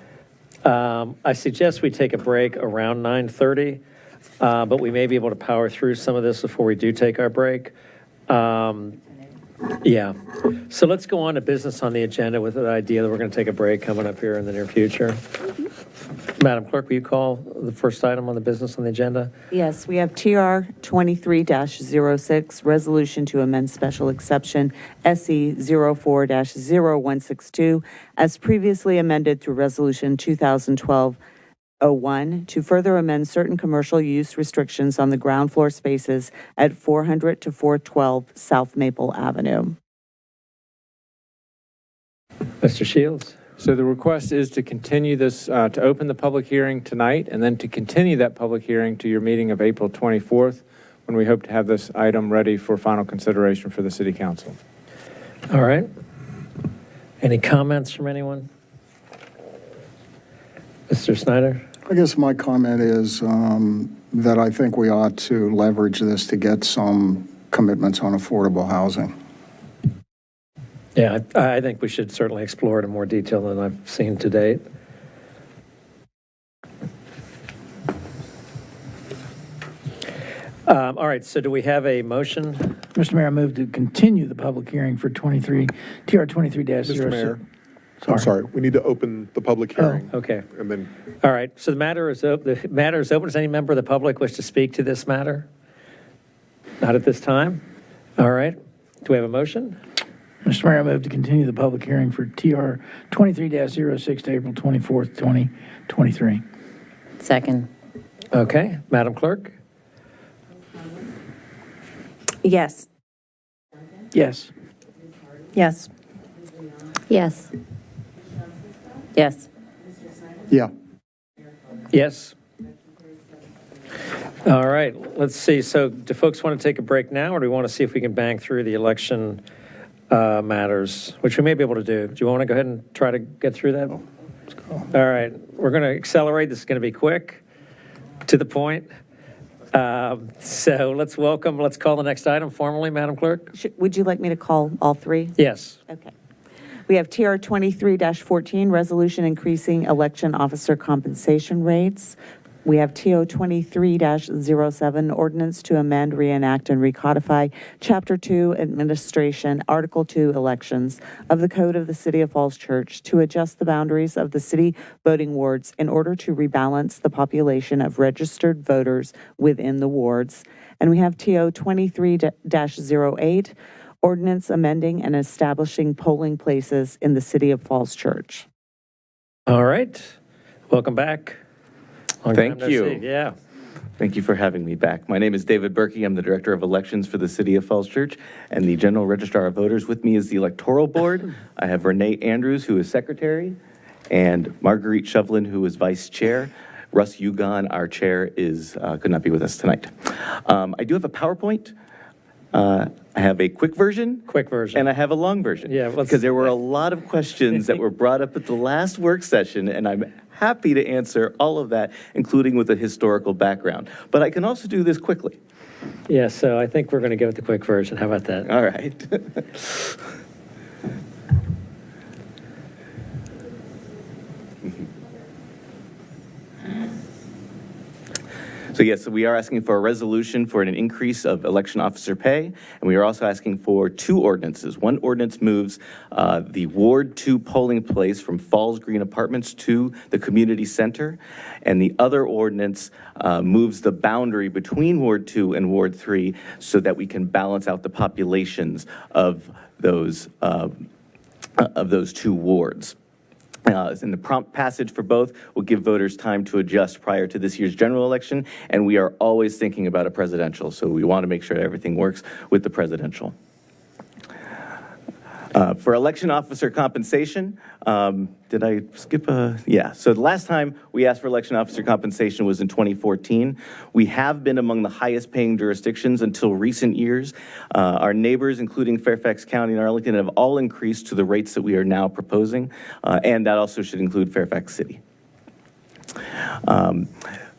I suggest we take a break around 9:30, but we may be able to power through some of this before we do take our break. Yeah. So let's go on to business on the agenda with the idea that we're going to take a break coming up here in the near future. Madam Clerk, will you call the first item on the business on the agenda? Yes, we have TR 23-06, resolution to amend special exception SE 04-0162, as previously amended through resolution 2012-01, to further amend certain commercial use restrictions on the ground floor spaces at 400 to 412 South Maple Avenue. Mr. Shields? So the request is to continue this, to open the public hearing tonight, and then to continue that public hearing to your meeting of April 24th, when we hope to have this item ready for final consideration for the City Council. All right. Any comments from anyone? Mr. Snyder? I guess my comment is that I think we ought to leverage this to get some commitments on affordable housing. Yeah, I think we should certainly explore it in more detail than I've seen to date. All right, so do we have a motion? Mr. Mayor, I move to continue the public hearing for TR 23-06. Mr. Mayor, I'm sorry, we need to open the public hearing. Okay. And then, All right, so the matter is open. Does any member of the public wish to speak to this matter? Not at this time? All right. Do we have a motion? Mr. Mayor, I move to continue the public hearing for TR 23-06 to April 24th, 2023. Second. Okay, Madam Clerk? Yes. Yes. Yes. Yes. Yes. Yeah. Yes. All right, let's see. So do folks want to take a break now, or do we want to see if we can bang through the election matters, which we may be able to do? Do you want to go ahead and try to get through that? Let's go. All right, we're going to accelerate. This is going to be quick, to the point. So let's call the next item formally, Madam Clerk. Would you like me to call all 3? Yes. Okay. We have TR 23-14, resolution increasing election officer compensation rates. We have TO 23-07, ordinance to amend, reenact, and recodify Chapter 2, Administration, Article 2, Elections of the Code of the City of Falls Church to adjust the boundaries of the city voting wards in order to rebalance the population of registered voters within the wards. And we have TO 23-08, ordinance amending and establishing polling places in the City of Falls Church. All right, welcome back. Long Thank time no you. see. Yeah. Thank you for having me back. My name is David Berkey. I'm the Director of Elections for the City of Falls Church and the General Registrar of Voters. With me is the Electoral Board. I have Renee Andrews, who is Secretary, and Marguerite Shovlin, who is Vice Chair. Russ Ugon, our Chair, could not be with us tonight. I do have a PowerPoint. I have a quick version. And I have a long version. Yeah, because there were a lot of questions that were brought up at the last work session, and I'm happy to answer all of that, including with a historical background. But I can also do this quickly. Yeah, so I think we're going to go with the quick version. How about that? All right. So yes, we are asking for a resolution for an increase of election officer pay, and we are also asking for 2 ordinances. One ordinance moves the Ward 2 polling place from Falls Green Apartments to the community center, and the other ordinance moves the boundary between Ward 2 and Ward 3 so that we can balance out the populations of those 2 wards. And the prompt passage for both will give voters time to adjust prior to this year's general election, and we are always thinking about a presidential, so we want to make sure everything works with the presidential. For election officer compensation, did I skip a? Yeah, so the last time we asked for election officer compensation was in 2014. We have been among the highest paying jurisdictions until recent years. Our neighbors, including Fairfax County and Arlington, have all increased to the rates that we are now proposing, and that also should include Fairfax City.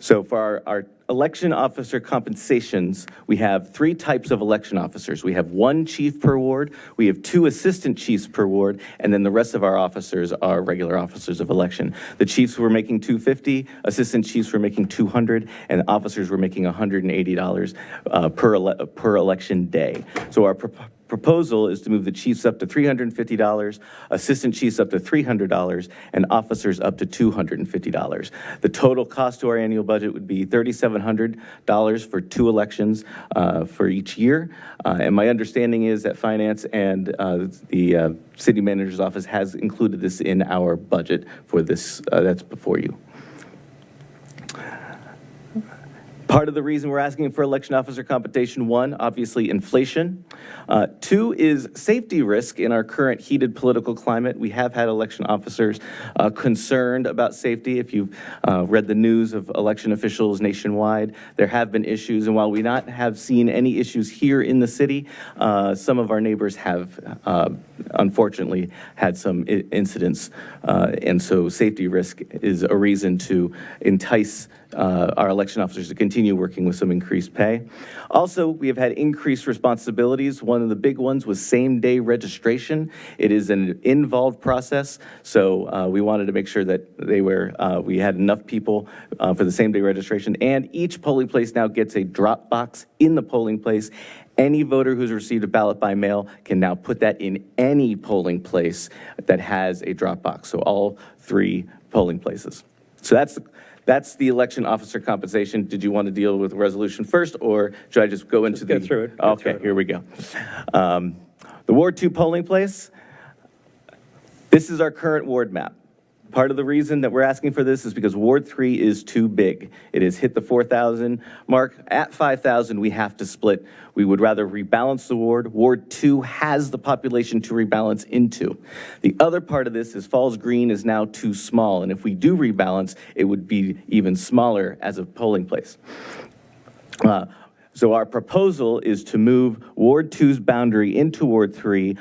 So for our election officer compensations, we have 3 types of election officers. We have 1 chief per ward, we have 2 assistant chiefs per ward, and then the rest of our officers are regular officers of election. The chiefs were making $250, assistant chiefs were making $200, and officers were making $180 per election day. So our proposal is to move the chiefs up to $350, assistant chiefs up to $300, and officers up to $250. The total cost to our annual budget would be $3,700 for 2 elections for each year. And my understanding is that finance and the city manager's office has included this in our budget for this that's before you. Part of the reason we're asking for election officer compensation, 1, obviously inflation. 2 is safety risk in our current heated political climate. We have had election officers concerned about safety. If you've read the news of election officials nationwide, there have been issues. And while we not have seen any issues here in the city, some of our neighbors have unfortunately had some incidents. And so safety risk is a reason to entice our election officers to continue working with some increased pay. Also, we have had increased responsibilities. One of the big ones was same-day registration. It is an involved process, so we wanted to make sure that we had enough people for the same-day registration. And each polling place now gets a drop box in the polling place. Any voter who's received a ballot by mail can now put that in any polling place that has a drop box. So all 3 polling places. So that's the election officer compensation. Did you want to deal with the resolution first, or should I just go into Go through it. Okay, here we go. The Ward 2 polling place, this is our current ward map. Part of the reason that we're asking for this is because Ward 3 is too big. It has hit the 4,000 mark. At 5,000, we have to split. We would rather rebalance the ward. Ward 2 has the population to rebalance into. The other part of this is Falls Green is now too small, and if we do rebalance, it would be even smaller as a polling place. So our proposal is to move Ward 2's boundary into Ward 3.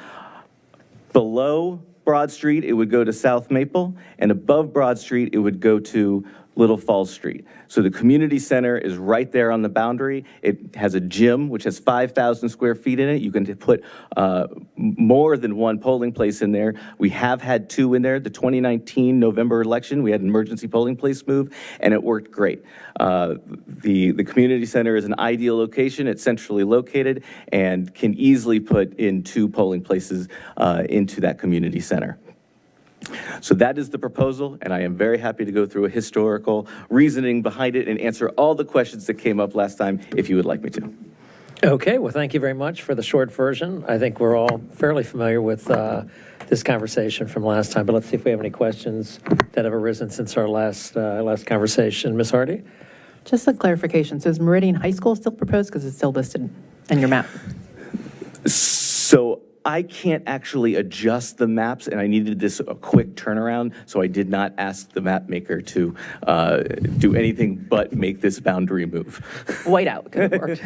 Below Broad Street, it would go to South Maple, and above Broad Street, it would go to Little Falls Street. So the community center is right there on the boundary. It has a gym, which has 5,000 square feet in it. You can put more than 1 polling place in there. We have had 2 in there. The 2019 November election, we had an emergency polling place move, and it worked great. The community center is an ideal location. It's centrally located and can easily put in 2 polling places into that community center. So that is the proposal, and I am very happy to go through a historical reasoning behind it and answer all the questions that came up last time, if you would like me to. Okay, well, thank you very much for the short version. I think we're all fairly familiar with this conversation from last time, but let's see if we have any questions that have arisen since our last conversation. Ms. Hardy? Just a clarification. So is Meridian High School still proposed because it's still listed in your map? So I can't actually adjust the maps, and I needed this a quick turnaround, so I did not ask the map maker to do anything but make this boundary move. White out could have worked.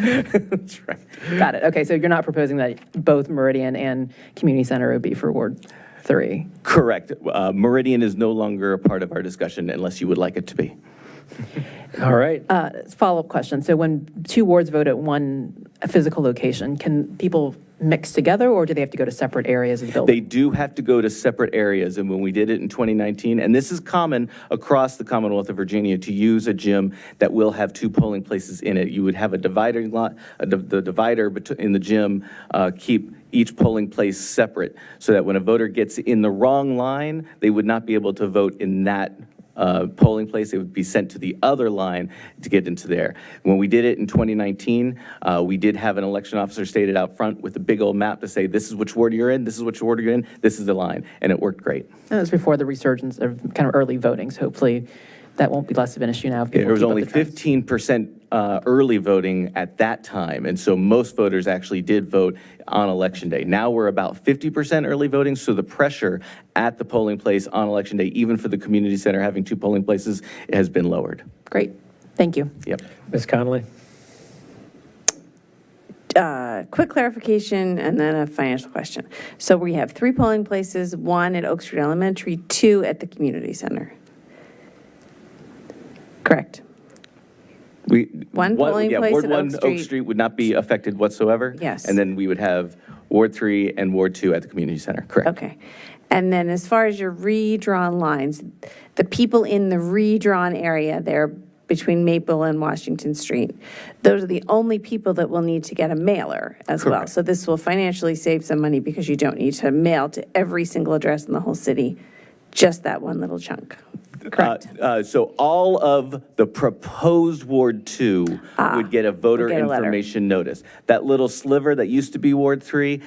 That's right. Got it. Okay, so you're not proposing that both Meridian and Community Center would be for Ward 3? Correct. Meridian is no longer a part of our discussion unless you would like it to be. All right. Follow-up question. So when 2 wards vote at one physical location, can people mix together, or do they have to go to separate areas of the building? They do have to go to separate areas, and when we did it in 2019, and this is common across the Commonwealth of Virginia, to use a gym that will have 2 polling places in it. You would have a dividing lot, the divider in the gym, keep each polling place separate, so that when a voter gets in the wrong line, they would not be able to vote in that polling place. It would be sent to the other line to get into there. When we did it in 2019, we did have an election officer stated out front with a big old map to say, this is which ward you're in, this is which ward you're in, this is the line, and it worked great. That was before the resurgence of kind of early voting, so hopefully that won't be less of an issue now. If people There was keep up only the trends. 15% early voting at that time, and so most voters actually did vote on Election Day. Now we're about 50% early voting, so the pressure at the polling place on Election Day, even for the community center having 2 polling places, has been lowered. Great. Thank you. Yep. Ms. Connolly? Quick clarification and then a financial question. So we have 3 polling places, 1 at Oak Street Elementary, 2 at the community center. Correct. One polling place Ward at 1, Oak Oak Street. Street would not be affected whatsoever. Yes. And then we would have Ward 3 and Ward 2 at the community center, correct? Okay. And then as far as your redrawn lines, the people in the redrawn area there between Maple and Washington Street, those are the only people that will need to get a mailer as well. Correct. So this will financially save some money because you don't need to mail to every single address in the whole city, just that one little chunk. Correct. So all of the proposed Ward 2 would get a voter would get a letter. information notice. That little sliver that used to be Ward 3,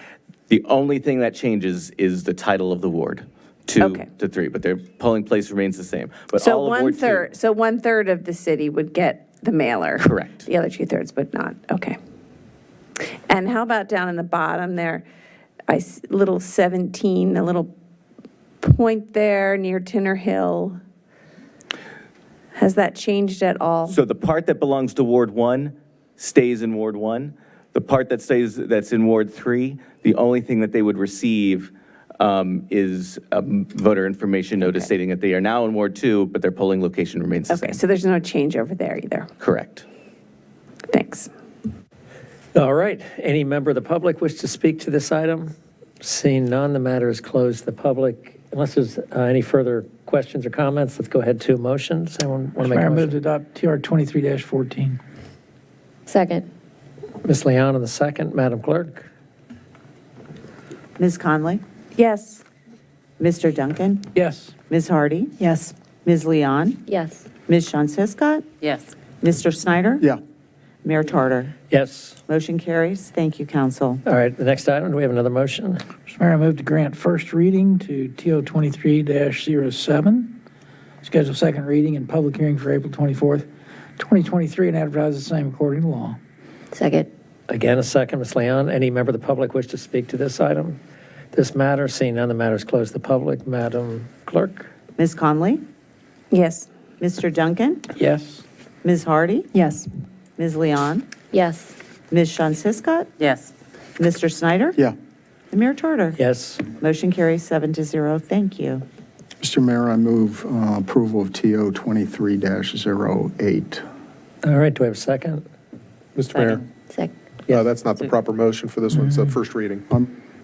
the only thing that changes is the title of the ward, 2 to 3, but their polling place remains the same. But So all of Ward 2. so 1/3 of the city would get the mailer. Correct. The other 2/3 would not. Okay. And how about down in the bottom there, little 17, a little point there near Tinner Hill? Has that changed at all? So the part that belongs to Ward 1 stays in Ward 1. The part that's in Ward 3, the only thing that they would receive is a voter information notice stating that they are now in Ward 2, but their polling location remains the Okay, same. so there's no change over there either. Correct. Thanks. All right. Any member of the public wish to speak to this item? Seeing none, the matter is closed to the public. Unless there's any further questions or comments, let's go ahead to motions. Anyone want to Mr. make Mayor, a I move to motion? adopt TR 23-14. Second. Ms. Leon on the second. Madam Clerk? Ms. Conley? Yes. Mr. Duncan? Yes. Ms. Hardy? Yes. Ms. Leon? Yes. Ms. Sean Siskott? Yes. Mr. Snyder? Yeah. Mayor Tarter? Yes. Motion carries. Thank you, council. All right, the next item, do we have another motion? Mr. Mayor, I move to grant first reading to TO 23-07, schedule second reading and public hearing for April 24th, 2023, and advertise the same according to law. Second. Again, a second. Ms. Leon, any member of the public wish to speak to this item? This matter, seeing none, the matter is closed to the public. Madam Clerk? Ms. Conley? Yes. Mr. Duncan? Yes. Ms. Hardy? Yes. Ms. Leon? Yes. Ms. Sean Siskott? Yes. Mr. Snyder? Yeah. And Mayor Tarter? Yes. Motion carries 7-0. Thank you. Mr. Mayor, I move approval of TO 23-08. All right, do we have a second? Mr. Mayor, that's not the proper motion for this one. It's a first reading.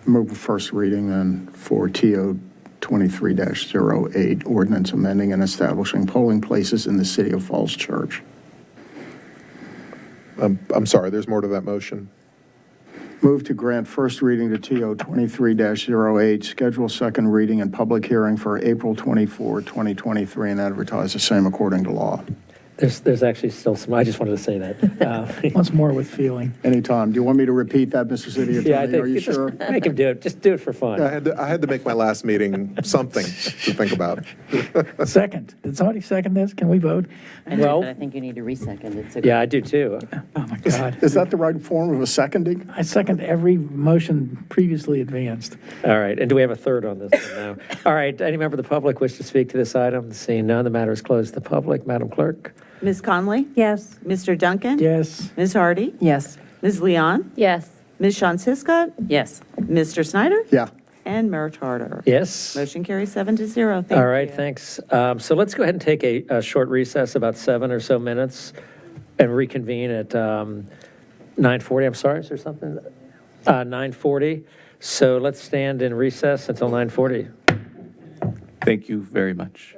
Move first reading then for TO 23-08, ordinance amending and establishing polling places in the city of Falls Church. I'm sorry, there's more to that motion. Move to grant first reading to TO 23-08, schedule second reading and public hearing for April 24, 2023, and advertise the same according to law. There's actually still some, I just wanted to say that. Once more with feeling. Anytime. Do you want me to repeat that, Mr. City Attorney? Yeah, I think, Are you just sure? make him do it. Just do it for fun. I had to make my last meeting something to think about. Second. Did somebody second this? Can we vote? I did, Well- but I think you need to resecond it. So go Yeah, I do too. Oh, my God. Is that the right form of a seconding? I second every motion previously advanced. All right, and do we have a third on this one now? All right, any member of the public wish to speak to this item? Seeing none, the matter is closed to the public. Madam Clerk? Ms. Conley? Yes. Mr. Duncan? Yes. Ms. Hardy? Yes. Ms. Leon? Yes. Ms. Sean Siskott? Yes. Mr. Snyder? Yeah. And Mayor Tarter? Yes. Motion carries 7-0. Thank you. All right, thanks. So let's go ahead and take a short recess, about 7 or so minutes, and reconvene at 9:40. I'm sorry, is there something? 9:40. So let's stand in recess until 9:40. Thank you very much.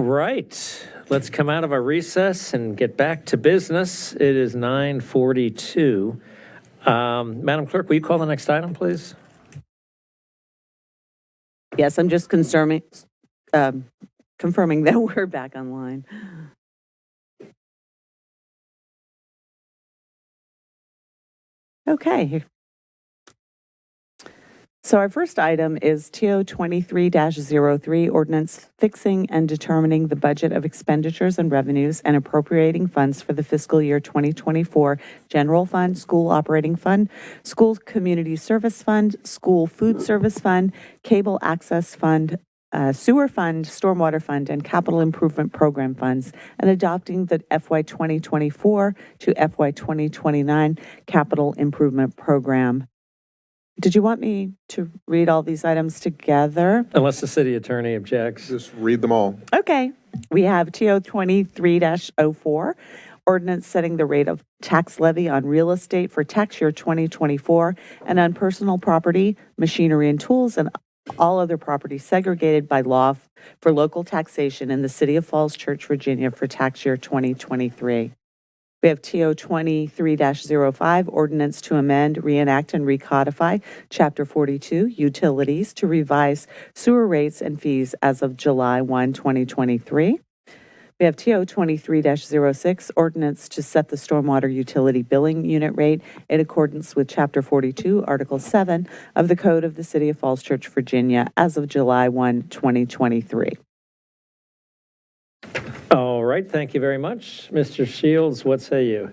right, let's come out of our recess and get back to business. It is 9:42. Madam Clerk, will you call the next item, please? Yes, I'm just confirming that we're back online. Okay. So our first item is TO 23-03, ordinance fixing and determining the budget of expenditures and revenues and appropriating funds for the fiscal year 2024 general fund, school operating fund, school community service fund, school food service fund, cable access fund, sewer fund, stormwater fund, and capital improvement program funds, and adopting the FY 2024 to FY 2029 capital improvement program. Did you want me to read all these items together? Unless the city attorney objects. Just read them all. Okay. We have TO 23-04, ordinance setting the rate of tax levy on real estate for tax year 2024 and on personal property, machinery and tools, and all other property segregated by law for local taxation in the city of Falls Church, Virginia for tax year 2023. We have TO 23-05, ordinance to amend, reenact, and recodify Chapter 42, Utilities, to revise sewer rates and fees as of July 1, 2023. We have TO 23-06, ordinance to set the stormwater utility billing unit rate in accordance with Chapter 42, Article 7 of the Code of the City of Falls Church, Virginia, as of July 1, 2023. All right, thank you very much. Mr. Shields, what say you?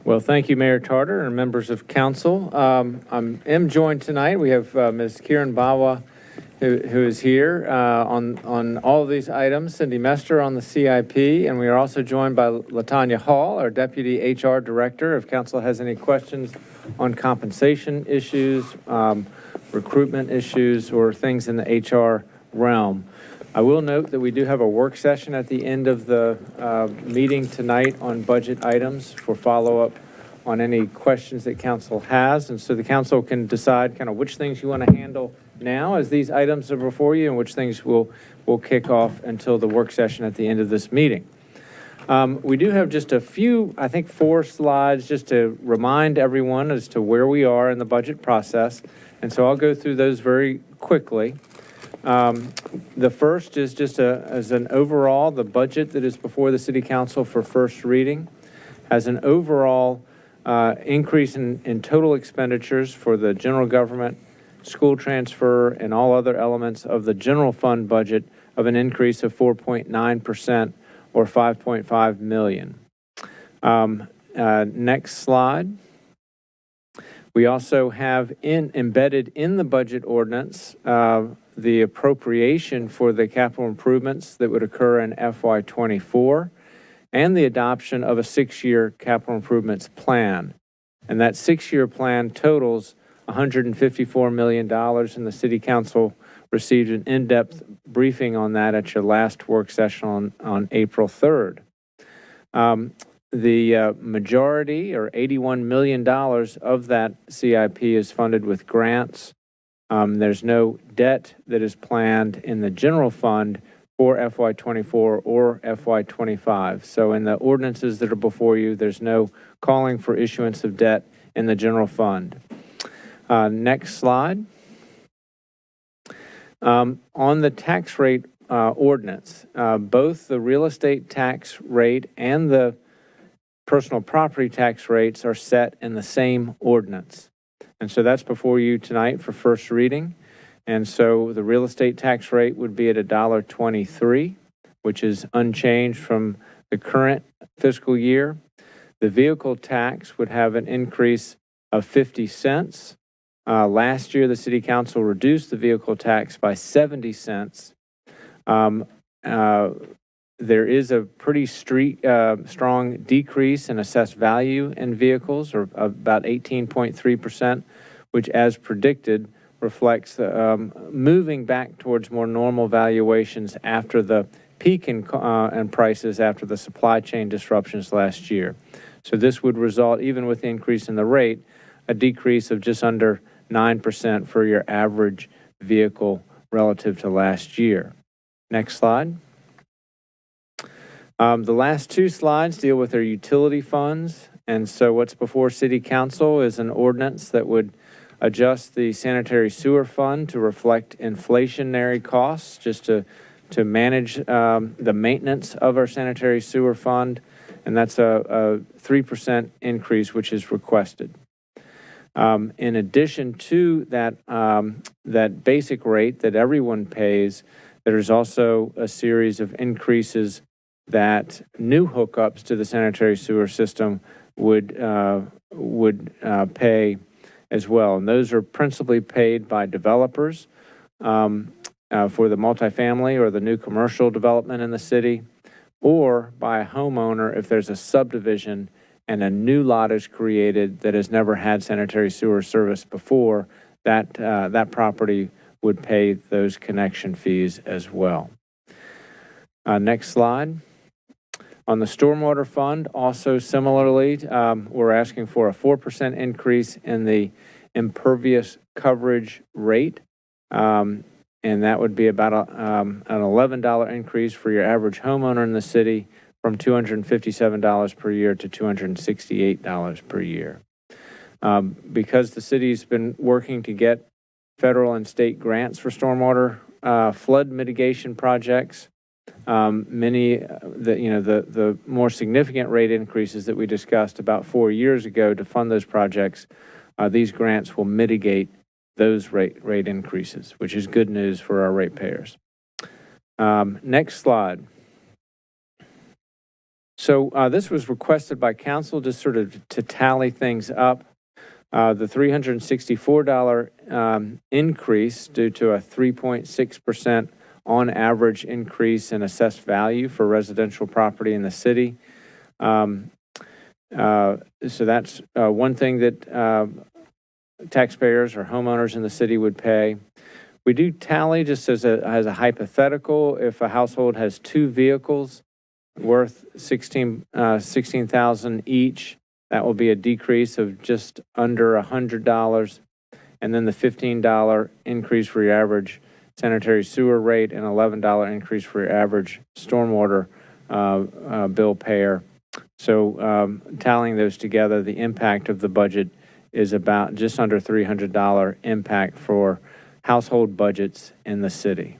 Well, thank you, Mayor Tarter and members of council. I'm joined tonight. We have Ms. Kiran Bawa, who is here on all of these items, Cindy Mester on the CIP, and we are also joined by LaTanya Hall, our Deputy HR Director. If council has any questions on compensation issues, recruitment issues, or things in the HR realm. I will note that we do have a work session at the end of the meeting tonight on budget items for follow-up on any questions that council has. And so the council can decide kind of which things you want to handle now as these items are before you and which things will kick off until the work session at the end of this meeting. We do have just a few, I think 4 slides just to remind everyone as to where we are in the budget process. And so I'll go through those very quickly. The first is just as an overall, the budget that is before the City Council for first reading has an overall increase in total expenditures for the general government, school transfer, and all other elements of the general fund budget of an increase of 4.9% or $5.5 million. Next slide. We also have embedded in the budget ordinance the appropriation for the capital improvements that would occur in FY24 and the adoption of a 6-year capital improvements plan. And that 6-year plan totals $154 million, and the City Council received an in-depth briefing on that at your last work session on April 3rd. The majority, or $81 million of that CIP, is funded with grants. There's no debt that is planned in the general fund for FY24 or FY25. So in the ordinances that are before you, there's no calling for issuance of debt in the general fund. Next slide. On the tax rate ordinance, both the real estate tax rate and the personal property tax rates are set in the same ordinance. And so that's before you tonight for first reading. And so the real estate tax rate would be at $1.23, which is unchanged from the current fiscal year. The vehicle tax would have an increase of 50 cents. Last year, the City Council reduced the vehicle tax by 70 cents. There is a pretty strong decrease in assessed value in vehicles, or about 18.3%, which, as predicted, reflects moving back towards more normal valuations after the peak in prices after the supply chain disruptions last year. So this would result, even with the increase in the rate, a decrease of just under 9% for your average vehicle relative to last year. Next slide. The last two slides deal with our utility funds. And so what's before City Council is an ordinance that would adjust the sanitary sewer fund to reflect inflationary costs, just to manage the maintenance of our sanitary sewer fund. And that's a 3% increase, which is requested. In addition to that, that basic rate that everyone pays, there's also a series of increases that new hookups to the sanitary sewer system would pay as well. And those are principally paid by developers for the multifamily or the new commercial development in the city, or by a homeowner if there's a subdivision and a new lot is created that has never had sanitary sewer service before, that property would pay those connection fees as well. Next slide. On the stormwater fund, also similarly, we're asking for a 4% increase in the impervious coverage rate. And that would be about an $11 increase for your average homeowner in the city, from $257 per year to $268 per year. Because the city's been working to get federal and state grants for stormwater flood mitigation projects, many the more significant rate increases that we discussed about 4 years ago to fund those projects, these grants will mitigate those rate increases, which is good news for our ratepayers. Next slide. So this was requested by council just sort of to tally things up. The $364 increase due to a 3.6% on average increase in assessed value for residential property in the city. So that's one thing that taxpayers or homeowners in the city would pay. We do tally just as a hypothetical. If a household has two vehicles worth $16,000 each, that will be a decrease of just under $100. And then the $15 increase for your average sanitary sewer rate and $11 increase for your average stormwater bill payer. So tallying those together, the impact of the budget is about just under $300 impact for household budgets in the city.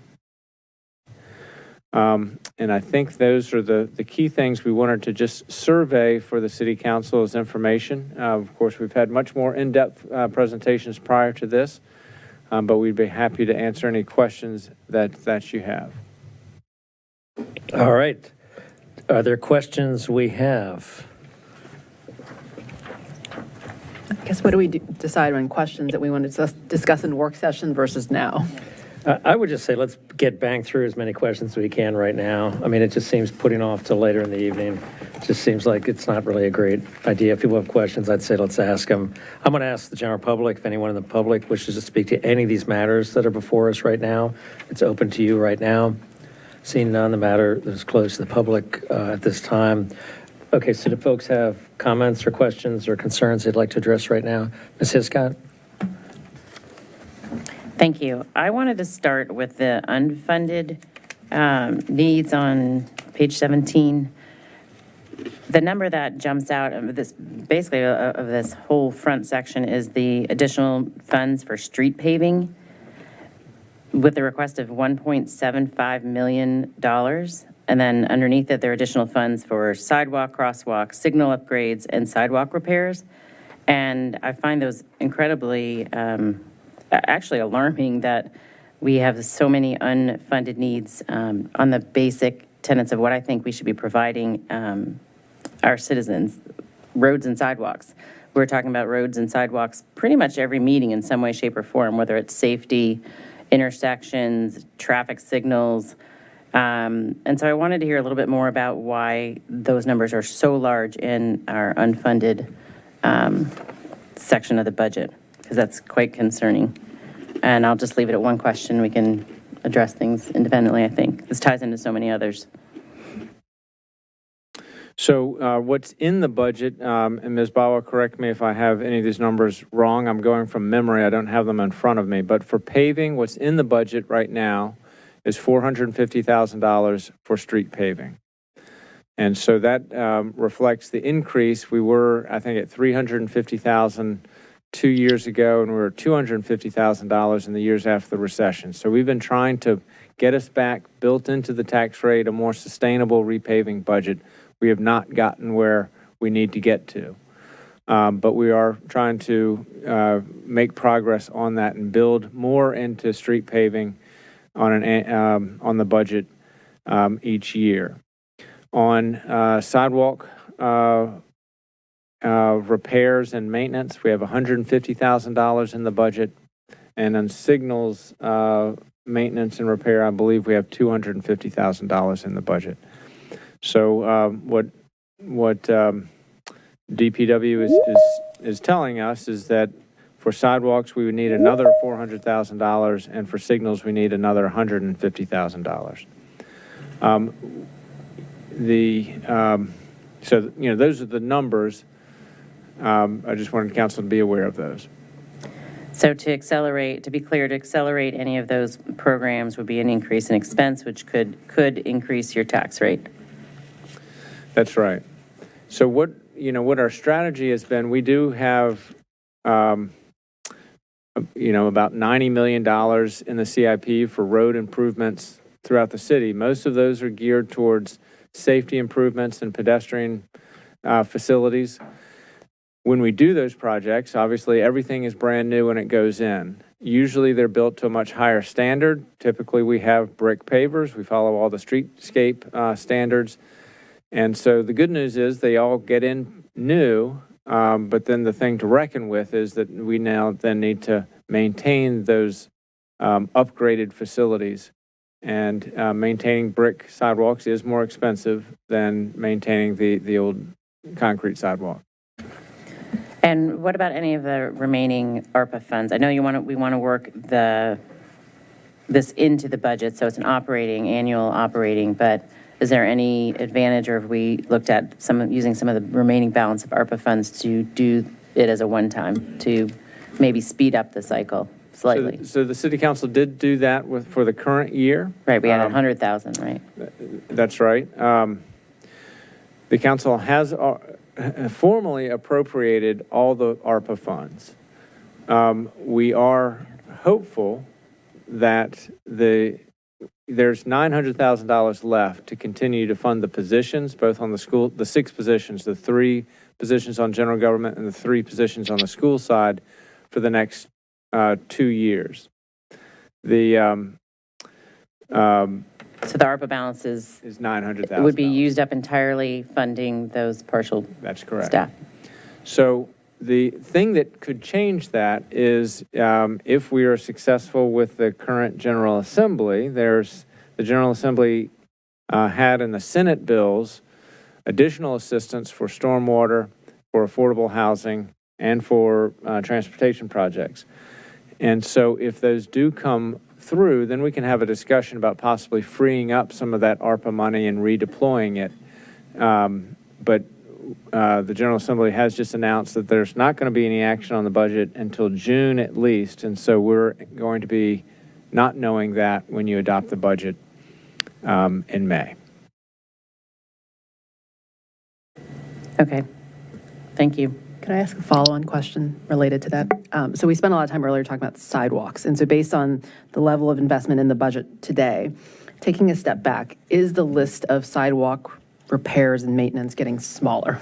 And I think those are the key things we wanted to just survey for the City Council as information. Of course, we've had much more in-depth presentations prior to this, but we'd be happy to answer any questions that you have. All right. Are there questions we have? I guess what do we decide on questions that we want to discuss in work session versus now? I would just say let's get bang through as many questions as we can right now. I mean, it just seems putting off till later in the evening. It just seems like it's not really a great idea. If people have questions, I'd say let's ask them. I'm going to ask the general public, if anyone in the public wishes to speak to any of these matters that are before us right now. It's open to you right now. Seeing none, the matter is closed to the public at this time. Okay, so do folks have comments or questions or concerns they'd like to address right now? Ms. Hiscott? Thank you. I wanted to start with the unfunded needs on page 17. The number that jumps out of this, basically of this whole front section, is the additional funds for street paving with the request of $1.75 million. And then underneath it, there are additional funds for sidewalk, crosswalk, signal upgrades, and sidewalk repairs. And I find those incredibly actually alarming that we have so many unfunded needs on the basic tenets of what I think we should be providing our citizens, roads and sidewalks. We're talking about roads and sidewalks pretty much every meeting in some way, shape, or form, whether it's safety, intersections, traffic signals. And so I wanted to hear a little bit more about why those numbers are so large in our unfunded section of the budget, because that's quite concerning. And I'll just leave it at one question. We can address things independently, I think. This ties into so many others. So what's in the budget, and Ms. Bawa, correct me if I have any of these numbers wrong. I'm going from memory. I don't have them in front of me. But for paving, what's in the budget right now is $450,000 for street paving. And so that reflects the increase. We were, I think, at $350,000 2 years ago, and we were at $250,000 in the years after the recession. So we've been trying to get us back, built into the tax rate, a more sustainable repaving budget. We have not gotten where we need to get to. But we are trying to make progress on that and build more into street paving on the budget each year. On sidewalk repairs and maintenance, we have $150,000 in the budget. And on signals maintenance and repair, I believe we have $250,000 in the budget. So what DPW is telling us is that for sidewalks, we would need another $400,000, and for signals, we need another $150,000. So, you know, those are the numbers. I just wanted council to be aware of those. So to be clear, to accelerate any of those programs would be an increase in expense, which could increase your tax rate. That's right. So what our strategy has been, we do have, about $90 million in the CIP for road improvements throughout the city. Most of those are geared towards safety improvements and pedestrian facilities. When we do those projects, obviously everything is brand new when it goes in. Usually they're built to a much higher standard. Typically we have brick pavers. We follow all the streetscape standards. And so the good news is they all get in new, but then the thing to reckon with is that we now then need to maintain those upgraded facilities. And maintaining brick sidewalks is more expensive than maintaining the old concrete sidewalk. And what about any of the remaining ARPA funds? I know we want to work this into the budget, so it's an annual operating, but is there any advantage, or have we looked at using some of the remaining balance of ARPA funds to do it as a one-time to maybe speed up the cycle slightly? So the city council did do that for the current year. Right, we had 100,000, right? That's right. The council has formally appropriated all the ARPA funds. We are hopeful that there's $900,000 left to continue to fund the positions, both on the 6 positions, the 3 positions on general government and the 3 positions on the school side for the next 2 years. So the ARPA balance is $900,000. would be used up entirely funding those partial That's correct. staff. So the thing that could change that is if we are successful with the current General Assembly, the General Assembly had in the Senate bills additional assistance for stormwater, for affordable housing, and for transportation projects. And so if those do come through, then we can have a discussion about possibly freeing up some of that ARPA money and redeploying it. But the General Assembly has just announced that there's not going to be any action on the budget until June at least, and so we're going to be not knowing that when you adopt the budget in May. Okay, thank you. Can I ask a follow-on question related to that? So we spent a lot of time earlier talking about sidewalks. And so based on the level of investment in the budget today, taking a step back, is the list of sidewalk repairs and maintenance getting smaller?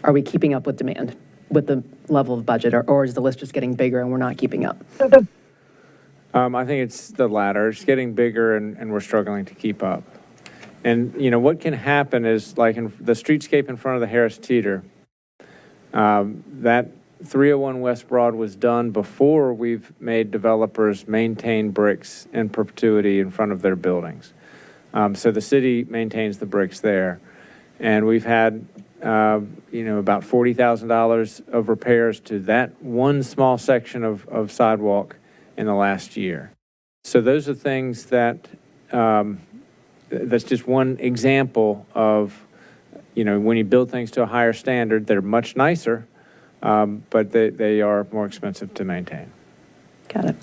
Are we keeping up with demand with the level of budget, or is the list just getting bigger and we're not keeping up? I think it's the latter. It's getting bigger and we're struggling to keep up. And, what can happen is, like in the streetscape in front of the Harris Teeter, that 301 West Broad was done before we've made developers maintain bricks in perpetuity in front of their buildings. So the city maintains the bricks there. And we've had, about $40,000 of repairs to that one small section of sidewalk in the last year. So those are things that, that's just one example of, when you build things to a higher standard, they're much nicer, but they are more expensive to maintain. Got it.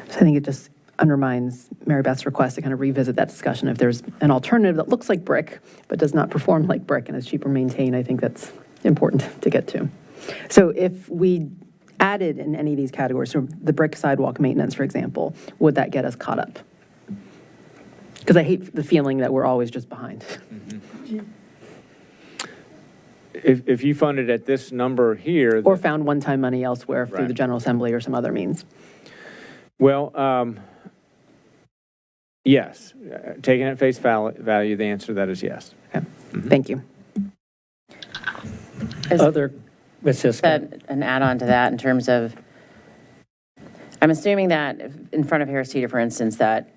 So I think it just undermines Mary Beth's request to kind of revisit that discussion. If there's an alternative that looks like brick, but does not perform like brick and is cheaper maintained, I think that's important to get to. So if we added in any of these categories, so the brick sidewalk maintenance, for example, would that get us caught up? Because I hate the feeling that we're always just behind. If you funded at this number here. Or found one-time money elsewhere through Right. the General Assembly or some other means. Well, yes. Taking at face value, the answer to that is yes. Okay. Thank you. Other, Ms. Sisko? An add-on to that in terms of, I'm assuming that in front of Harris Teeter, for instance, that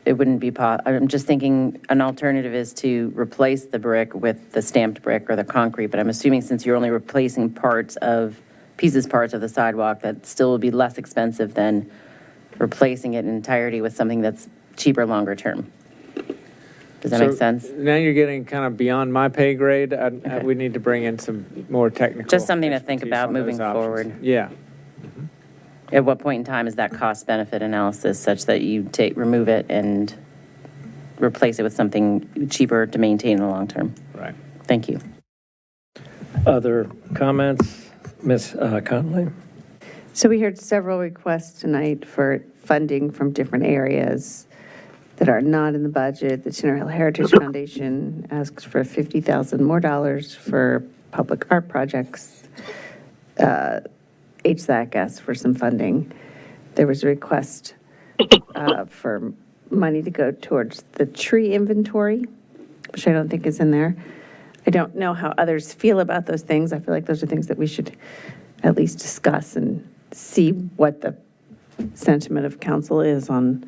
it wouldn't be, I'm just thinking an alternative is to replace the brick with the stamped brick or the concrete, but I'm assuming since you're only replacing parts of the sidewalk, that still would be less expensive than replacing it in entirety with something that's cheaper longer term. Does that make sense? Now you're getting kind of beyond my pay grade. We need to bring in some more technical. Just something to think expertise about on those moving options. forward. Yeah. At what point in time is that cost-benefit analysis such that you remove it and replace it with something cheaper to maintain in the long term? Right. Thank you. Other comments? Ms. Conley? So we heard several requests tonight for funding from different areas that are not in the budget. The Tinner Hill Heritage Foundation asks for $50,000 more for public art projects. HSAC asked for some funding. There was a request for money to go towards the tree inventory, which I don't think is in there. I don't know how others feel about those things. I feel like those are things that we should at least discuss and see what the sentiment of council is on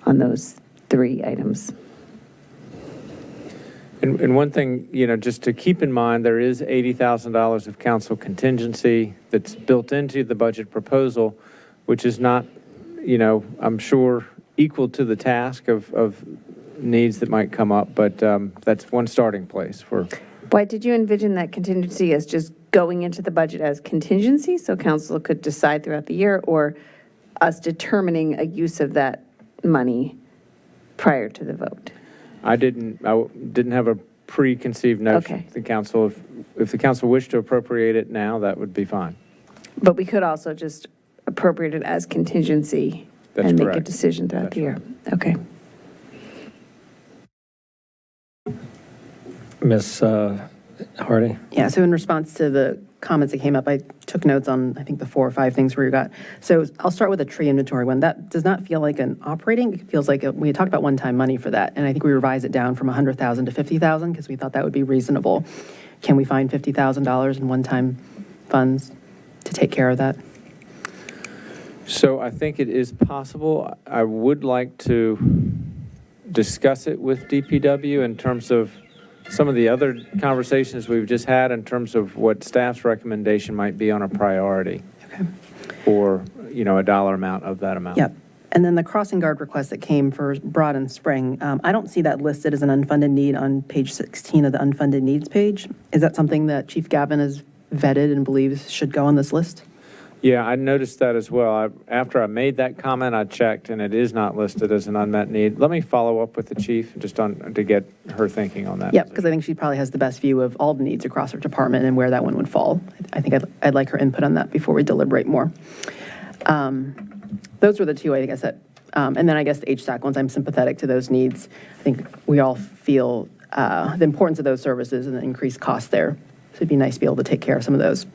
those 3 items. And one thing, just to keep in mind, there is $80,000 of council contingency that's built into the budget proposal, which is not, I'm sure, equal to the task of needs that might come up, but that's one starting place for. Why did you envision that contingency as just going into the budget as contingency so council could decide throughout the year, or us determining a use of that money prior to the vote? I didn't have a preconceived notion. Okay. The council, if the council wished to appropriate it now, that would be fine. But we could also just appropriate it as contingency That's and make a correct. decision throughout the year. Okay. Ms. Hardy? Yeah, so in response to the comments that came up, I took notes on, I think, the 4 or 5 things where you got. So I'll start with the tree inventory one. That does not feel like an operating. It feels like we had talked about one-time money for that, and I think we revised it down from $100,000 to $50,000 because we thought that would be reasonable. Can we find $50,000 in one-time funds to take care of that? So I think it is possible. I would like to discuss it with DPW in terms of some of the other conversations we've just had in terms of what staff's recommendation might be on a priority for, a dollar amount of that amount. Yep. And then the crossing guard request that came for Broad and Spring, I don't see that listed as an unfunded need on page 16 of the unfunded needs page. Is that something that Chief Gavin has vetted and believes should go on this list? Yeah, I noticed that as well. After I made that comment, I checked, and it is not listed as an unmet need. Let me follow up with the chief just to get her thinking on that. Yep, because I think she probably has the best view of all the needs across her department and where that one would fall. I think I'd like her input on that before we deliberate more. Those were the 2 I think I said. And then I guess the HSAC ones, I'm sympathetic to those needs. I think we all feel the importance of those services and the increased cost there. So it'd be nice to be able to take care of some of those.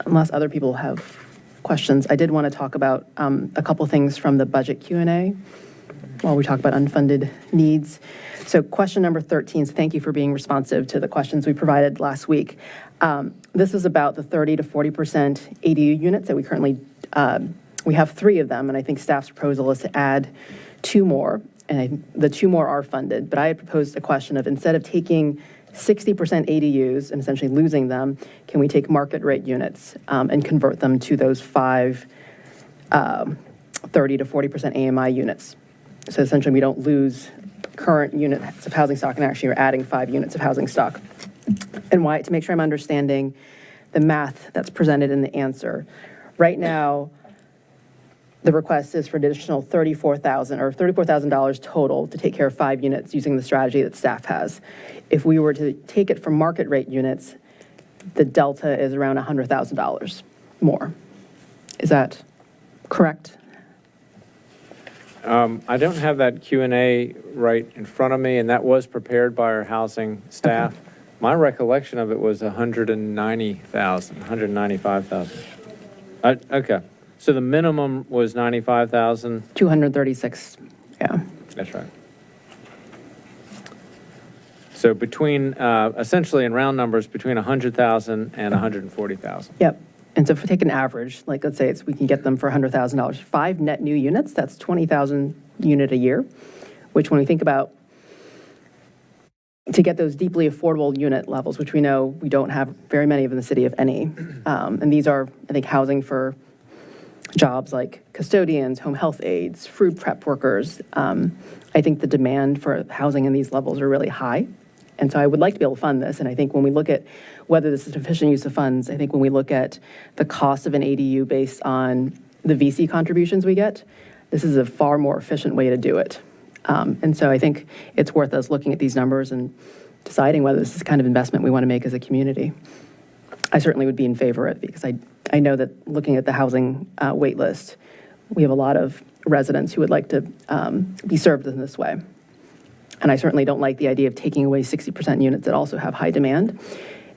Unless other people have questions, I did want to talk about a couple things from the budget Q&A while we talk about unfunded needs. So question number 13, so thank you for being responsive to the questions we provided last week. This is about the 30 to 40% ADU units that we currently, we have 3 of them, and I think staff's proposal is to add 2 more, and the 2 more are funded, but I had proposed a question of instead of taking 60% ADUs and essentially losing them, can we take market rate units and convert them to those 5 30 to 40% AMI units? So essentially we don't lose current units of housing stock and actually are adding 5 units of housing stock. And why? To make sure I'm understanding the math that's presented in the answer. Right now, the request is for an additional $34,000 total to take care of 5 units using the strategy that staff has. If we were to take it from market rate units, the delta is around $100,000 more. Is that correct? I don't have that Q&A right in front of me, and that was prepared by our housing staff. My recollection of it was 195,000. Okay. So the minimum was 95,000? 236, yeah. That's right. So between, essentially in round numbers, between 100,000 and 140,000. Yep. And so if we take an average, like let's say we can get them for $100,000, 5 net new units, that's 20,000 unit a year, which when we think about to get those deeply affordable unit levels, which we know we don't have very many of in the city, if any. And these are, I think, housing for jobs like custodians, home health aides, food prep workers. I think the demand for housing in these levels are really high. And so I would like to be able to fund this. And I think when we look at whether this is an efficient use of funds, I think when we look at the cost of an ADU based on the VC contributions we get, this is a far more efficient way to do it. And so I think it's worth us looking at these numbers and deciding whether this is the kind of investment we want to make as a community. I certainly would be in favor of it because I know that looking at the housing wait list, we have a lot of residents who would like to be served in this way. And I certainly don't like the idea of taking away 60% units that also have high demand.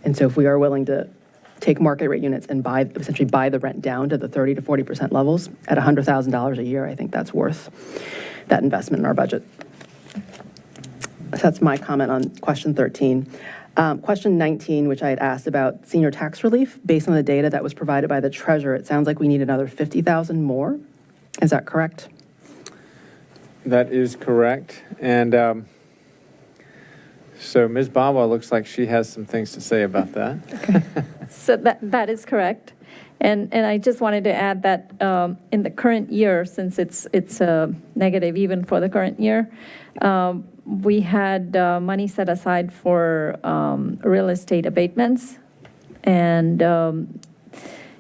And so if we are willing to take market rate units and essentially buy the rent down to the 30 to 40% levels at $100,000 a year, I think that's worth that investment in our budget. So that's my comment on question 13. Question 19, which I had asked about senior tax relief, based on the data that was provided by the treasurer, it sounds like we need another 50,000 more. Is that correct? That is correct. And so Ms. Bawa looks like she has some things to say about that. So that is correct. And I just wanted to add that in the current year, since it's negative even for the current year, we had money set aside for real estate abatements, and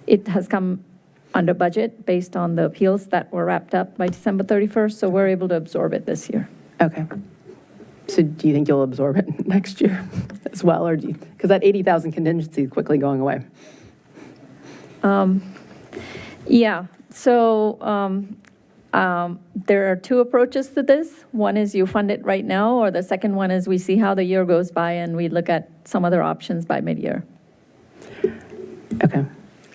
it has come under budget based on the appeals that were wrapped up by December 31st, so we're able to absorb it this year. Okay. So do you think you'll absorb it next year as well, or do you, because that 80,000 contingency is quickly going away? Yeah, so there are 2 approaches to this. One is you fund it right now, or the second one is we see how the year goes by and we look at some other options by mid-year. Okay.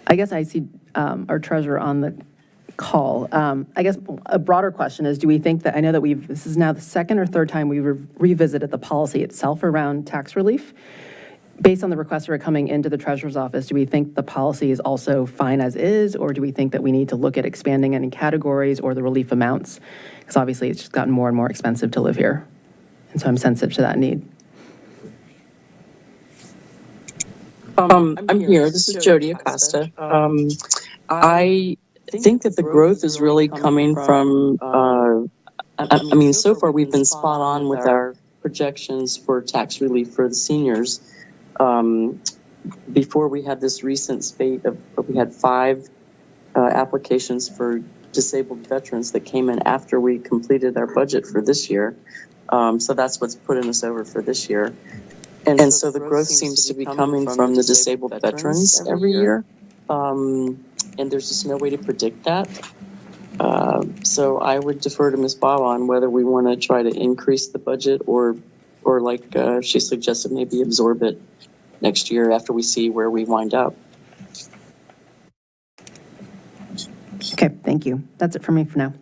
I guess I see our treasurer on the call. I guess a broader question is, do we think that, I know that this is now the second or third time we've revisited the policy itself around tax relief. Based on the requests that are coming into the treasurer's office, do we think the policy is also fine as is, or do we think that we need to look at expanding any categories or the relief amounts? Because obviously it's just gotten more and more expensive to live here. And so I'm sensitive to that need. I'm here. This is Jody Acosta. I think that the growth is really coming from, I mean, so far we've been spot on with our projections for tax relief for the seniors. Before we had this recent spate of, we had 5 applications for disabled veterans that came in after we completed our budget for this year. So that's what's putting us over for this year. And so the growth seems to be coming from the disabled veterans every year. And there's just no way to predict that. So I would defer to Ms. Bawa on whether we want to try to increase the budget or like she suggested, maybe absorb it next year after we see where we wind up. Okay, thank you. That's it for me for now.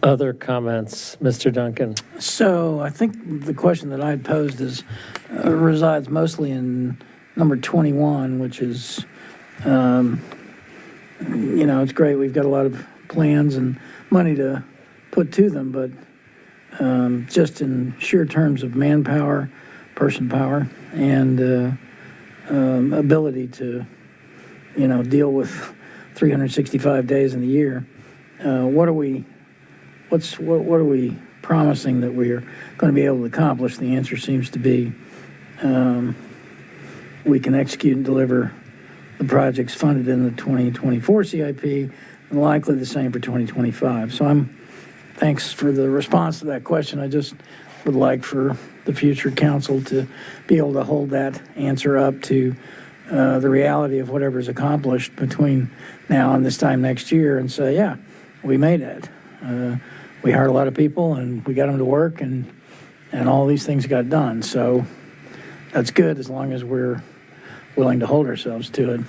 Other comments, Mr. Duncan? So I think the question that I posed resides mostly in number 21, which is, it's great. We've got a lot of plans and money to put to them, but just in sheer terms of manpower, person power, and ability to, deal with 365 days in the year, what are we promising that we're going to be able to accomplish? The answer seems to be we can execute and deliver the projects funded in the 2024 CIP, and likely the same for 2025. So thanks for the response to that question. I just would like for the future council to be able to hold that answer up to the reality of whatever's accomplished between now and this time next year and say, yeah, we made it. We hired a lot of people and we got them to work and all these things got done. So that's good as long as we're willing to hold ourselves to it.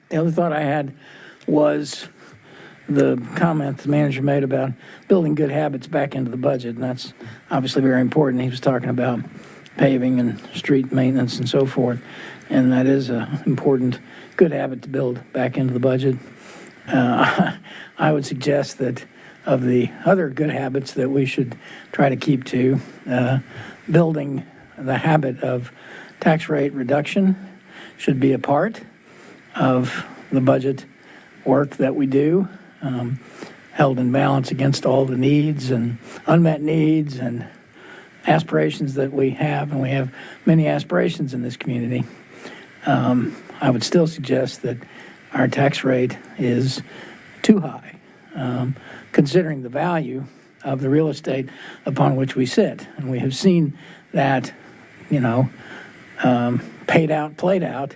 The other thought I had was the comment the manager made about building good habits back into the budget, and that's obviously very important. He was talking about paving and street maintenance and so forth, and that is an important good habit to build back into the budget. I would suggest that of the other good habits that we should try to keep to, building the habit of tax rate reduction should be a part of the budget work that we do, held in balance against all the needs and unmet needs and aspirations that we have, and we have many aspirations in this community. I would still suggest that our tax rate is too high, considering the value of the real estate upon which we sit. And we have seen that, played out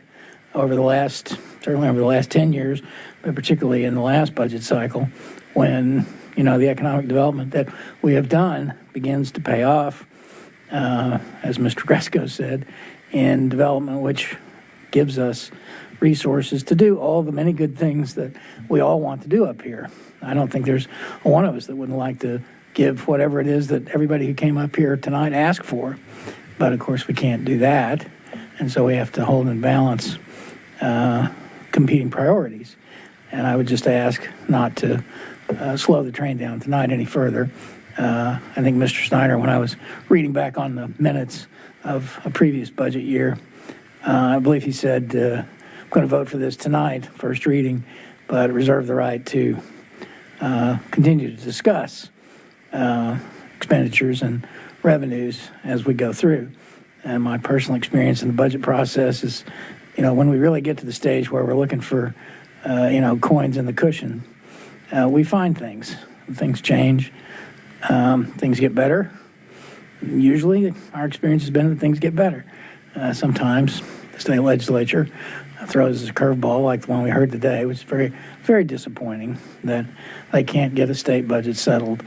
certainly over the last 10 years, but particularly in the last budget cycle, when, the economic development that we have done begins to pay off, as Mr. Gresko said, in development which gives us resources to do all the many good things that we all want to do up here. I don't think there's one of us that wouldn't like to give whatever it is that everybody who came up here tonight asked for. But of course, we can't do that. And so we have to hold in balance competing priorities. And I would just ask not to slow the train down tonight any further. I think Mr. Snyder, when I was reading back on the minutes of a previous budget year, I believe he said, I'm going to vote for this tonight, first reading, but reserve the right to continue to discuss expenditures and revenues as we go through. And my personal experience in the budget process is, when we really get to the stage where we're looking for, coins in the cushion, we find things. Things change. Things get better. Usually, our experience has been that things get better. Sometimes the state legislature throws a curveball like the one we heard today, which is very, very disappointing that they can't get a state budget settled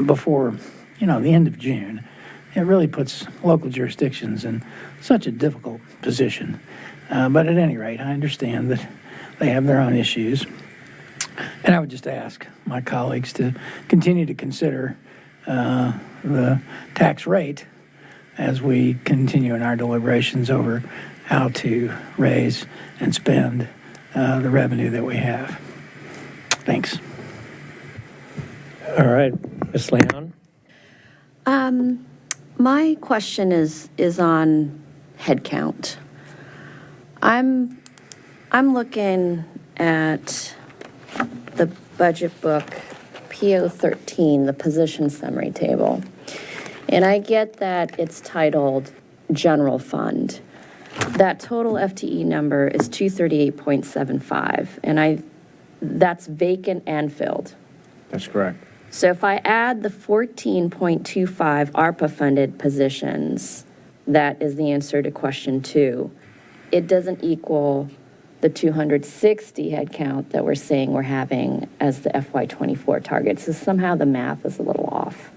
before, the end of June. It really puts local jurisdictions in such a difficult position. But at any rate, I understand that they have their own issues. And I would just ask my colleagues to continue to consider the tax rate as we continue in our deliberations over how to raise and spend the revenue that we have. Thanks. All right, Ms. Leon. My question is on headcount. I'm looking at the budget book, PO 13, the position summary table, and I get that it's titled General Fund. That total FTE number is 238.75, and that's vacant and filled. That's correct. So if I add the 14.25 ARPA-funded positions, that is the answer to question 2, it doesn't equal the 260 headcount that we're saying we're having as the FY24 target. So somehow the math is a little off.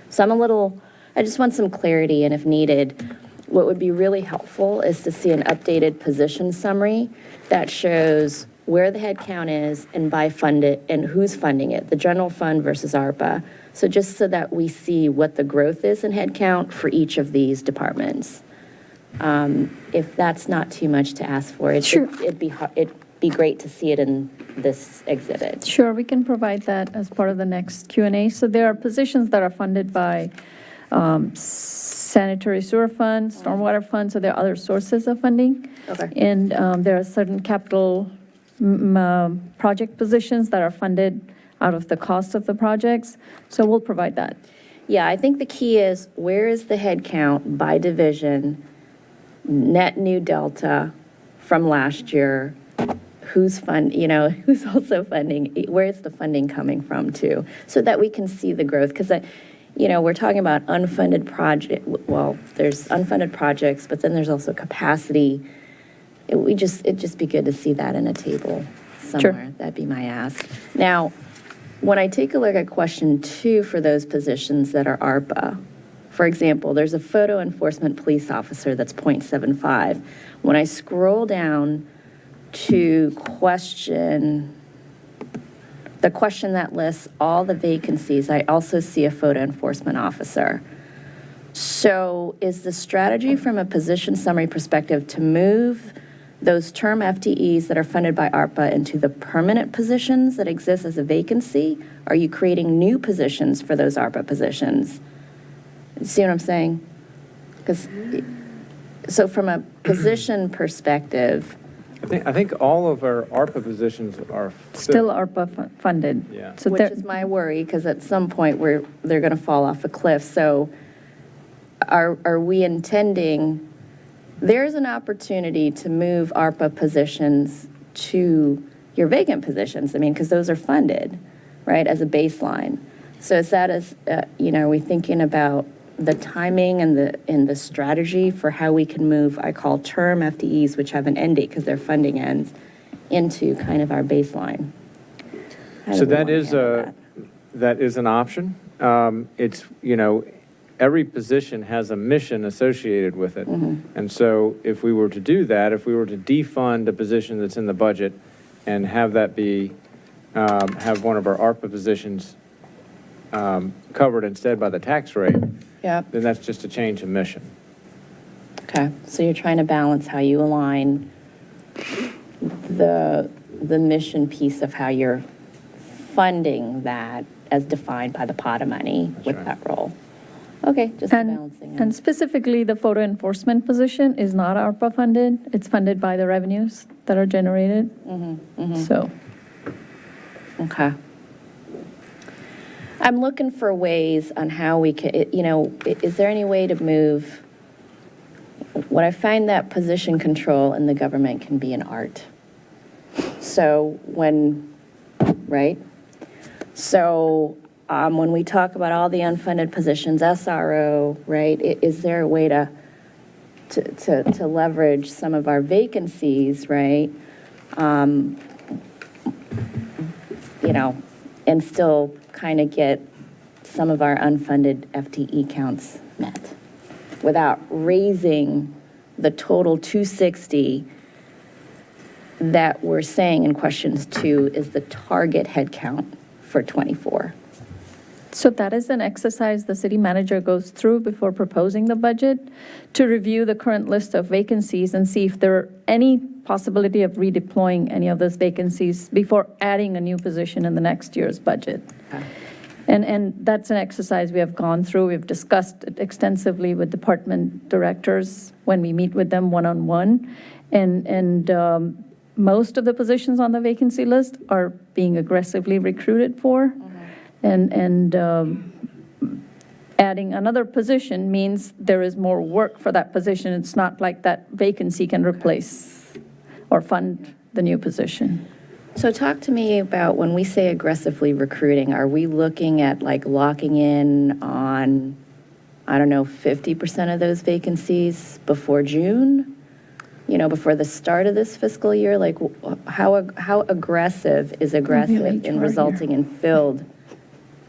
So I just want some clarity, and if needed, what would be really helpful is to see an updated position summary that shows where the headcount is and by funded and who's funding it, the general fund versus ARPA. So just so that we see what the growth is in headcount for each of these departments. If that's not too much to ask for, it'd be great to see it in this exhibit. Sure, we can provide that as part of the next Q&A. So there are positions that are funded by sanitary sewer fund, stormwater fund, so there are other sources of funding. Okay. And there are certain capital project positions that are funded out of the cost of the projects. So we'll provide that. Yeah, I think the key is where is the headcount by division, net new delta from last year, who's who's also funding, where's the funding coming from too, so that we can see the growth. Because, we're talking about unfunded well, there's unfunded projects, but then there's also capacity. It'd just be good to see that in a table somewhere. That'd be my ask. Now, when I take a look at question 2 for those positions that are ARPA, for example, there's a photo enforcement police officer that's 0.75. When I scroll down to the question that lists all the vacancies, I also see a photo enforcement officer. So is the strategy from a position summary perspective to move those term FTEs that are funded by ARPA into the permanent positions that exist as a vacancy? Are you creating new positions for those ARPA positions? See what I'm saying? So from a position perspective, I think all of our ARPA positions are Still ARPA funded. Yeah. So which is my worry, because at some point they're going to fall off a cliff. So are we intending, there's an opportunity to move ARPA positions to your vacant positions, because those are funded, right, as a baseline. So is that are we thinking about the timing and the strategy for how we can move, I call term FTEs, which have an end date because their funding ends, into kind of our baseline? So that is an option. It's, every position has a mission associated with it. And so if we were to do that, if we were to defund a position that's in the budget and have that be, have one of our ARPA positions covered instead by the tax rate, then that's just a change of mission. Okay, so you're trying to balance how you align the mission piece of how you're funding that as defined by the pot of money with that role. Okay, just balancing. And specifically, the photo enforcement position is not ARPA funded. It's funded by the revenues that are generated. So. Okay. I'm looking for ways on how we can, is there any way to move? What I find that position control in the government can be an art. So right? So when we talk about all the unfunded positions, SRO, right, is there a way to leverage some of our vacancies, right? And still kind of get some of our unfunded FTE counts met without raising the total 260 that we're saying in questions 2 is the target headcount for 24. So that is an exercise the city manager goes through before proposing the budget to review the current list of vacancies and see if there are any possibility of redeploying any of those vacancies before adding a new position in the next year's budget. Okay. And that's an exercise we have gone through. We've discussed it extensively with department directors when we meet with them one-on-one. And most of the positions on the vacancy list are being aggressively recruited for. And adding another position means there is more work for that position. It's not like that vacancy can replace or fund the new position. So talk to me about when we say aggressively recruiting, are we looking at like locking in on, 50% of those vacancies before June? Before the start of this fiscal year? Like how aggressive is aggressive in resulting in filled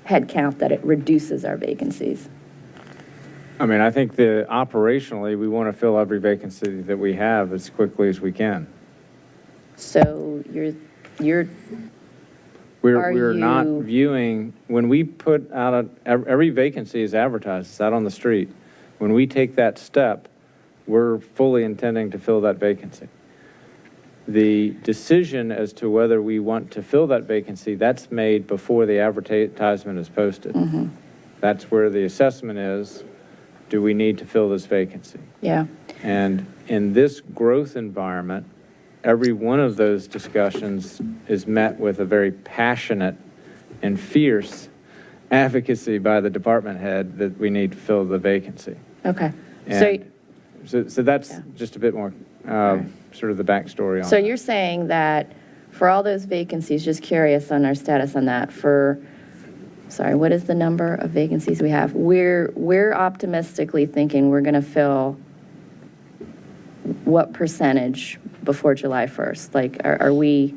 headcount that it reduces our vacancies? I think operationally, we want to fill every vacancy that we have as quickly as we can. So We're not viewing, when we put out, every vacancy is advertised, it's out on the street. When we take that step, we're fully intending to fill that vacancy. The decision as to whether we want to fill that vacancy, that's made before the advertisement is posted. That's where the assessment is, do we need to fill this vacancy? Yeah. And in this growth environment, every one of those discussions is met with a very passionate and fierce advocacy by the department head that we need to fill the vacancy. Okay. So that's just a bit more sort of the backstory on So that. you're saying that For all those vacancies, just curious on our status on that sorry, what is the number of vacancies we have? We're optimistically thinking we're going to fill what percentage before July 1st? Like, are we,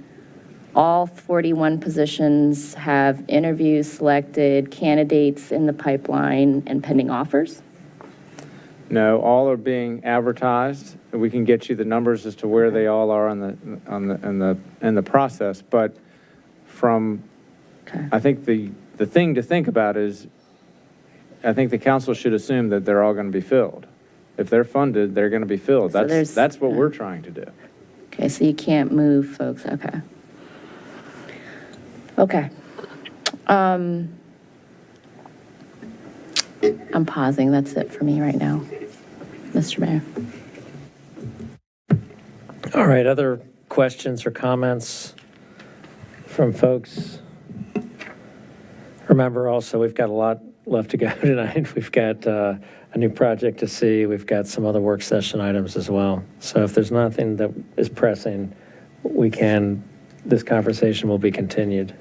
all 41 positions have interviews selected, candidates in the pipeline, and pending offers? No, all are being advertised. We can get you the numbers as to where they all are in the process. But I think the thing to think about is, I think the council should assume that they're all going to be filled. If they're funded, they're going to be filled. So That's what we're trying to do. Okay, so you can't move folks, okay. Okay. I'm pausing, that's it for me right now, Mr. Mayor. All right, other questions or comments from folks? Remember also, we've got a lot left to go tonight. We've got a new project to see. We've got some other work session items as well. So if there's nothing that is pressing, this conversation will be continued.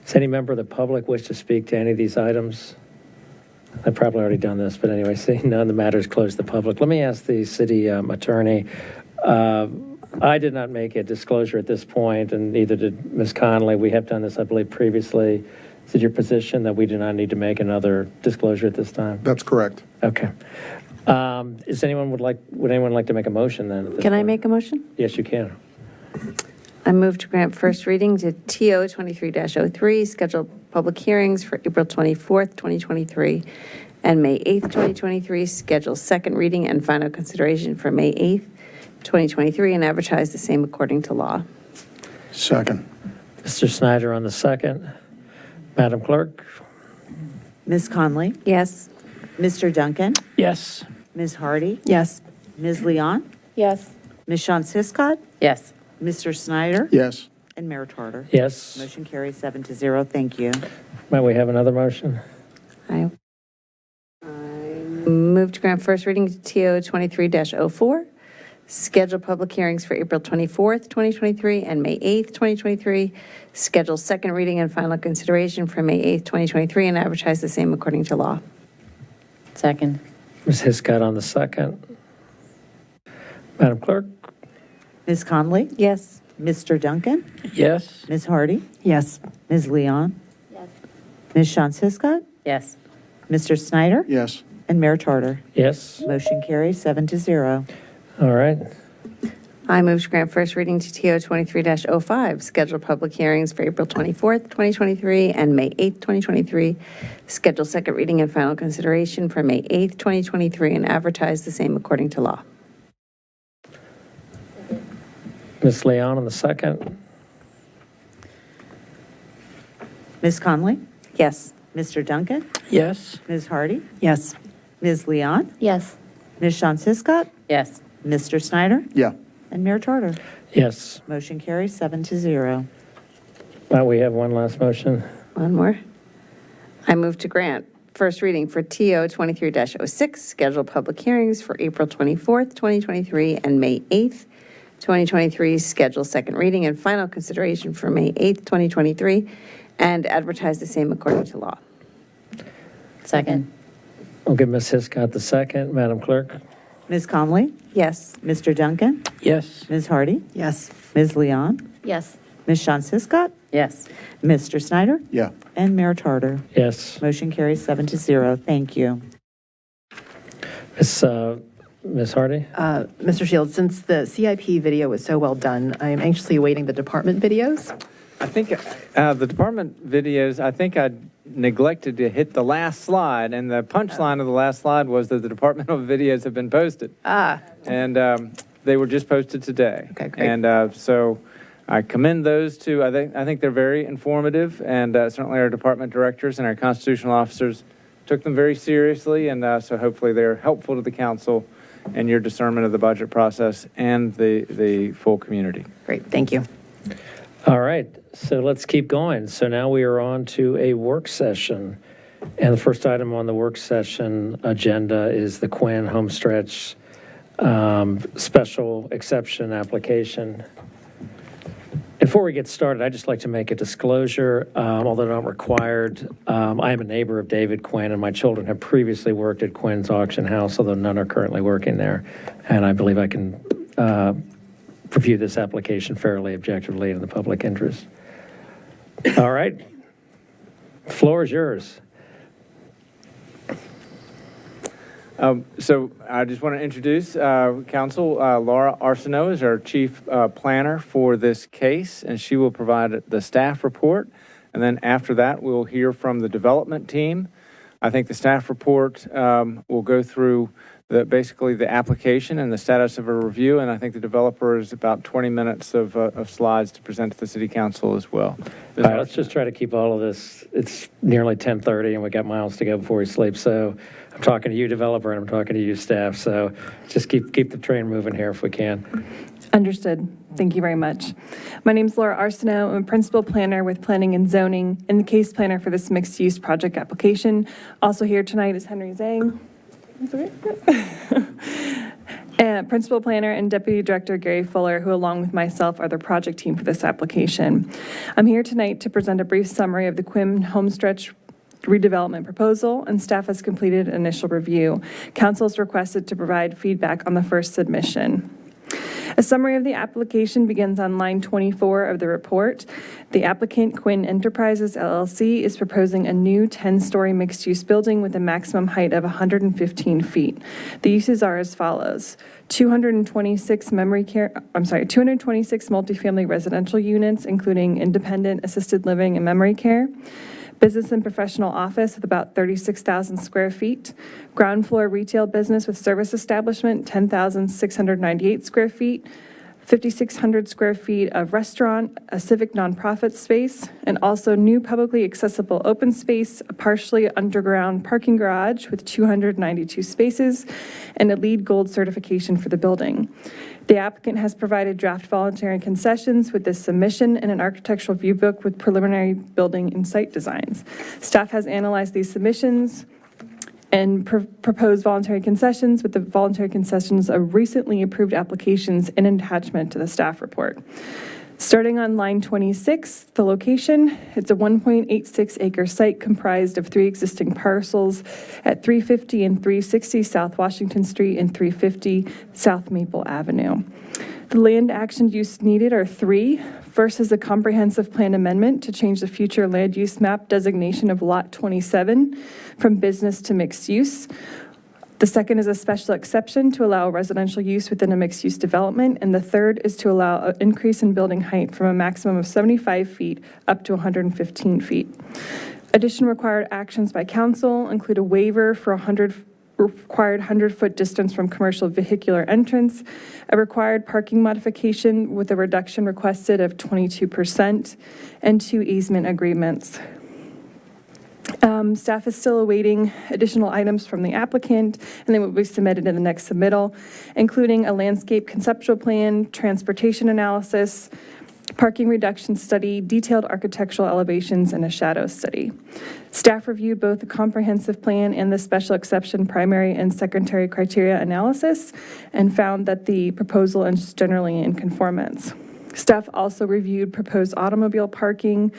Does any member of the public wish to speak to any of these items? I've probably already done this, but anyway, seeing none, the matter is closed to the public. Let me ask the city attorney. I did not make a disclosure at this point, and neither did Ms. Conley. We have done this, I believe, previously. Is it your position that we do not need to make another disclosure at this time? That's correct. Okay. Would anyone like to make a motion then? At this Can I point? make a motion? Yes, you can. I move to grant first reading to TO 23-03, scheduled public hearings for April 24th, 2023, and May 8th, 2023, schedule second reading and final consideration for May 8th, 2023, and advertise the same according to law. Second. Mr. Snyder on the second. Madam Clerk? Ms. Conley? Yes. Mr. Duncan? Yes. Ms. Hardy? Yes. Ms. Leon? Yes. Ms. Sean Siskott? Yes. Mr. Snyder? Yes. And Mayor Tarter? Yes. Motion carries 7-0. Thank you. Might we have another motion? I move to grant first reading to TO 23-04, schedule public hearings for April 24th, 2023, and May 8th, 2023, schedule second reading and final consideration for May 8th, 2023, and advertise the same according to law. Second. Ms. Hiscott on the second. Madam Clerk? Ms. Conley? Yes. Mr. Duncan? Yes. Ms. Hardy? Yes. Ms. Leon? Yes. Ms. Sean Siskott? Yes. Mr. Snyder? Yes. And Mayor Tarter? Yes. Motion carries 7-0. All right. I move to grant first reading to TO 23-05, schedule public hearings for April 24th, 2023, and May 8th, 2023, schedule second reading and final consideration for May 8th, 2023, and advertise the same according to law. Ms. Leon on the second. Ms. Conley? Yes. Mr. Duncan? Yes. Ms. Hardy? Yes. Ms. Leon? Yes. Ms. Sean Siskott? Yes. Mr. Snyder? Yeah. And Mayor Tarter? Yes. Motion carries 7-0. Might we have one last motion? One more. I move to grant first reading for TO 23-06, schedule public hearings for April 24th, 2023, and May 8th, 2023, schedule second reading and final consideration for May 8th, 2023, and advertise the same according to law. Second. We'll give Ms. Hiscott the second. Madam Clerk? Ms. Conley? Yes. Mr. Duncan? Yes. Ms. Hardy? Yes. Ms. Leon? Yes. Ms. Sean Siskott? Yes. Mr. Snyder? Yeah. And Mayor Tarter? Yes. Motion carries 7-0. Thank you. Ms. Hardy? Mr. Shields, since the CIP video was so well done, I am anxiously awaiting the department videos. I think the department videos, I think I neglected to hit the last slide, and the punchline of the last slide was that the departmental videos have been posted. And they were just posted today. Okay, great. And so I commend those to, I think they're very informative, and certainly our department directors and our constitutional officers took them very seriously, and so hopefully they're helpful to the council and your discernment of the budget process and the full community. Great, thank you. All right, so let's keep going. So now we are on to a work session. And the first item on the work session agenda is the Quinn Homestretch special exception application. Before we get started, I'd just like to make a disclosure, although not required. I am a neighbor of David Quinn, and my children have previously worked at Quinn's Auction House, although none are currently working there. And I believe I can review this application fairly objectively in the public interest. All right. The floor is yours. So I just want to introduce Council. Laura Arsenault is our chief planner for this case, and she will provide the staff report. And then after that, we'll hear from the development team. I think the staff report will go through basically the application and the status of a review, and I think the developer is about 20 minutes of slides to present to the city council as well. All right, let's just try to keep all of this. It's nearly 10:30, and we got miles to go before we sleep. So I'm talking to you, developer, and I'm talking to you, staff. So just keep the train moving here if we can. Understood. Thank you very much. My name is Laura Arsenault. I'm a principal planner with Planning and Zoning and the case planner for this mixed-use project application. Also here tonight is Henry Zhang. Principal planner and Deputy Director Gary Fuller, who along with myself are the project team for this application. I'm here tonight to present a brief summary of the Quinn Homestretch redevelopment proposal, and staff has completed an initial review. Council is requested to provide feedback on the first submission. A summary of the application begins on line 24 of the report. The applicant, Quinn Enterprises LLC, is proposing a new 10-story mixed-use building with a maximum height of 115 feet. The uses are as follows: 226 multifamily residential units, including independent, assisted living, and memory care. Business and professional office with about 36,000 square feet. Ground floor retail business with service establishment, 10,698 square feet. 5,600 square feet of restaurant, a civic nonprofit space, and also new publicly accessible open space, a partially underground parking garage with 292 spaces, and a LEED Gold certification for the building. The applicant has provided draft voluntary concessions with this submission and an architectural view book with preliminary building and site designs. Staff has analyzed these submissions and proposed voluntary concessions with the voluntary concessions of recently approved applications in attachment to the staff report. Starting on line 26, the location, it's a 1.86 acre site comprised of 3 existing parcels at 350 and 360 South Washington Street and 350 South Maple Avenue. The land action use needed are 3. First is a comprehensive plan amendment to change the future land use map designation of Lot 27 from business to mixed use. The second is a special exception to allow residential use within a mixed-use development, and the third is to allow an increase in building height from a maximum of 75 feet up to 115 feet. Additional required actions by council include a waiver for required 100-foot distance from commercial vehicular entrance, a required parking modification with a reduction requested of 22%, and 2 easement agreements. Staff is still awaiting additional items from the applicant, and they will be submitted in the next submittal, including a landscape conceptual plan, transportation analysis, parking reduction study, detailed architectural elevations, and a shadow study. Staff reviewed both the comprehensive plan and the special exception primary and secondary criteria analysis and found that the proposal is generally in conformance. Staff also reviewed proposed automobile parking,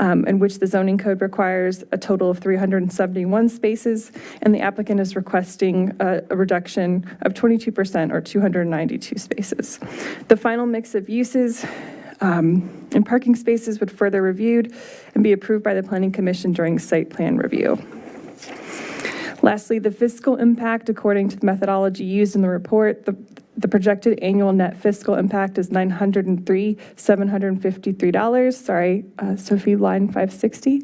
in which the zoning code requires a total of 371 spaces, and the applicant is requesting a reduction of 22% or 292 spaces. The final mix of uses and parking spaces would further reviewed and be approved by the Planning Commission during site plan review. Lastly, the fiscal impact, according to the methodology used in the report, the projected annual net fiscal impact is $903,753. Sorry, Sophie, line 560.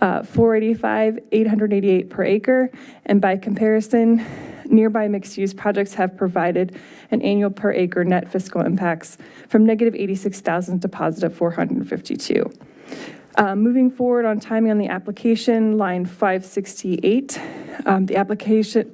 $485,888 per acre. And by comparison, nearby mixed-use projects have provided an annual per acre net fiscal impacts from negative $86,000 to positive $452. Moving forward on timing on the application, line 568. The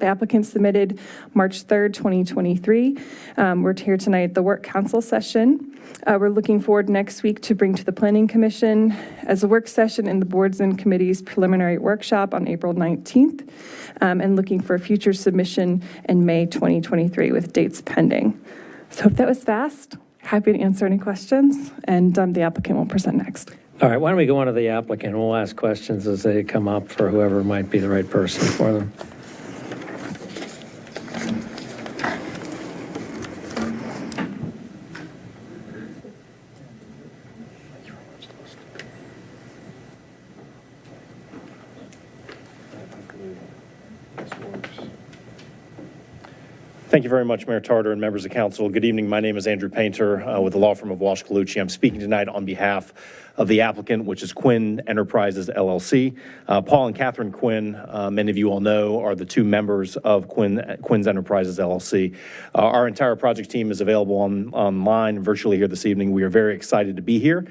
applicant submitted March 3rd, 2023. We're here tonight at the work council session. We're looking forward next week to bring to the Planning Commission as a work session in the boards and committees preliminary workshop on April 19th, and looking for a future submission in May 2023 with dates pending. So hope that was fast. Happy to answer any questions, and the applicant will present next. All right, why don't we go on to the applicant? We'll ask questions as they come up for whoever might be the right person for them. Thank you very much, Mayor Tarter and members of council. Good evening. My name is Andrew Painter with the law firm of Walsh Colucci. I'm speaking tonight on behalf of the applicant, which is Quinn Enterprises, LLC. Paul and Catherine Quinn, many of you all know, are the two members of Quinn's Enterprises, LLC. Our entire project team is available online virtually here this evening. We are very excited to be here.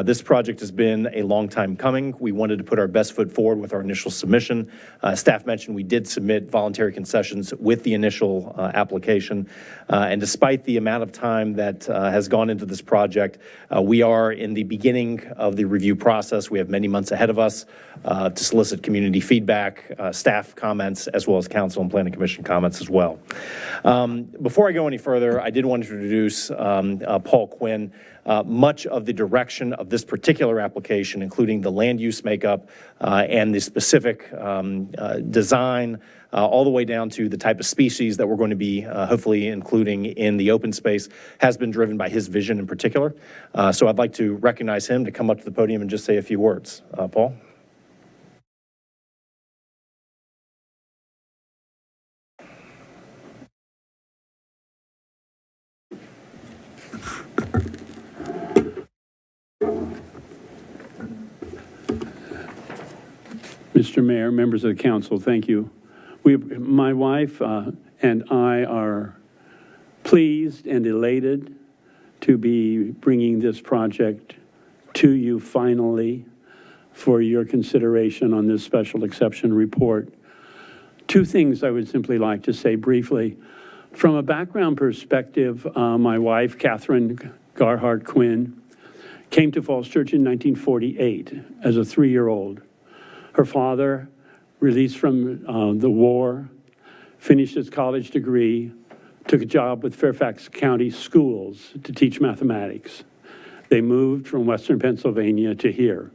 This project has been a long time coming. We wanted to put our best foot forward with our initial submission. Staff mentioned we did submit voluntary concessions with the initial application. And despite the amount of time that has gone into this project, we are in the beginning of the review process. We have many months ahead of us to solicit community feedback, staff comments, as well as council and planning commission comments as well. Before I go any further, I did want to introduce Paul Quinn. Much of the direction of this particular application, including the land use makeup and the specific design, all the way down to the type of species that we're going to be hopefully including in the open space, has been driven by his vision in particular. So I'd like to recognize him to come up to the podium and just say a few words. Paul? Mr. Mayor, members of the council, thank you. My wife and I are pleased and elated to be bringing this project to you finally for your consideration on this special exception report. Two things I would simply like to say briefly. From a background perspective, my wife, Catherine Garhart Quinn, came to Falls Church in 1948 as a 3-year-old. Her father, released from the war, finished his college degree, took a job with Fairfax County Schools to teach mathematics. They moved from Western Pennsylvania to here.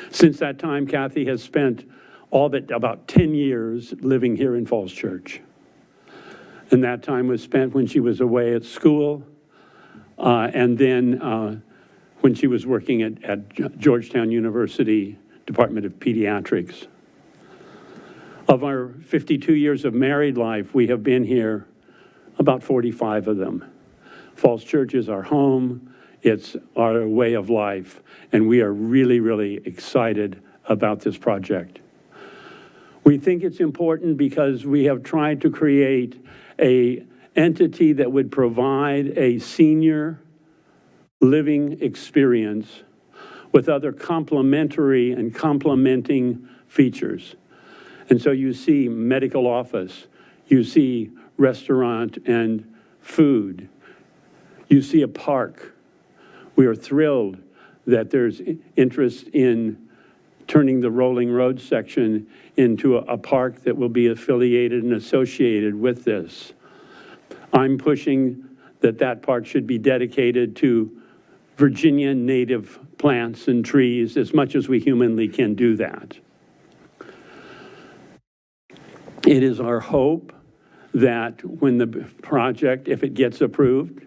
Since that time, Kathy has spent all but about 10 years living here in Falls Church. And that time was spent when she was away at school, and then when she was working at Georgetown University Department of Pediatrics. Of our 52 years of married life, we have been here about 45 of them. Falls Church is our home, it's our way of life, and we are really, really excited about this project. We think it's important because we have tried to create an entity that would provide a senior living experience with other complementary and complementing features. And so you see medical office, you see restaurant and food, you see a park. We are thrilled that there's interest in turning the Rolling Road section into a park that will be affiliated and associated with this. I'm pushing that park should be dedicated to Virginia native plants and trees as much as we humanly can do that. It is our hope that when the project, if it gets approved,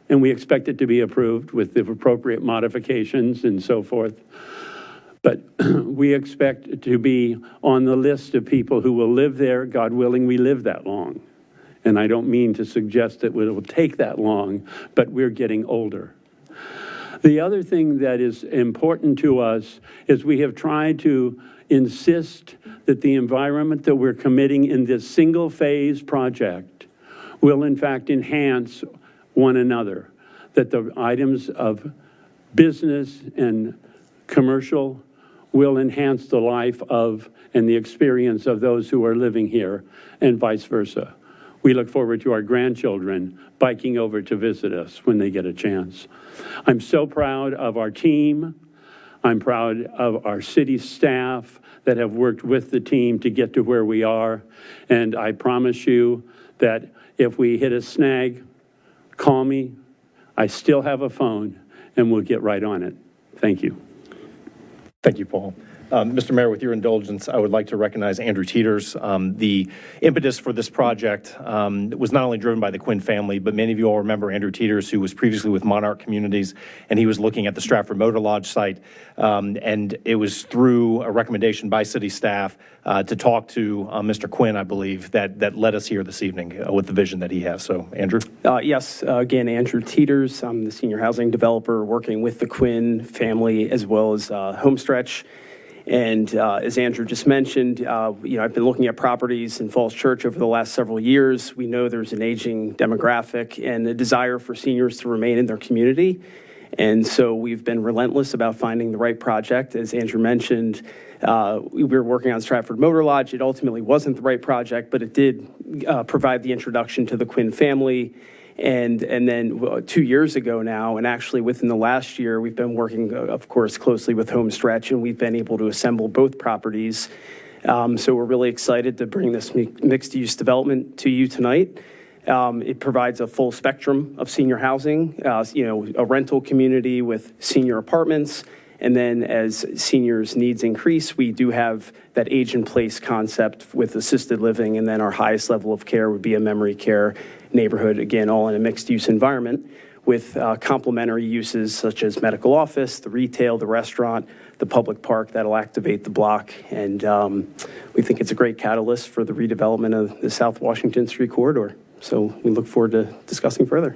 and we expect it to be approved with the appropriate modifications and so forth, but we expect it to be on the list of people who will live there, God willing, we live that long. And I don't mean to suggest that it will take that long, but we're getting older. The other thing that is important to us is we have tried to insist that the environment that we're committing in this single phase project will in fact enhance one another, that the items of business and commercial will enhance the life of and the experience of those who are living here and vice versa. We look forward to our grandchildren biking over to visit us when they get a chance. I'm so proud of our team. I'm proud of our city staff that have worked with the team to get to where we are. And I promise you that if we hit a snag, call me. I still have a phone, and we'll get right on it. Thank you. Thank you, Paul. Mr. Mayor, with your indulgence, I would like to recognize Andrew Teeters. The impetus for this project was not only driven by the Quinn family, but many of you all remember Andrew Teeters, who was previously with Monarch Communities, and he was looking at the Stratford Motor Lodge site. And it was through a recommendation by city staff to talk to Mr. Quinn, I believe, that led us here this evening with the vision that he has. So, Andrew? Yes, again, Andrew Teeters. I'm the senior housing developer working with the Quinn family as well as Homestretch. And as Andrew just mentioned, I've been looking at properties in Falls Church over the last several years. We know there's an aging demographic and a desire for seniors to remain in their community. And so we've been relentless about finding the right project. As Andrew mentioned, we were working on Stratford Motor Lodge. It ultimately wasn't the right project, but it did provide the introduction to the Quinn family. And then 2 years ago now, and actually within the last year, we've been working, of course, closely with Homestretch, and we've been able to assemble both properties. So we're really excited to bring this mixed-use development to you tonight. It provides a full spectrum of senior housing, a rental community with senior apartments. And then as seniors' needs increase, we do have that age-in-place concept with assisted living. And then our highest level of care would be a memory care neighborhood, again, all in a mixed-use environment with complementary uses such as medical office, the retail, the restaurant, the public park that'll activate the block. And we think it's a great catalyst for the redevelopment of the South Washington Street corridor. So we look forward to discussing further.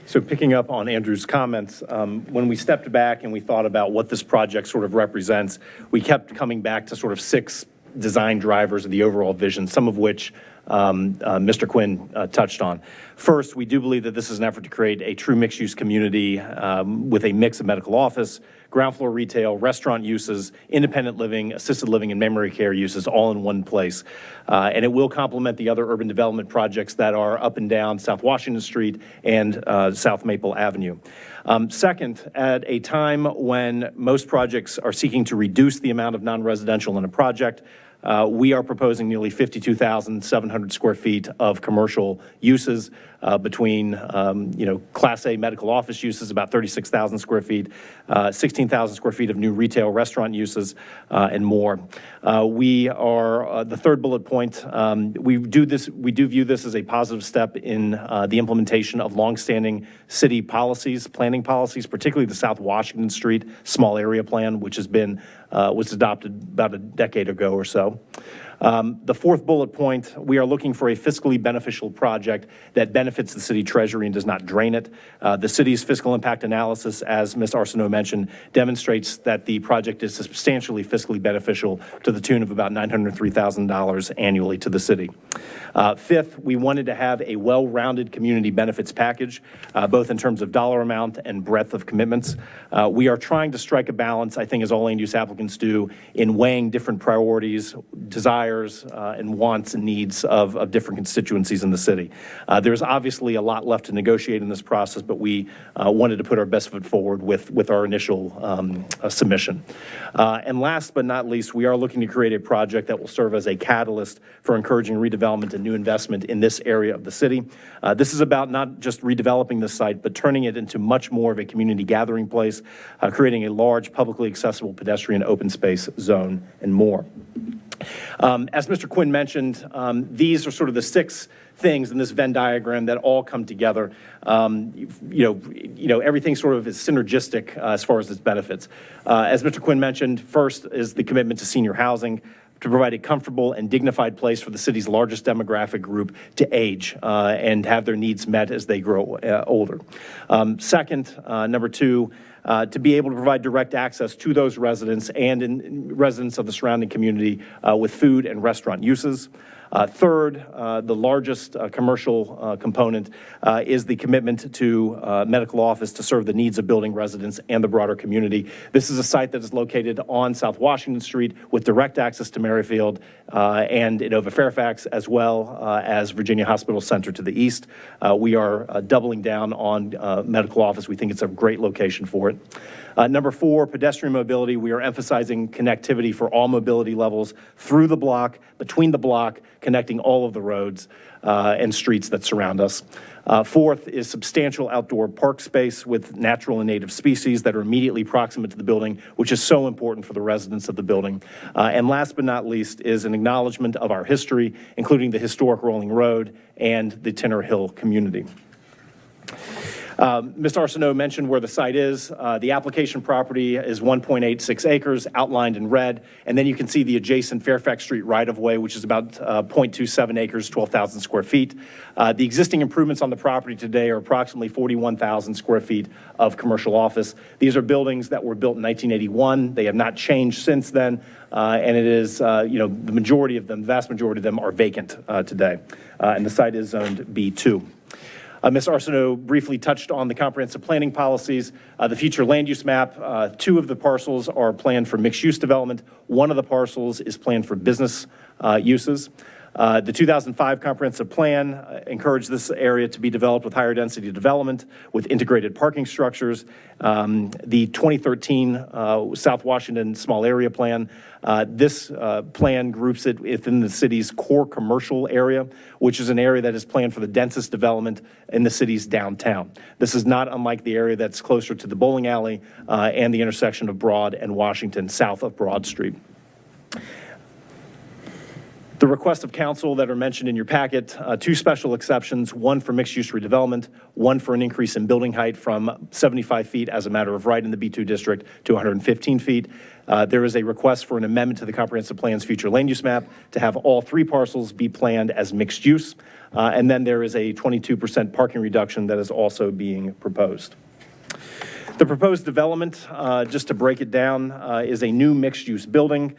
So picking up on Andrew's comments, when we stepped back and we thought about what this project sort of represents, we kept coming back to sort of 6 design drivers of the overall vision, some of which Mr. Quinn touched on. First, we do believe that this is an effort to create a true mixed-use community with a mix of medical office, ground floor retail, restaurant uses, independent living, assisted living, and memory care uses all in one place. And it will complement the other urban development projects that are up and down South Washington Street and South Maple Avenue. Second, at a time when most projects are seeking to reduce the amount of non-residential in a project, we are proposing nearly 52,700 square feet of commercial uses between, Class A medical office uses, about 36,000 square feet, 16,000 square feet of new retail restaurant uses, and more. We are, the third bullet point, we do view this as a positive step in the implementation of longstanding city policies, planning policies, particularly the South Washington Street Small Area Plan, which was adopted about a decade ago or so. The fourth bullet point, we are looking for a fiscally beneficial project that benefits the city treasury and does not drain it. The city's fiscal impact analysis, as Ms. Arsenault mentioned, demonstrates that the project is substantially fiscally beneficial to the tune of about $903,000 annually to the city. Fifth, we wanted to have a well-rounded community benefits package, both in terms of dollar amount and breadth of commitments. We are trying to strike a balance, I think, as all land use applicants do, in weighing different priorities, desires, and wants and needs of different constituencies in the city. There's obviously a lot left to negotiate in this process, but we wanted to put our best foot forward with our initial submission. And last but not least, we are looking to create a project that will serve as a catalyst for encouraging redevelopment and new investment in this area of the city. This is about not just redeveloping the site, but turning it into much more of a community gathering place, creating a large publicly accessible pedestrian open space zone, and more. As Mr. Quinn mentioned, these are sort of the 6 things in this Venn diagram that all come together. Everything sort of is synergistic as far as its benefits. As Mr. Quinn mentioned, first is the commitment to senior housing, to provide a comfortable and dignified place for the city's largest demographic group to age and have their needs met as they grow older. Second, number 2, to be able to provide direct access to those residents and residents of the surrounding community with food and restaurant uses. Third, the largest commercial component is the commitment to medical office to serve the needs of building residents and the broader community. This is a site that is located on South Washington Street with direct access to Merrifield and Inova Fairfax, as well as Virginia Hospital Center to the east. We are doubling down on medical office. We think it's a great location for it. Number 4, pedestrian mobility. We are emphasizing connectivity for all mobility levels through the block, between the block, connecting all of the roads and streets that surround us. Fourth is substantial outdoor park space with natural and native species that are immediately proximate to the building, which is so important for the residents of the building. And last but not least is an acknowledgement of our history, including the historic Rolling Road and the Tinner Hill community. Mr. Arsenault mentioned where the site is. The application property is 1.86 acres, outlined in red, and then you can see the adjacent Fairfax Street right-of-way, which is about 0.27 acres, 12,000 square feet. The existing improvements on the property today are approximately 41,000 square feet of commercial office. These are buildings that were built in 1981. They have not changed since then, and it is, the majority of them, vast majority of them are vacant today, and the site is zoned B2. Ms. Arsenault briefly touched on the comprehensive planning policies. The future land use map, 2 of the parcels are planned for mixed-use development. 1 of the parcels is planned for business uses. The 2005 comprehensive plan encouraged this area to be developed with higher density development with integrated parking structures. The 2013 South Washington small area plan, this plan groups it within the city's core commercial area, which is an area that is planned for the densest development in the city's downtown. This is not unlike the area that's closer to the bowling alley and the intersection of Broad and Washington, south of Broad Street. The requests of council that are mentioned in your packet, 2 special exceptions, 1 for mixed-use redevelopment, 1 for an increase in building height from 75 feet as a matter of right in the B2 district to 115 feet. There is a request for an amendment to the comprehensive plan's future land use map to have all 3 parcels be planned as mixed use. And then there is a 22% parking reduction that is also being proposed. The proposed development, just to break it down, is a new mixed-use building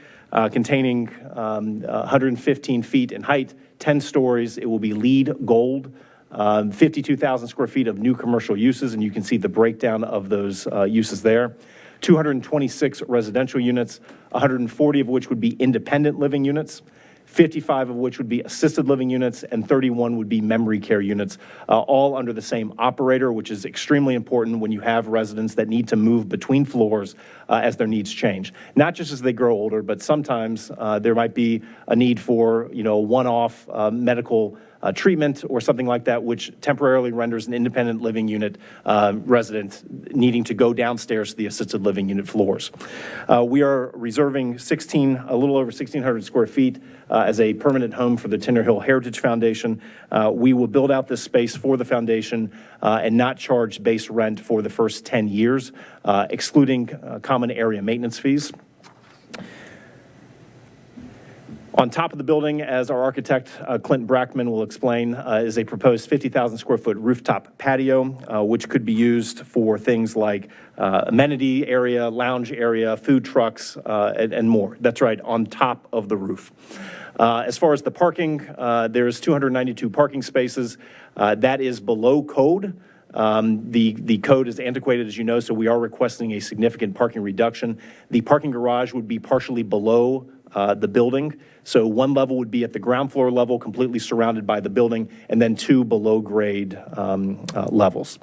containing 115 feet in height, 10 stories. It will be LEED Gold, 52,000 square feet of new commercial uses, and you can see the breakdown of those uses there. 226 residential units, 140 of which would be independent living units, 55 of which would be assisted living units, and 31 would be memory care units, all under the same operator, which is extremely important when you have residents that need to move between floors as their needs change. Not just as they grow older, but sometimes there might be a need for, a one-off medical treatment or something like that, which temporarily renders an independent living unit resident needing to go downstairs to the assisted living unit floors. We are reserving a little over 1,600 square feet as a permanent home for the Tinner Hill Heritage Foundation. We will build out this space for the foundation and not charge base rent for the first 10 years, excluding common area maintenance fees. On top of the building, as our architect, Clint Brackman, will explain, is a proposed 50,000 square foot rooftop patio, which could be used for things like amenity area, lounge area, food trucks, and more. That's right, on top of the roof. As far as the parking, there's 292 parking spaces. That is below code. The code is antiquated, as you know, so we are requesting a significant parking reduction. The parking garage would be partially below the building. So 1 level would be at the ground floor level, completely surrounded by the building, and then 2 below grade levels.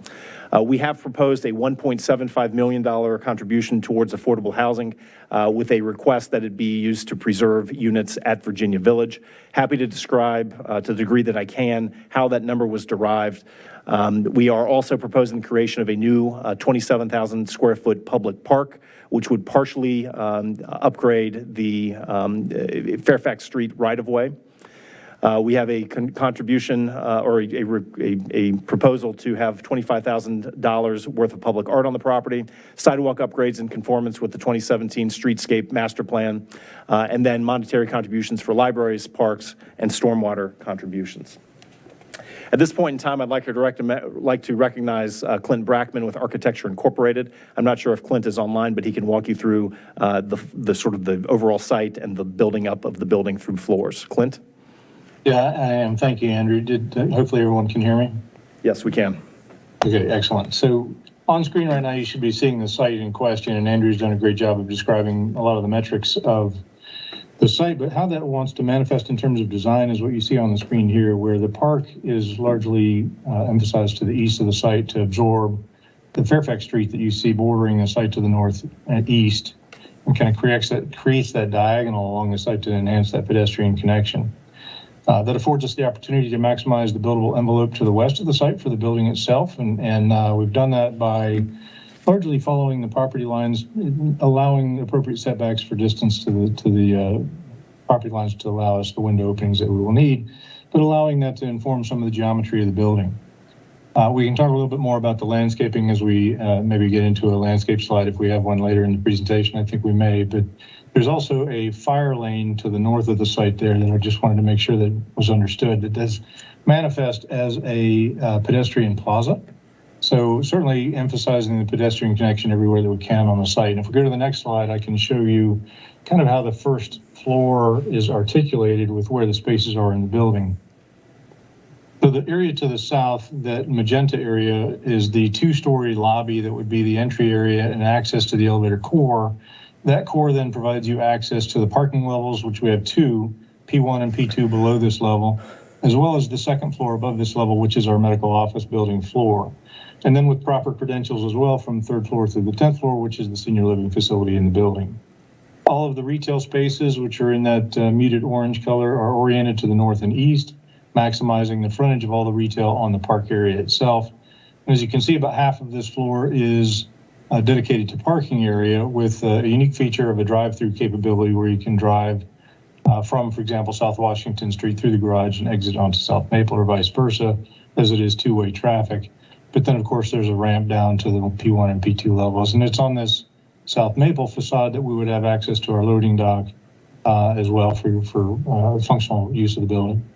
We have proposed a $1.75 million contribution towards affordable housing with a request that it be used to preserve units at Virginia Village. Happy to describe, to the degree that I can, how that number was derived. We are also proposing the creation of a new 27,000 square foot public park, which would partially upgrade the Fairfax Street right-of-way. We have a contribution or a proposal to have $25,000 worth of public art on the property, sidewalk upgrades in conformance with the 2017 Streetscape Master Plan, and then monetary contributions for libraries, parks, and stormwater contributions. At this point in time, I'd like to recognize Clint Brackman with Architecture Incorporated. I'm not sure if Clint is online, but he can walk you through the sort of the overall site and the building up of the building through floors. Clint? Yeah, I am. Thank you, Andrew. Hopefully everyone can hear me? Yes, we can. Okay, excellent. So on screen right now, you should be seeing the site in question, and Andrew's done a great job of describing a lot of the metrics of the site, but how that wants to manifest in terms of design is what you see on the screen here, where the park is largely emphasized to the east of the site to absorb the Fairfax Street that you see bordering the site to the north and east, and kind of creates that diagonal along the site to enhance that pedestrian connection. That affords us the opportunity to maximize the buildable envelope to the west of the site for the building itself. And we've done that by largely following the property lines, allowing appropriate setbacks for distance to the property lines to allow us the window openings that we will need, but allowing that to inform some of the geometry of the building. We can talk a little bit more about the landscaping as we maybe get into a landscape slide if we have one later in the presentation. I think we may, but there's also a fire lane to the north of the site there that I just wanted to make sure that was understood. That does manifest as a pedestrian plaza. So certainly emphasizing the pedestrian connection everywhere that we can on the site. And if we go to the next slide, I can show you kind of how the first floor is articulated with where the spaces are in the building. So the area to the south, that magenta area, is the two-story lobby that would be the entry area and access to the elevator core. That core then provides you access to the parking levels, which we have two, P1 and P2 below this level, as well as the second floor above this level, which is our medical office building floor. And then with proper credentials as well from third floor through the 10th floor, which is the senior living facility in the building. All of the retail spaces, which are in that muted orange color, are oriented to the north and east, maximizing the frontage of all the retail on the park area itself. And as you can see, about half of this floor is dedicated to parking area with a unique feature of a drive-through capability where you can drive from, for example, South Washington Street through the garage and exit onto South Maple or vice versa, as it is two-way traffic. But then, of course, there's a ramp down to the P1 and P2 levels. And it's on this South Maple facade that we would have access to our loading dock as well for functional use of the building.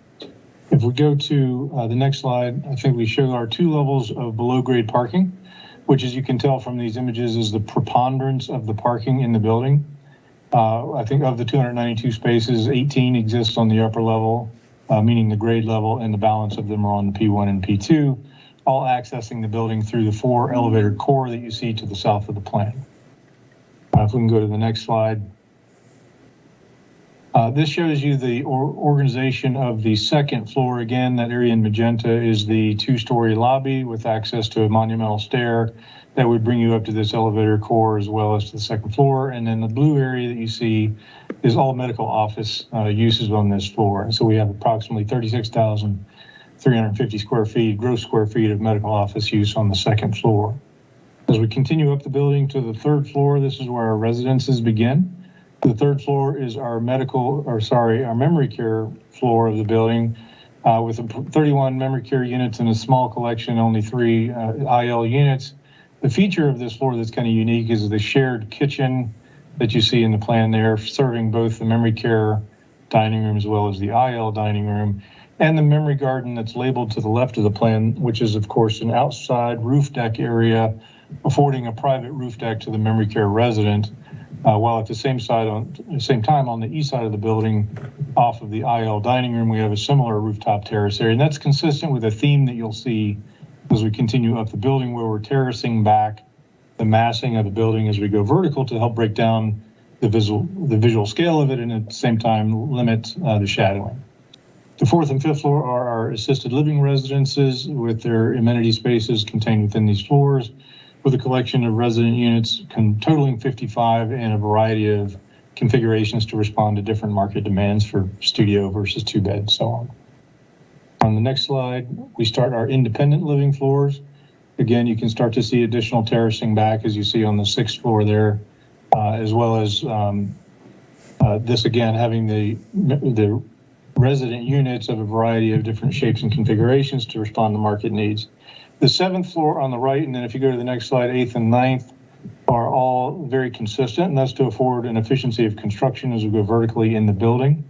If we go to the next slide, I think we show our two levels of below-grade parking, which, as you can tell from these images, is the preponderance of the parking in the building. I think of the 292 spaces, 18 exist on the upper level, meaning the grade level, and the balance of them are on the P1 and P2, all accessing the building through the four elevator core that you see to the south of the plan. If we can go to the next slide. This shows you the organization of the second floor. Again, that area in magenta is the two-story lobby with access to a monumental stair that would bring you up to this elevator core as well as to the second floor. And then the blue area that you see is all medical office uses on this floor. And so we have approximately 36,350 square feet, gross square feet of medical office use on the second floor. As we continue up the building to the third floor, this is where our residences begin. The third floor is our our memory care floor of the building with 31 memory care units and a small collection, only 3 IL units. The feature of this floor that's kind of unique is the shared kitchen that you see in the plan there, serving both the memory care dining room as well as the IL dining room, and the memory garden that's labeled to the left of the plan, which is, of course, an outside roof deck area affording a private roof deck to the memory care resident. While at the same time on the east side of the building, off of the IL dining room, we have a similar rooftop terrace area. And that's consistent with a theme that you'll see as we continue up the building, where we're terracing back the massing of the building as we go vertical to help break down the visual scale of it and at the same time limit the shadowing. The fourth and fifth floor are our assisted living residences with their amenity spaces contained within these floors, with a collection of resident units totaling 55 and a variety of configurations to respond to different market demands for studio versus 2-bed and so on. On the next slide, we start our independent living floors. Again, you can start to see additional terracing back as you see on the 6th floor there, as well as this again having the resident units of a variety of different shapes and configurations to respond to market needs. The 7th floor on the right, and then if you go to the next slide, 8th and 9th, are all very consistent, and that's to afford an efficiency of construction as we go vertically in the building.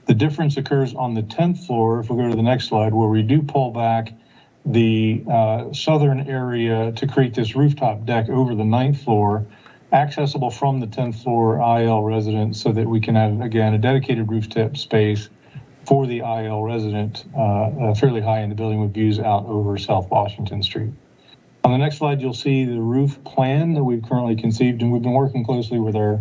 The difference occurs on the 10th floor, if we go to the next slide, where we do pull back the southern area to create this rooftop deck over the 9th floor, accessible from the 10th floor IL resident, so that we can have, again, a dedicated rooftop space for the IL resident fairly high in the building with views out over South Washington Street. On the next slide, you'll see the roof plan that we've currently conceived, and we've been working closely with our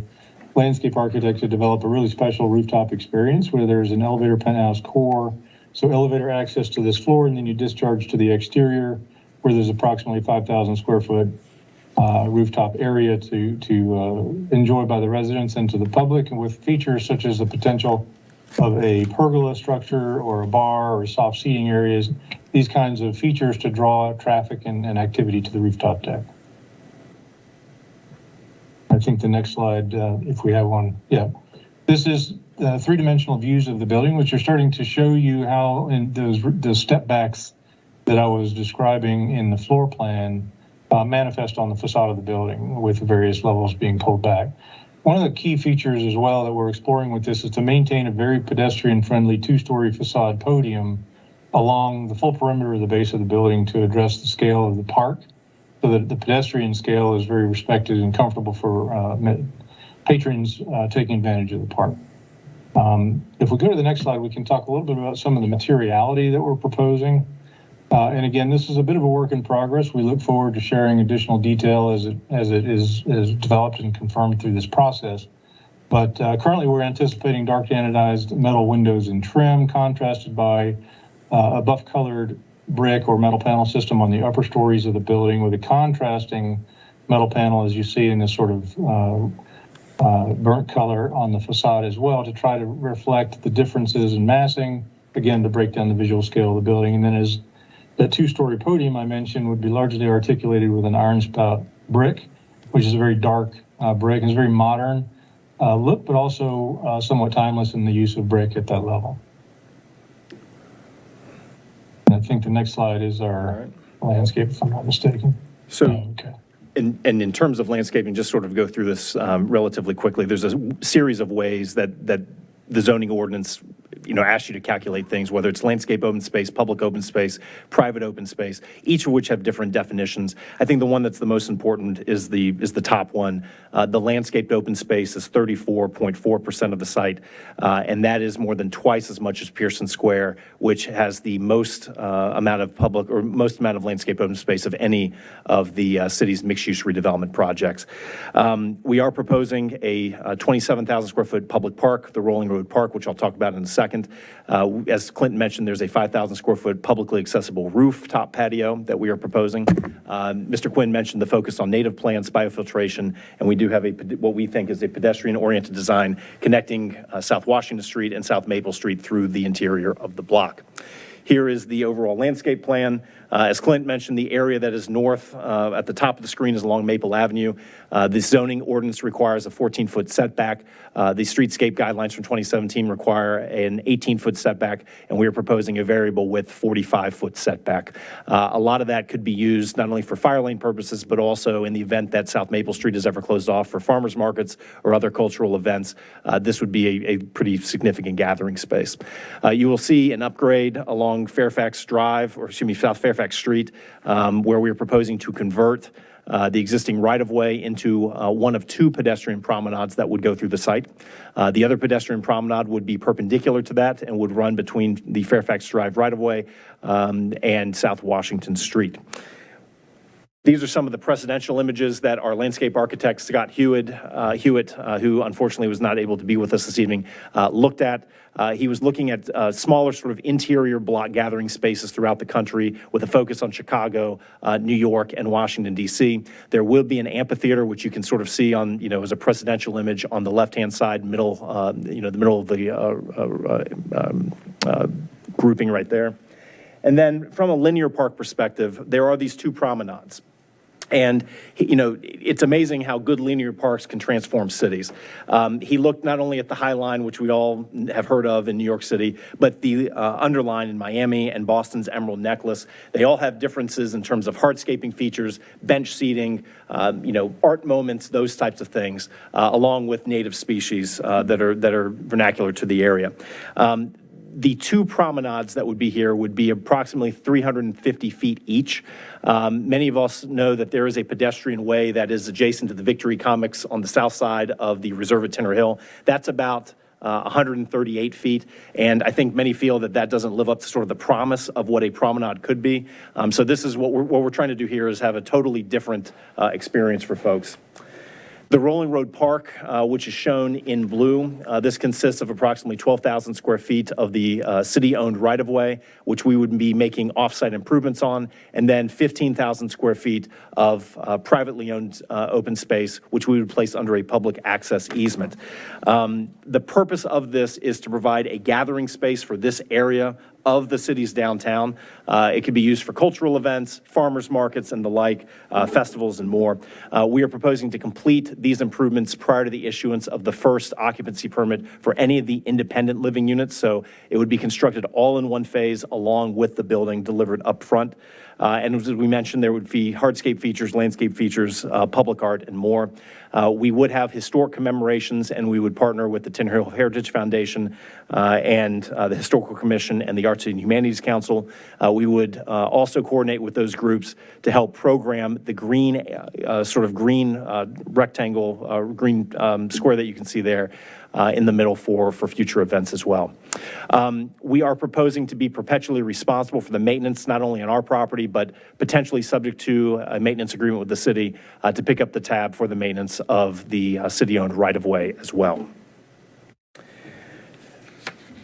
landscape architect to develop a really special rooftop experience where there's an elevator penthouse core, so elevator access to this floor, and then you discharge to the exterior where there's approximately 5,000 square foot rooftop area to enjoy by the residents and to the public, and with features such as the potential of a pergola structure or a bar or soft seating areas, these kinds of features to draw traffic and activity to the rooftop deck. I think the next slide, if we have one, yeah. This is three-dimensional views of the building, which are starting to show you how in those step backs that I was describing in the floor plan manifest on the facade of the building with the various levels being pulled back. One of the key features as well that we're exploring with this is to maintain a very pedestrian-friendly two-story facade podium along the full perimeter of the base of the building to address the scale of the park, so that the pedestrian scale is very respected and comfortable for patrons taking advantage of the park. If we go to the next slide, we can talk a little bit about some of the materiality that we're proposing. And again, this is a bit of a work in progress. We look forward to sharing additional detail as it is developed and confirmed through this process. But currently, we're anticipating dark anodized metal windows and trim, contrasted by a buff-colored brick or metal panel system on the upper stories of the building, with a contrasting metal panel, as you see in this sort of burnt color on the facade as well, to try to reflect the differences in massing, again, to break down the visual scale of the building. And then as that two-story podium I mentioned would be largely articulated with an iron spout brick, which is a very dark brick, and it's very modern look, but also somewhat timeless in the use of brick at that level. And I think the next slide is our landscape, if I'm not mistaken. So, okay. And in terms of landscaping, just sort of go through this relatively quickly. There's a series of ways that the zoning ordinance, asks you to calculate things, whether it's landscape open space, public open space, private open space, each of which have different definitions. I think the one that's the most important is the top one. The landscaped open space is 34.4% of the site, and that is more than twice as much as Pearson Square, which has the most amount of public or most amount of landscape open space of any of the city's mixed-use redevelopment projects. We are proposing a 27,000 square foot public park, the Rolling Road Park, which I'll talk about in a second. As Clinton mentioned, there's a 5,000 square foot publicly accessible rooftop patio that we are proposing. Mr. Quinn mentioned the focus on native plants, biofiltration, and we do have what we think is a pedestrian-oriented design connecting South Washington Street and South Maple Street through the interior of the block. Here is the overall landscape plan. As Clint mentioned, the area that is north at the top of the screen is along Maple Avenue. The zoning ordinance requires a 14-foot setback. The streetscape guidelines from 2017 require an 18-foot setback, and we are proposing a variable width 45-foot setback. A lot of that could be used not only for fire lane purposes, but also in the event that South Maple Street is ever closed off for farmers markets or other cultural events. This would be a pretty significant gathering space. You will see an upgrade along Fairfax Drive, or excuse me, South Fairfax Street, where we are proposing to convert the existing right-of-way into one of two pedestrian promenades that would go through the site. The other pedestrian promenade would be perpendicular to that and would run between the Fairfax Drive right-of-way and South Washington Street. These are some of the precedential images that our landscape architect, Scott Hewitt, who unfortunately was not able to be with us this evening, looked at. He was looking at smaller sort of interior block gathering spaces throughout the country with a focus on Chicago, New York, and Washington, D.C. There will be an amphitheater, which you can sort of see on, as a precedential image on the left-hand side, the middle of the grouping right there. And then from a linear park perspective, there are these two promenades. And, it's amazing how good linear parks can transform cities. He looked not only at the High Line, which we all have heard of in New York City, but the Underline in Miami and Boston's Emerald Necklace. They all have differences in terms of hardscaping features, bench seating, art moments, those types of things, along with native species that are vernacular to the area. The two promenades that would be here would be approximately 350 feet each. Many of us know that there is a pedestrian way that is adjacent to the Victory Comics on the south side of the Reserve at Tinner Hill. That's about 138 feet, and I think many feel that that doesn't live up to sort of the promise of what a promenade could be. So this is what we're trying to do here, is have a totally different experience for folks. The Rolling Road Park, which is shown in blue, this consists of approximately 12,000 square feet of the city-owned right-of-way, which we would be making off-site improvements on, and then 15,000 square feet of privately owned open space, which we would place under a public access easement. The purpose of this is to provide a gathering space for this area of the city's downtown. It can be used for cultural events, farmers markets, and the like, festivals and more. We are proposing to complete these improvements prior to the issuance of the first occupancy permit for any of the independent living units. So it would be constructed all in one phase along with the building delivered up front. And as we mentioned, there would be hardscape features, landscape features, public art, and more. We would have historic commemorations, and we would partner with the Tin Hill Heritage Foundation and the Historical Commission and the Arts and Humanities Council. We would also coordinate with those groups to help program the green, sort of green rectangle, green square that you can see there in the middle for future events as well. We are proposing to be perpetually responsible for the maintenance, not only on our property, but potentially subject to a maintenance agreement with the city to pick up the tab for the maintenance of the city-owned right-of-way as well.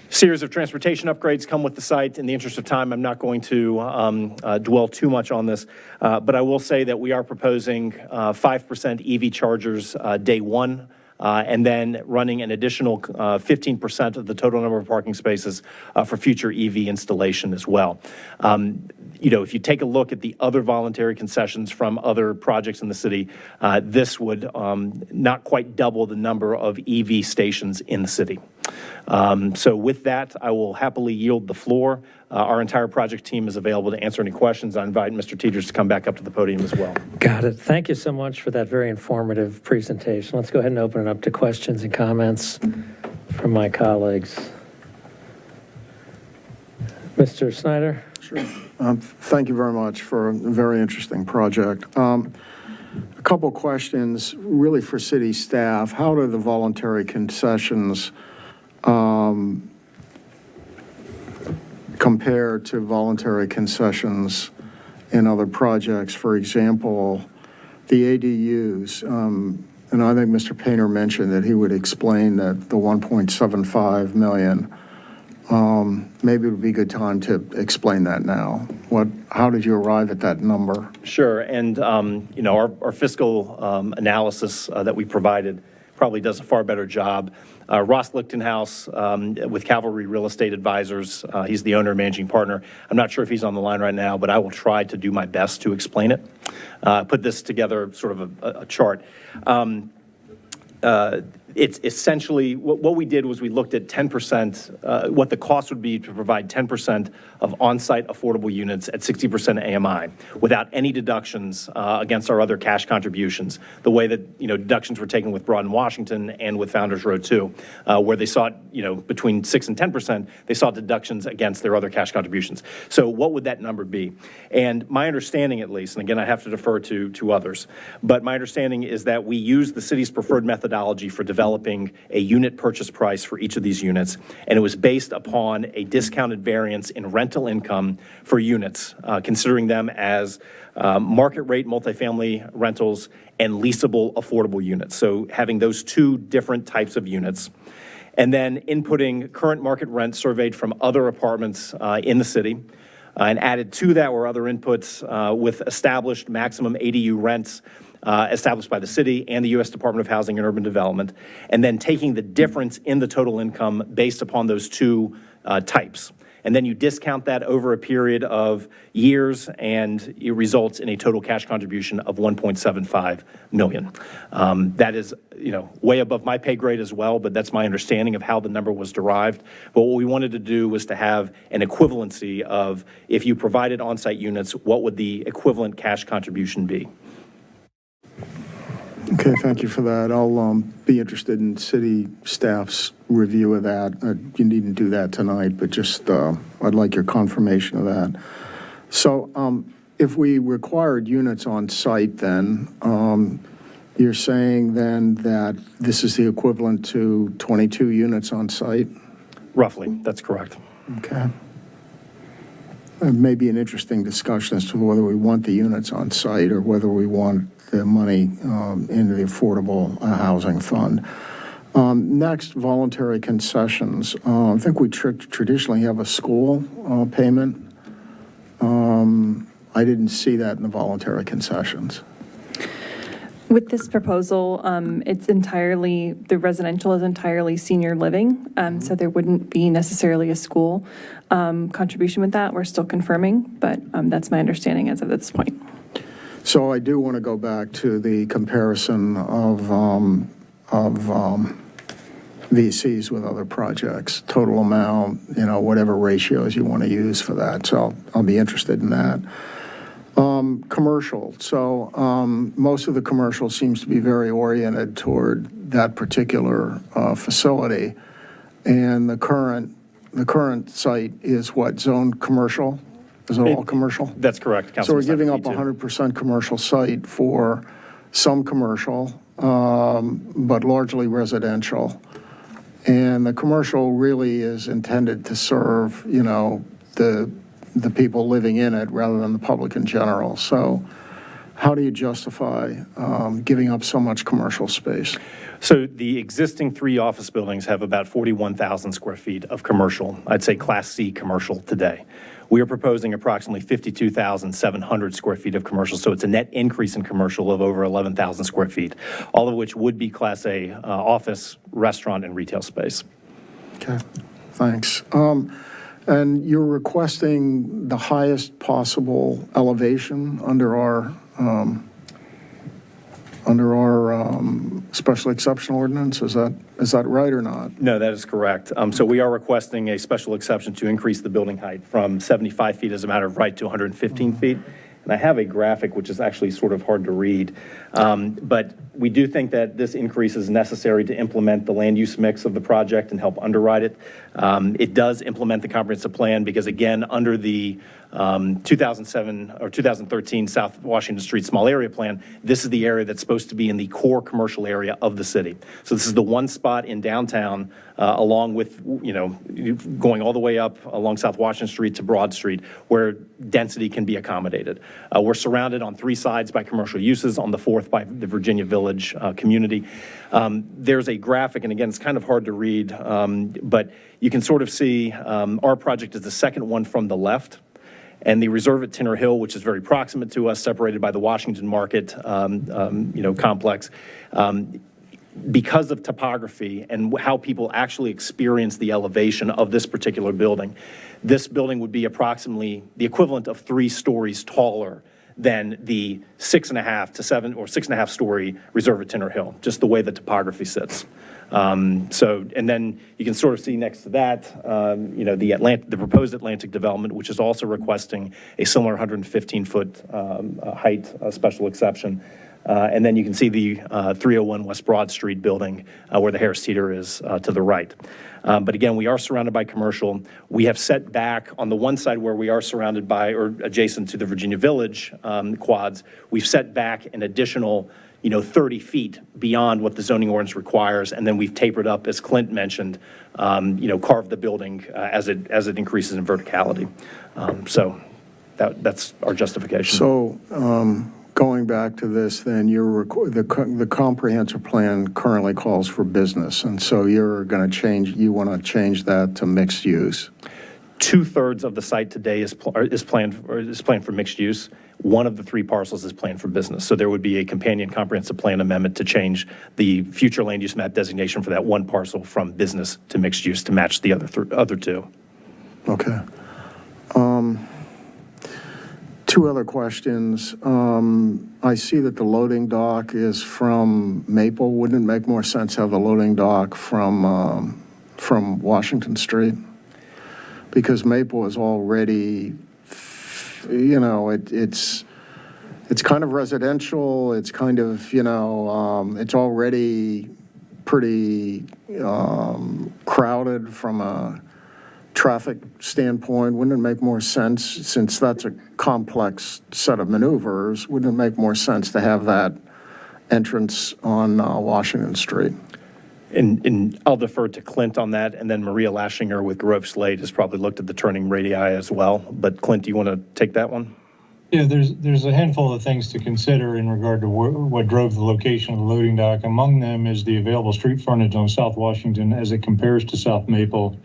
Series of transportation upgrades come with the site. In the interest of time, I'm not going to dwell too much on this, but I will say that we are proposing 5% EV chargers day one, and then running an additional 15% of the total number of parking spaces for future EV installation as well. You know, if you take a look at the other voluntary concessions from other projects in the city, this would not quite double the number of EV stations in the city. So with that, I will happily yield the floor. Our entire project team is available to answer any questions. I invite Mr. Teeters to come back up to the podium as well. Got it. Thank you so much for that very informative presentation. Let's go ahead and open it up to questions and comments from my colleagues. Mr. Snyder? Sure. Thank you very much for a very interesting project. A couple questions really for city staff. How do the voluntary concessions compare to voluntary concessions in other projects? For example, the ADUs, and I think Mr. Painter mentioned that he would explain that the 1.75 million. Maybe it would be a good time to explain that now. How did you arrive at that number? Sure, and you know, our fiscal analysis that we provided probably does a far better job. Ross Lichtenhouse with Cavalry Real Estate Advisors, he's the owner and managing partner. I'm not sure if he's on the line right now, but I will try to do my best to explain it. Put this together, sort of a chart. It's essentially, what we did was we looked at 10%, what the cost would be to provide 10% of on-site affordable units at 60% AMI without any deductions against our other cash contributions, the way that, you know, deductions were taken with Broad and Washington and with Founders Road 2, where they sought, you know, between 6 and 10%, they sought deductions against their other cash contributions. So what would that number be? And my understanding, at least, and again, I have to defer to others, but my understanding is that we use the city's preferred methodology for developing a unit purchase price for each of these units, and it was based upon a discounted variance in rental income for units, considering them as market rate multifamily rentals and leasable affordable units. So having those two different types of units, and then inputting current market rent surveyed from other apartments in the city, and added to that were other inputs with established maximum ADU rents established by the city and the U.S. Department of Housing and Urban Development, and then taking the difference in the total income based upon those two types. And then you discount that over a period of years, and it results in a total cash contribution of $1.75 million. That is, you know, way above my pay grade as well, but that's my understanding of how the number was derived. But what we wanted to do was to have an equivalency of, if you provided on-site units, what would the equivalent cash contribution be? Okay, thank you for that. I'll be interested in city staff's review of that. You needn't do that tonight, but just I'd like your confirmation of that. So if we required units on site, then you're saying then that this is the equivalent to 22 units on site? Roughly, that's correct. Okay. It may be an interesting discussion as to whether we want the units on site or whether we want the money into the Affordable Housing Fund. Next, voluntary concessions. I think we traditionally have a school payment. I didn't see that in the voluntary concessions. With this proposal, it's entirely, the residential is entirely senior living, so there wouldn't be necessarily a school contribution with that. We're still confirming, but that's my understanding as of this point. So I do want to go back to the comparison of VCs with other projects, total amount, whatever ratios you want to use for that. So I'll be interested in that. Commercial. So most of the commercial seems to be very oriented toward that particular facility. And the current site is what, zoned commercial? Is it all commercial? That's correct, So we're Councilman giving up Stefan, 100% commercial site for some commercial, but largely residential. And the commercial really is intended to serve, the people living in it rather than the public in general. So how do you justify giving up so much commercial space? So the existing 3 office buildings have about 41,000 square feet of commercial, I'd say Class C commercial today. We are proposing approximately 52,700 square feet of commercial, so it's a net increase in commercial of over 11,000 square feet, all of which would be Class A office, restaurant, and retail space. Okay, thanks. And you're requesting the highest possible elevation under our special exception ordinance? Is that right or not? No, that is correct. So we are requesting a special exception to increase the building height from 75 feet as a matter of right to 115 feet. And I have a graphic which is actually sort of hard to read. But we do think that this increase is necessary to implement the land use mix of the project and help underwrite it. It does implement the comprehensive plan because, again, under the 2007 or 2013 South Washington Street Small Area Plan, this is the area that's supposed to be in the core commercial area of the city. So this is the one spot in downtown, along with, going all the way up along South Washington Street to Broad Street, where density can be accommodated. We're surrounded on 3 sides by commercial uses, on the 4th by the Virginia Village community. There's a graphic, and again, it's kind of hard to read, but you can sort of see our project is the second one from the left. And the reserve at Tinner Hill, which is very proximate to us, separated by the Washington Market, complex, because of topography and how people actually experience the elevation of this particular building, this building would be approximately the equivalent of 3 stories taller than the 6.5 to 7 or 6.5 story reserve at Tinner Hill, just the way the topography sits. And then you can sort of see next to that, the proposed Atlantic development, which is also requesting a similar 115-foot height special exception. And then you can see the 301 West Broad Street building where the Harris Teeter is to the right. But again, we are surrounded by commercial. We have set back on the one side where we are surrounded by or adjacent to the Virginia Village quads, we've set back an additional 30 feet beyond what the zoning ordinance requires, and then we've tapered up, as Clint mentioned, carved the building as it increases in verticality. So that's our justification. So going back to this, then the comprehensive plan currently calls for business, and so you want to change that to mixed use. 2/3 of the site today is planned for mixed use. One of the 3 parcels is planned for business. So there would be a companion comprehensive plan amendment to change the future land use map designation for that one parcel from business to mixed use to match the other 2. Okay. 2 other questions. I see that the loading dock is from Maple. Wouldn't it make more sense to have the loading dock from Washington Street? Because Maple is already, it's kind of residential. It's kind of, it's already pretty crowded from a traffic standpoint. Wouldn't it make more sense, since that's a complex set of maneuvers, wouldn't it make more sense to have that entrance on Washington Street? And I'll defer to Clint on that, and then Maria Lashinger with Grove Slade has probably looked at the turning radii as well. But Clint, do you want to take that one? Yeah, there's a handful of things to consider in regard to what drove the location of the loading dock. Among them is the available street frontage on South Washington as it compares to South Maple,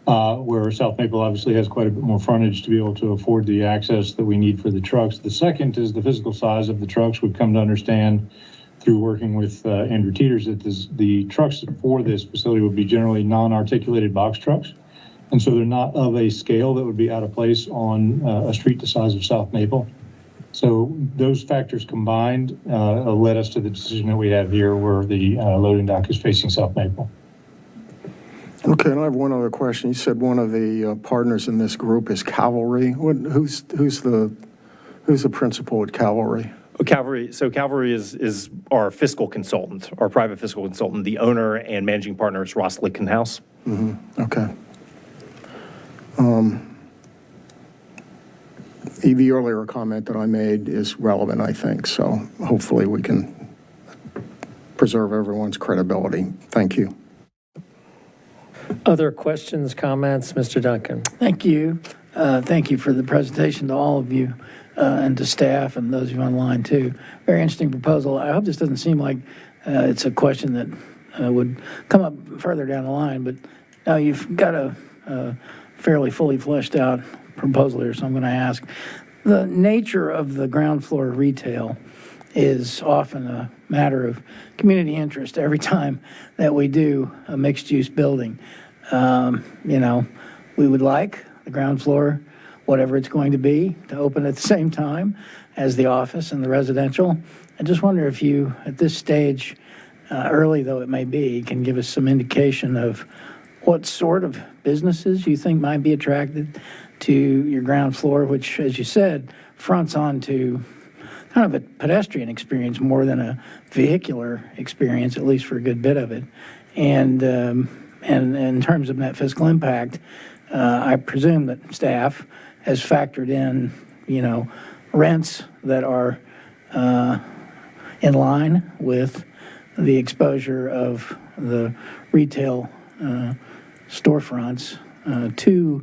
where South Maple obviously has quite a bit more frontage to be able to afford the access that we need for the trucks. The second is the physical size of the trucks. We've come to understand through working with Andrew Teeters that the trucks for this facility would be generally non-articulated box trucks. And so they're not of a scale that would be out of place on a street the size of South Maple. So those factors combined led us to the decision that we have here where the loading dock is facing South Maple. Okay, and I have one other question. You said one of the partners in this group is Cavalry. Who's the principal at Cavalry? Cavalry is our fiscal consultant, our private fiscal consultant. The owner and managing partner is Ross Lichtenhouse. Mm-hmm. Okay. The earlier comment that I made is relevant, I think, so hopefully we can preserve everyone's credibility. Thank you. Other questions, comments, Mr. Duncan? Thank you. Thank you for the presentation to all of you and to staff and those of you online too. Very interesting proposal. I hope this doesn't seem like it's a question that would come up further down the line, but now you've got a fairly fully fleshed out proposal here, so I'm going to ask. The nature of the ground floor retail is often a matter of community interest every time that we do a mixed-use building. We would like the ground floor, whatever it's going to be, to open at the same time as the office and the residential. I just wonder if you, at this stage, early though it may be, can give us some indication of what sort of businesses you think might be attracted to your ground floor, which, as you said, fronts onto kind of a pedestrian experience more than a vehicular experience, at least for a good bit of it. And in terms of net fiscal impact, I presume that staff has factored in, rents that are in line with the exposure of the retail storefronts to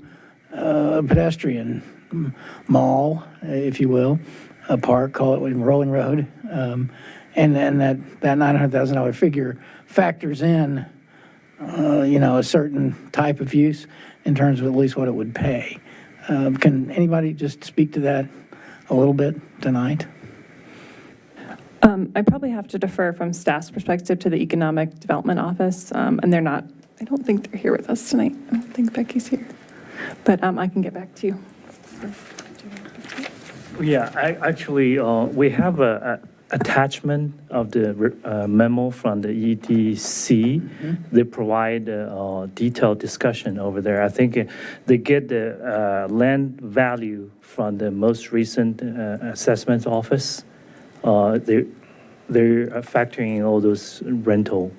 a pedestrian mall, if you will, a park, call it Rolling Road, and that $900,000 figure factors in, a certain type of use in terms of at least what it would pay. Can anybody just speak to that a little bit tonight? I probably have to defer from staff's perspective to the Economic Development Office, and I don't think they're here with us tonight. I don't think Becky's here, but I can get back to you. Yeah, we have a attachment of the memo from the EDC. Mm-hmm. They provide detailed discussion over there. I think they get the land value from the most recent assessment office. They're factoring in all those rental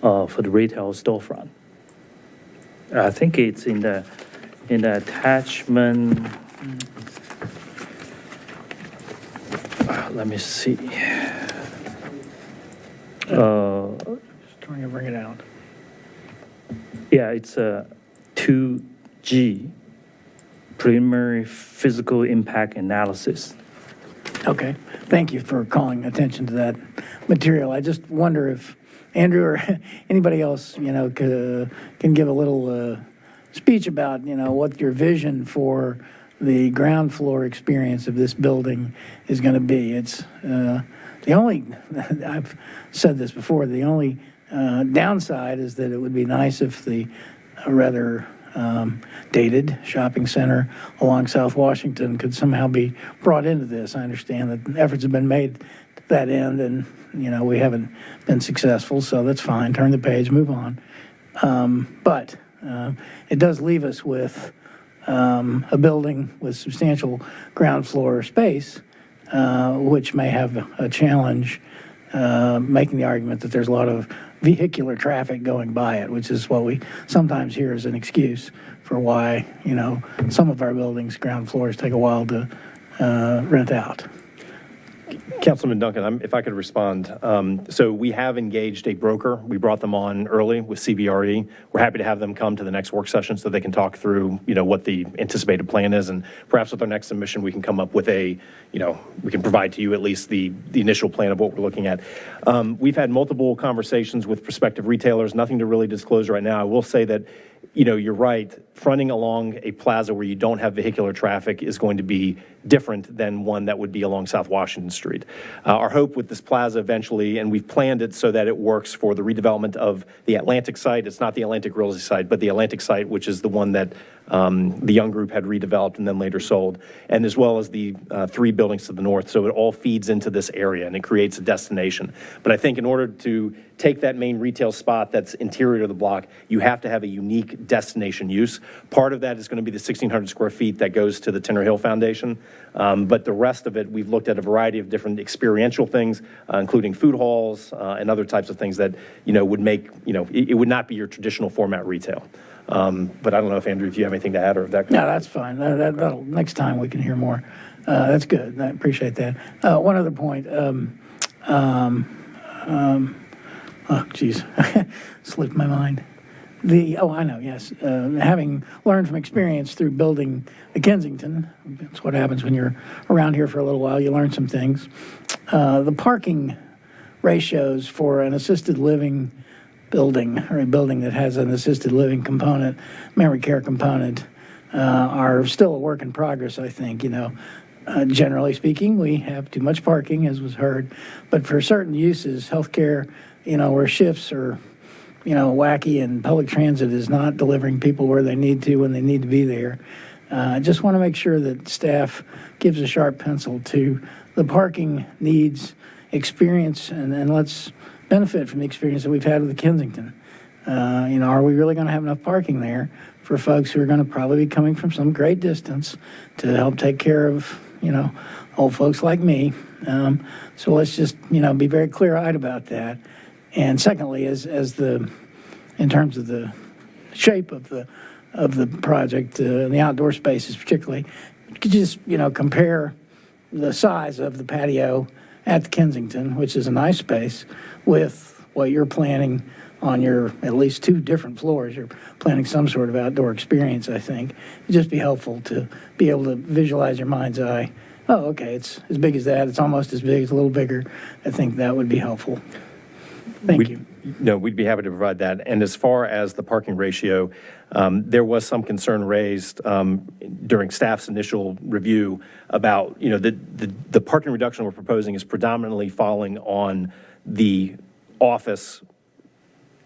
for the retail storefront. I think it's in the attachment. Let me see. Just trying to bring it out. Yeah, it's a 2G, preliminary physical impact analysis. Okay, thank you for calling attention to that material. I just wonder if Andrew or anybody else, can give a little speech about, what your vision for the ground floor experience of this building is going to be. It's the only, I've said this before, the only downside is that it would be nice if the rather dated shopping center along South Washington could somehow be brought into this. I understand that efforts have been made to that end, and we haven't been successful, so that's fine. Turn the page, move on. But it does leave us with a building with substantial ground floor space, which may have a challenge making the argument that there's a lot of vehicular traffic going by it, which is what we sometimes hear as an excuse for why, some of our buildings' ground floors take a while to rent out. Councilman Duncan, if I could respond. So we have engaged a broker. We brought them on early with CBRE. We're happy to have them come to the next work session so they can talk through, what the anticipated plan is. And perhaps with our next submission, we can come up with we can provide to you at least the initial plan of what we're looking at. We've had multiple conversations with prospective retailers, nothing to really disclose right now. I will say that you're right. Fronting along a plaza where you don't have vehicular traffic is going to be different than one that would be along South Washington Street. Our hope with this plaza eventually, and we've planned it so that it works for the redevelopment of the Atlantic site. It's not the Atlantic Realty site, but the Atlantic site, which is the one that the Young Group had redeveloped and then later sold, and as well as the 3 buildings to the north. So it all feeds into this area and it creates a destination. But I think in order to take that main retail spot that's interior to the block, you have to have a unique destination use. Part of that is going to be the 1,600 square feet that goes to the Tinner Hill Foundation. But the rest of it, we've looked at a variety of different experiential things, including food halls and other types of things that, would make, it would not be your traditional format retail. But I don't know if, Andrew, if you have anything to add or if that. No, that's fine. That'll, next time we can hear more. That's good. I appreciate that. One other point. Oh, geez, slipped my mind. I know, yes. Having learned from experience through building the Kensington, that's what happens when you're around here for a little while, you learn some things. The parking ratios for an assisted living building, or a building that has an assisted living component, memory care component, are still a work in progress, I think. Generally speaking, we have too much parking, as was heard, but for certain uses, healthcare, where shifts are, wacky and public transit is not delivering people where they need to when they need to be there. I just want to make sure that staff gives a sharp pencil to the parking needs, experience, and let's benefit from the experience that we've had with the Kensington. Are we really going to have enough parking there for folks who are going to probably be coming from some great distance to help take care of, old folks like me? So let's just, be very clear-eyed about that. And secondly, in terms of the shape of the project, and the outdoor spaces particularly, you could just, compare the size of the patio at the Kensington, which is a nice space, with what you're planning on your at least 2 different floors. You're planning some sort of outdoor experience, I think. It'd just be helpful to be able to visualize your mind's eye. Oh, okay, it's as big as that. It's almost as big, it's a little bigger. I think that would be helpful. Thank you. No, we'd be happy to provide that. And as far as the parking ratio, there was some concern raised during staff's initial review about, the parking reduction we're proposing is predominantly falling on the office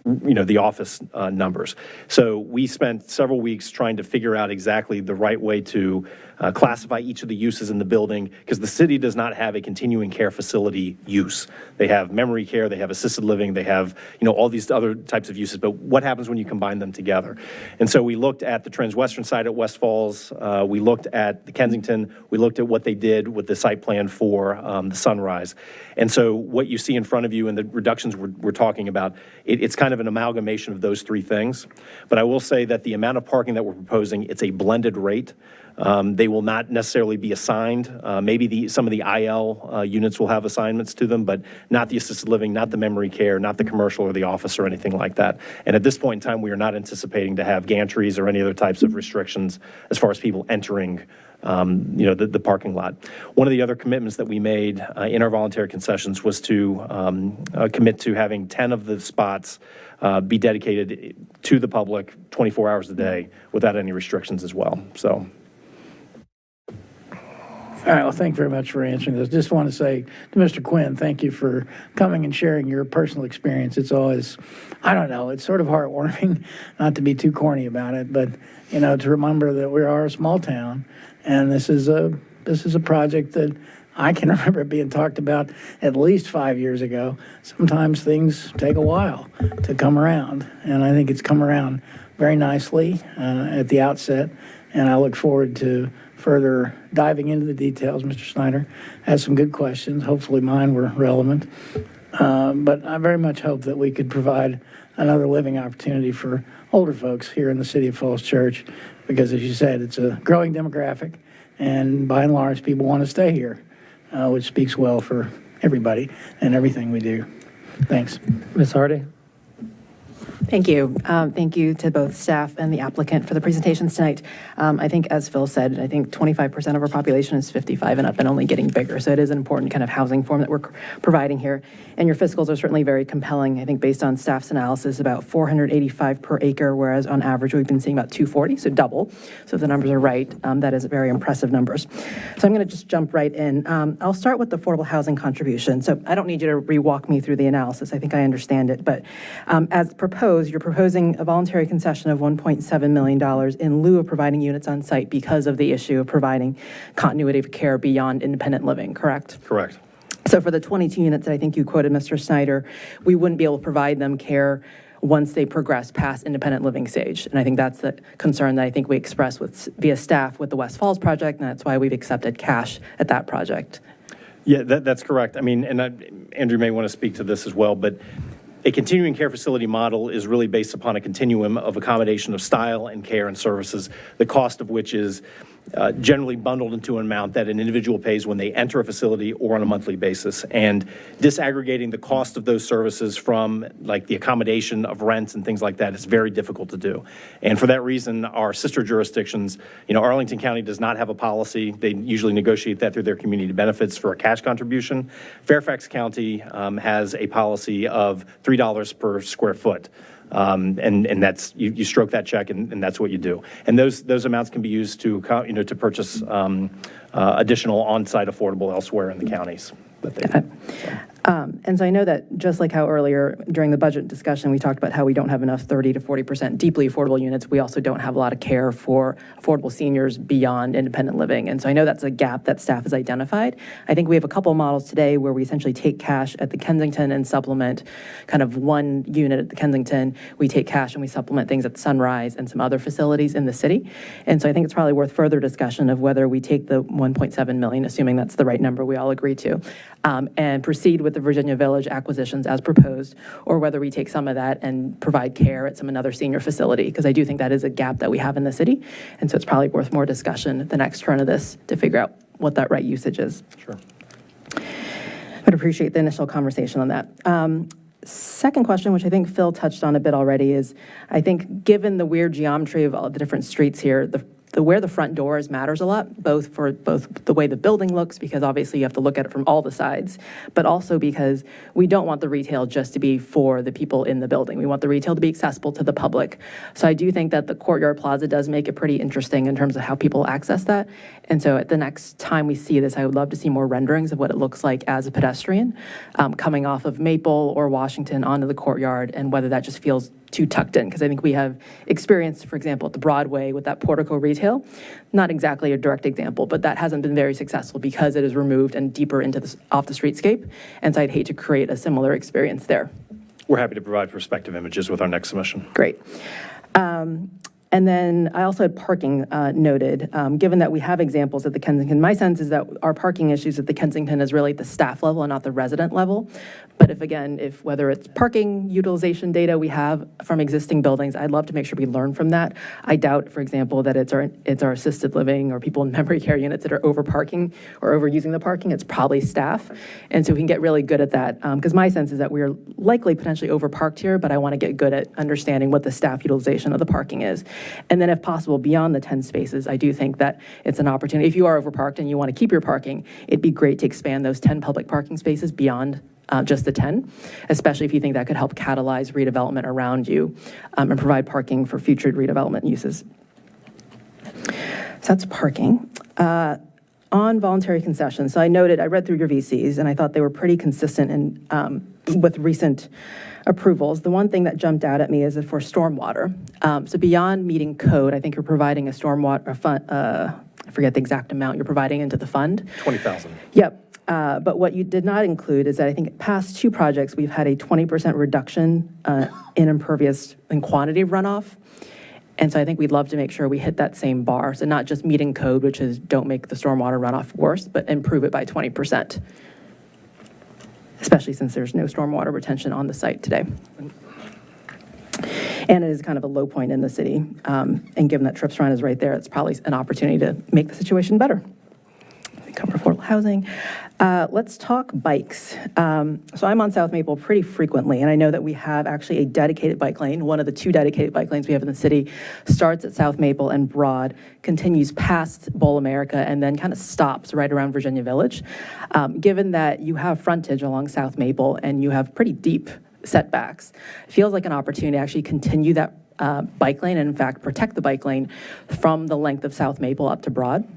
numbers. So we spent several weeks trying to figure out exactly the right way to classify each of the uses in the building, because the city does not have a continuing care facility use. They have memory care, they have assisted living, they have, all these other types of uses, but what happens when you combine them together? And so we looked at the Transwestern site at West Falls, we looked at the Kensington, we looked at what they did with the site plan for the Sunrise. And so what you see in front of you and the reductions we're talking about, it's kind of an amalgamation of those 3 things. But I will say that the amount of parking that we're proposing, it's a blended rate. They will not necessarily be assigned. Maybe some of the IL units will have assignments to them, but not the assisted living, not the memory care, not the commercial or the office or anything like that. And at this point in time, we are not anticipating to have gantries or any other types of restrictions as far as people entering the parking lot. One of the other commitments that we made in our voluntary concessions was to commit to having 10 of the spots be dedicated to the public 24 hours a day without any restrictions as well. So. All right, well, thank you very much for answering this. Just want to say to Mr. Quinn, thank you for coming and sharing your personal experience. It's always, I don't know, it's sort of heartwarming, not to be too corny about it, but, to remember that we are a small town, and this is a project that I can remember it being talked about at least 5 years ago. Sometimes things take a while to come around, and I think it's come around very nicely at the outset, and I look forward to further diving into the details. Mr. Snyder has some good questions. Hopefully mine were relevant. But I very much hope that we could provide another living opportunity for older folks here in the city of Falls Church, because as you said, it's a growing demographic, and by and large, people want to stay here, which speaks well for everybody and everything we do. Thanks. Ms. Hardy? Thank you. Thank you to both staff and the applicant for the presentations tonight. I think, as Phil said, I think 25% of our population is 55 and up and only getting bigger. So it is an important kind of housing form that we're providing here. And your fiscals are certainly very compelling. I think based on staff's analysis, about 485 per acre, whereas on average we've been seeing about 240, so double. So if the numbers are right, that is very impressive numbers. So I'm going to just jump right in. I'll start with the affordable housing contribution. So I don't need you to re-walk me through the analysis. I think I understand it. But as proposed, you're proposing a voluntary concession of $1.7 million in lieu of providing units on site because of the issue of providing continuity of care beyond independent living, correct? Correct. So for the 22 units that I think you quoted, Mr. Snyder, we wouldn't be able to provide them care once they progress past independent living stage. And I think that's the concern that I think we expressed via staff with the West Falls project, and that's why we've accepted cash at that project. Yeah, that's correct. I mean, and Andrew may want to speak to this as well, but a continuing care facility model is really based upon a continuum of accommodation of style and care and services, the cost of which is generally bundled into an amount that an individual pays when they enter a facility or on a monthly basis. And disaggregating the cost of those services from like the accommodation of rents and things like that is very difficult to do. And for that reason, our sister jurisdictions, Arlington County does not have a policy. They usually negotiate that through their community benefits for a cash contribution. Fairfax County has a policy of $3 per square foot. And that's, you stroke that check and that's what you do. And those amounts can be used to, to purchase additional on-site affordable elsewhere in the counties. And so I know that just like how earlier during the budget discussion, we talked about how we don't have enough 30 to 40% deeply affordable units. We also don't have a lot of care for affordable seniors beyond independent living. And so I know that's a gap that staff has identified. I think we have a couple of models today where we essentially take cash at the Kensington and supplement kind of one unit at the Kensington. We take cash and we supplement things at Sunrise and some other facilities in the city. And so I think it's probably worth further discussion of whether we take the 1.7 million, assuming that's the right number we all agree to, and proceed with the Virginia Village acquisitions as proposed, or whether we take some of that and provide care at another senior facility, because I do think that is a gap that we have in the city. And so it's probably worth more discussion at the next turn of this to figure out what that right usage is. Sure. But appreciate the initial conversation on that. Second question, which I think Phil touched on a bit already, is I think given the weird geometry of all the different streets here, where the front door is matters a lot, both for the way the building looks, because obviously you have to look at it from all the sides, but also because we don't want the retail just to be for the people in the building. We want the retail to be accessible to the public. So I do think that the Courtyard Plaza does make it pretty interesting in terms of how people access that. And so at the next time we see this, I would love to see more renderings of what it looks like as a pedestrian coming off of Maple or Washington onto the Courtyard, and whether that just feels too tucked in, because I think we have experience, for example, at the Broadway with that portico retail. Not exactly a direct example, but that hasn't been very successful because it is removed and deeper into off the streetscape. And so I'd hate to create a similar experience there. We're happy to provide perspective images with our next submission. Great. And then I also had parking noted. Given that we have examples at the Kensington, my sense is that our parking issues at the Kensington is really at the staff level and not the resident level. But if whether it's parking utilization data we have from existing buildings, I'd love to make sure we learn from that. I doubt, for example, that it's our assisted living or people in memory care units that are over parking or overusing the parking. It's probably staff. And so we can get really good at that. Because my sense is that we're likely potentially over parked here, but I want to get good at understanding what the staff utilization of the parking is. And then if possible, beyond the 10 spaces, I do think that it's an opportunity. If you are overparked and you want to keep your parking, it'd be great to expand those 10 public parking spaces beyond just the 10, especially if you think that could help catalyze redevelopment around you and provide parking for future redevelopment uses. So that's parking. On voluntary concessions, so I read through your VCs, and I thought they were pretty consistent with recent approvals. The one thing that jumped out at me is for stormwater. So beyond meeting code, I think you're providing a stormwater fund, I forget the exact amount you're providing into the fund. $20,000. Yep. But what you did not include is that I think past two projects, we've had a 20% reduction in impervious and quantity of runoff. And so I think we'd love to make sure we hit that same bar. So not just meeting code, which is don't make the stormwater runoff worse, but improve it by 20%, especially since there's no stormwater retention on the site today. And it is kind of a low point in the city. And given that Tripp Shrine is right there, it's probably an opportunity to make the situation better. We cover affordable housing. Housing. Let's talk bikes. So I'm on South Maple pretty frequently, and I know that we have actually a dedicated bike lane. One of the 2 dedicated bike lanes we have in the city starts at South Maple and Broad, continues past Bowl America, and then kind of stops right around Virginia Village. Given that you have frontage along South Maple and you have pretty deep setbacks, it feels like an opportunity to actually continue that bike lane and, in fact, protect the bike lane from the length of South Maple up to Broad.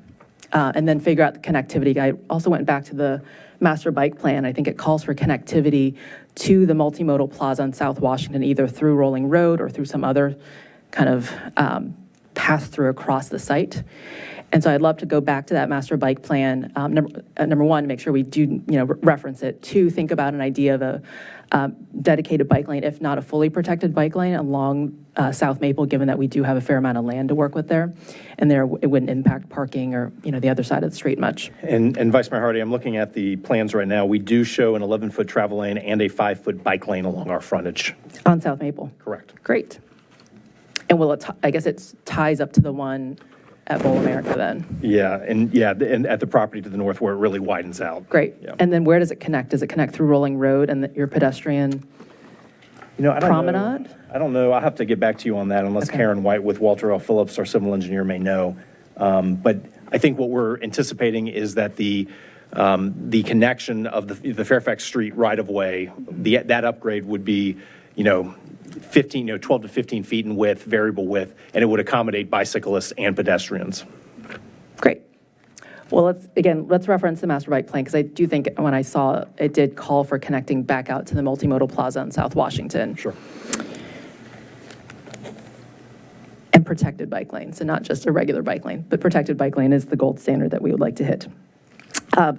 And then figure out the connectivity. I also went back to the master bike plan. I think it calls for connectivity to the multimodal plaza on South Washington, either through Rolling Road or through some other kind of pass through across the site. And so I'd love to go back to that master bike plan. Number one, make sure we do, reference it. 2, think about an idea of a dedicated bike lane, if not a fully protected bike lane along South Maple, given that we do have a fair amount of land to work with there. And there, it wouldn't impact parking or, the other side of the street much. And Vice Mayor Hardy, I'm looking at the plans right now. We do show an 11-foot travel lane and a 5-foot bike lane along our frontage. On South Maple? Correct. Great. And will it, I guess it ties up to the one at Bowl America then? Yeah, and at the property to the north where it really widens out. Great. Yeah. And then where does it connect? Does it connect through Rolling Road and your pedestrian promenade? I don't know. I'll have to get back to you on that unless Karen White with Walter L. Phillips, our civil engineer, may know. But I think what we're anticipating is that the connection of the Fairfax Street right-of-way, that upgrade would be, 12 to 15 feet in width, variable width, and it would accommodate bicyclists and pedestrians. Great. Well, let's reference the master bike plan, because I do think when I saw it, it did call for connecting back out to the multimodal plaza in South Washington. Sure. And protected bike lane, so not just a regular bike lane, but protected bike lane is the gold standard that we would like to hit.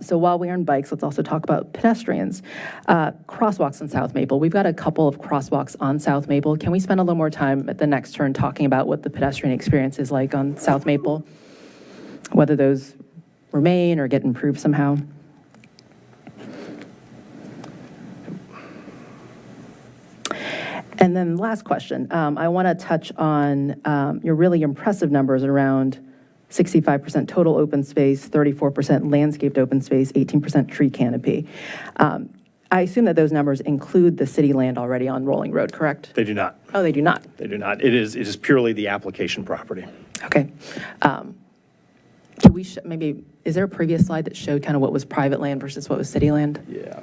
So while we are on bikes, let's also talk about pedestrians. Crosswalks on South Maple. We've got a couple of crosswalks on South Maple. Can we spend a little more time at the next turn talking about what the pedestrian experience is like on South Maple? Whether those remain or get improved somehow? And then last question. I want to touch on your really impressive numbers around 65% total open space, 34% landscaped open space, 18% tree canopy. I assume that those numbers include the city land already on Rolling Road, correct? They do not. Oh, they do not? They do not. It is purely the application property. Okay. Can we maybe, is there a previous slide that showed kind of what was private land versus what was city land? Yeah.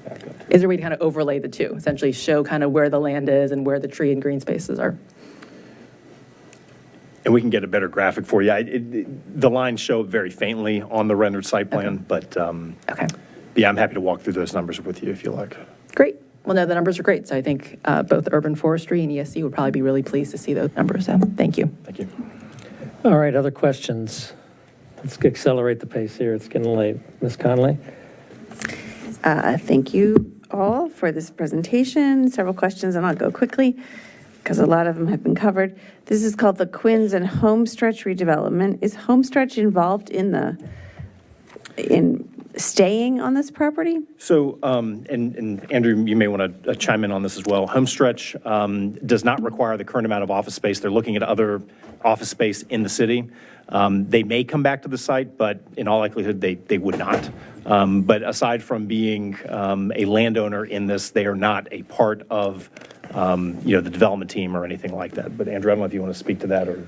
Back up. Is there a way to kind of overlay the two, essentially show kind of where the land is and where the tree and green spaces are? And we can get a better graphic for you. The lines show very faintly on the rendered site plan, but yeah, I'm happy to walk through those numbers with you if you like. Great. Well, no, the numbers are great. So I think both Urban Forestry and ESC would probably be really pleased to see those numbers. So thank you. Thank you. All right, other questions? Let's accelerate the pace here. It's getting late. Ms. Conley? Thank you all for this presentation. Several questions, and I'll go quickly because a lot of them have been covered. This is called the Quinns and Homestretch redevelopment. Is Homestretch involved in staying on this property? So, and Andrew, you may want to chime in on this as well. Homestretch does not require the current amount of office space. They're looking at other office space in the city. They may come back to the site, but in all likelihood, they would not. But aside from being a landowner in this, they are not a part of the development team or anything like that. But Andrew, I don't know if you want to speak to that or.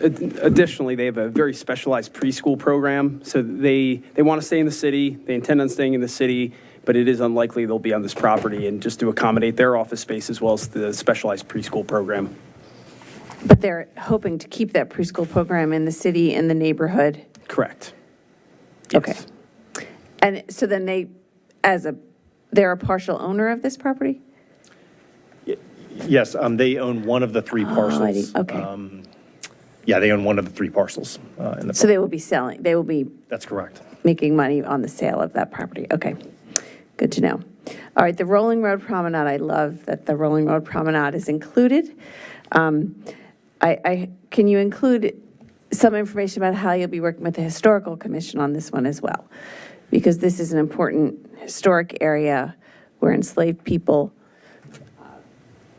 Additionally, they have a very specialized preschool program. So they want to stay in the city. They intend on staying in the city, but it is unlikely they'll be on this property, and just to accommodate their office space as well as the specialized preschool program. But they're hoping to keep that preschool program in the city, in the neighborhood? Correct. Okay. And so then they're a partial owner of this property? Yes, they own one of the three parcels. Okay. Yeah, they own one of the three parcels. So they will be selling, That's correct. making money on the sale of that property. Okay, good to know. All right, the Rolling Road Promenade, I love that the Rolling Road Promenade is included. Can you include some information about how you'll be working with the Historical Commission on this one as well? Because this is an important historic area where enslaved people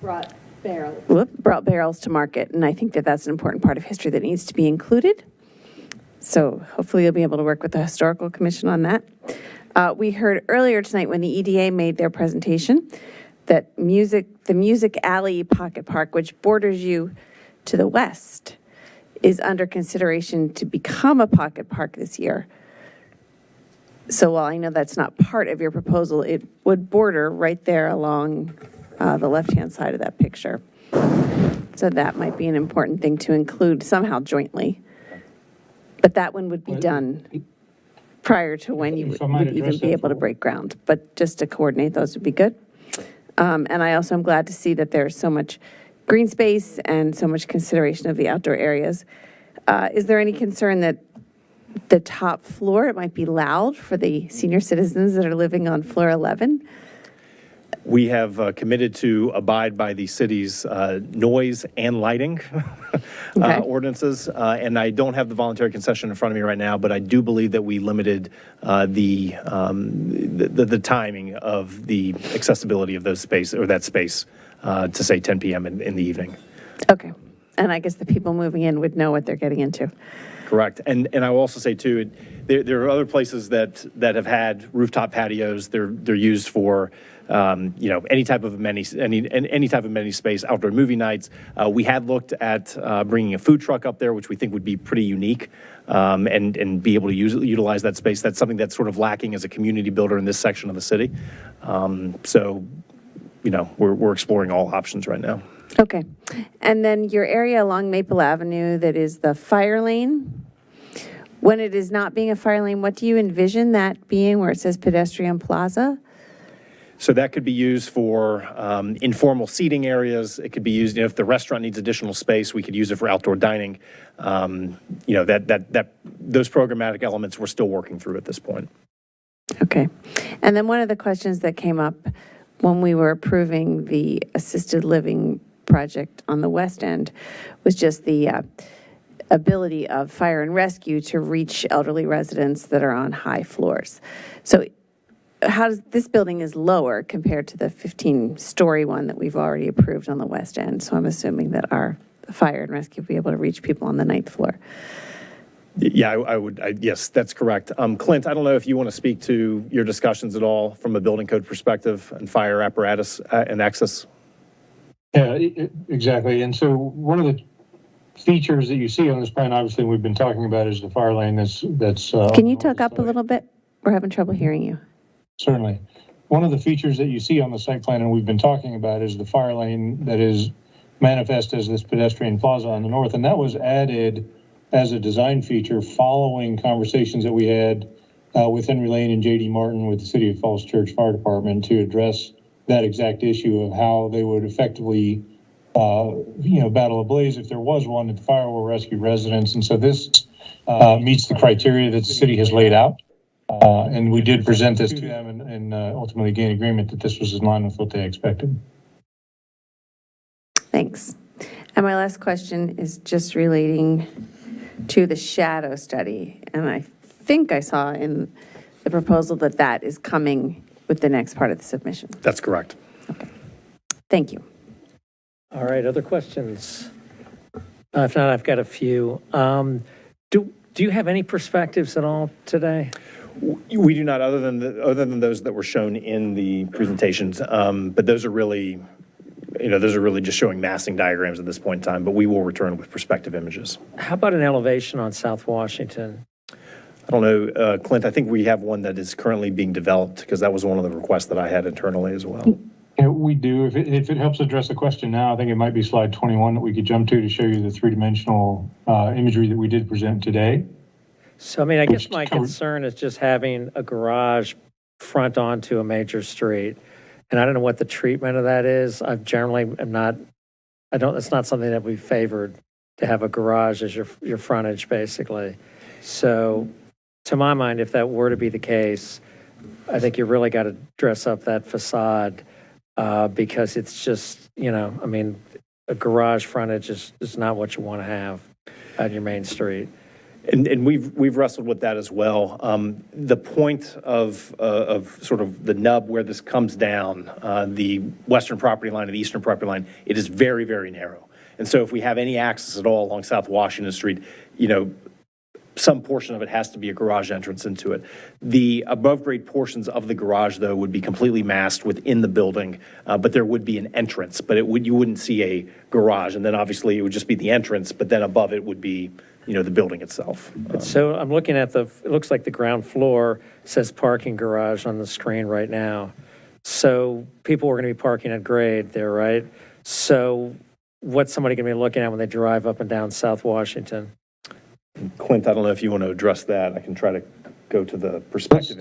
brought barrels to market, and I think that that's an important part of history that needs to be included. So hopefully you'll be able to work with the Historical Commission on that. We heard earlier tonight when the EDA made their presentation that the Music Alley Pocket Park, which borders you to the west, is under consideration to become a pocket park this year. So while I know that's not part of your proposal, it would border right there along the left-hand side of that picture. So that might be an important thing to include somehow jointly. But that one would be done prior to when you If I might would even address be that able to for- break ground. But just to coordinate those would be good. And I also am glad to see that there's so much green space and so much consideration of the outdoor areas. Is there any concern that the top floor, it might be loud for the senior citizens that are living on floor 11? We have committed to abide by the city's noise and lighting Okay. ordinances, and I don't have the voluntary concession in front of me right now, but I do believe that we limited the timing of the accessibility of those space, or that space, to say 10 p.m. in the evening. Okay. And I guess the people moving in would know what they're getting into. Correct. And I will also say, too, there are other places that have had rooftop patios. They're used for, any type of amenity, any type of amenity space, outdoor movie nights. We had looked at bringing a food truck up there, which we think would be pretty unique, and be able to utilize that space. That's something that's sort of lacking as a community builder in this section of the city. So, we're exploring all options right now. Okay. And then your area along Maple Avenue that is the fire lane, when it is not being a fire lane, what do you envision that being where it says pedestrian plaza? So that could be used for informal seating areas. It could be used, if the restaurant needs additional space, we could use it for outdoor dining. Those programmatic elements we're still working through at this point. Okay. And then one of the questions that came up when we were approving the assisted living project on the west end was just the ability of fire and rescue to reach elderly residents that are on high floors. So how does, this building is lower compared to the 15-story one that we've already approved on the west end. So I'm assuming that our fire and rescue will be able to reach people on the 9th floor. Yeah, I would. Yes, that's correct. Clint, I don't know if you want to speak to your discussions at all from a building code perspective and fire apparatus and access. Yeah, exactly. And so one of the features that you see on this plan, obviously we've been talking about, is the fire lane that's. Can you talk up a little bit? We're having trouble hearing you. Certainly. One of the features that you see on the site plan, and we've been talking about, is the fire lane that is manifest as this pedestrian plaza on the north. And that was added as a design feature following conversations that we had with Henry Lane and J.D. Martin with the City of Falls Church Fire Department to address that exact issue of how they would effectively, battle a blaze if there was one at the fire or rescue residents. And so this meets the criteria that the city has laid out. And we did present this to them and ultimately gain agreement that this was in line with what they expected. Thanks. And my last question is just relating to the shadow study. And I think I saw in the proposal that that is coming with the next part of the submission. That's correct. Okay. Thank you. All right, other questions? If not, I've got a few. Do you have any perspectives at all today? We do not, other than those that were shown in the presentations. But those are really just showing massing diagrams at this point in time. But we will return with perspective images. How about an elevation on South Washington? I don't know, Clint, I think we have one that is currently being developed because that was one of the requests that I had internally as well. Yeah, we do. If it helps address the question now, I think it might be slide 21 that we could jump to show you the three-dimensional imagery that we did present today. So, I guess my concern is just having a garage front onto a major street. And I don't know what the treatment of that is. I generally am not, it's not something that we've favored, to have a garage as your frontage, basically. So, to my mind, if that were to be the case, I think you really got to dress up that facade because it's just, a garage frontage is not what you want to have on your main street. And we've wrestled with that as well. The point of sort of the nub where this comes down, the western property line and the eastern property line, it is very, very narrow. And so if we have any access at all along South Washington Street, some portion of it has to be a garage entrance into it. The above-grade portions of the garage, though, would be completely masked within the building, but there would be an entrance, but you wouldn't see a garage. And then obviously it would just be the entrance, but then above it would be, the building itself. So I'm looking at it looks like the ground floor says parking garage on the screen right now. So people are going to be parking at grade there, right? So what's somebody going to be looking at when they drive up and down South Washington? Clint, I don't know if you want to address that. I can try to go to the perspective.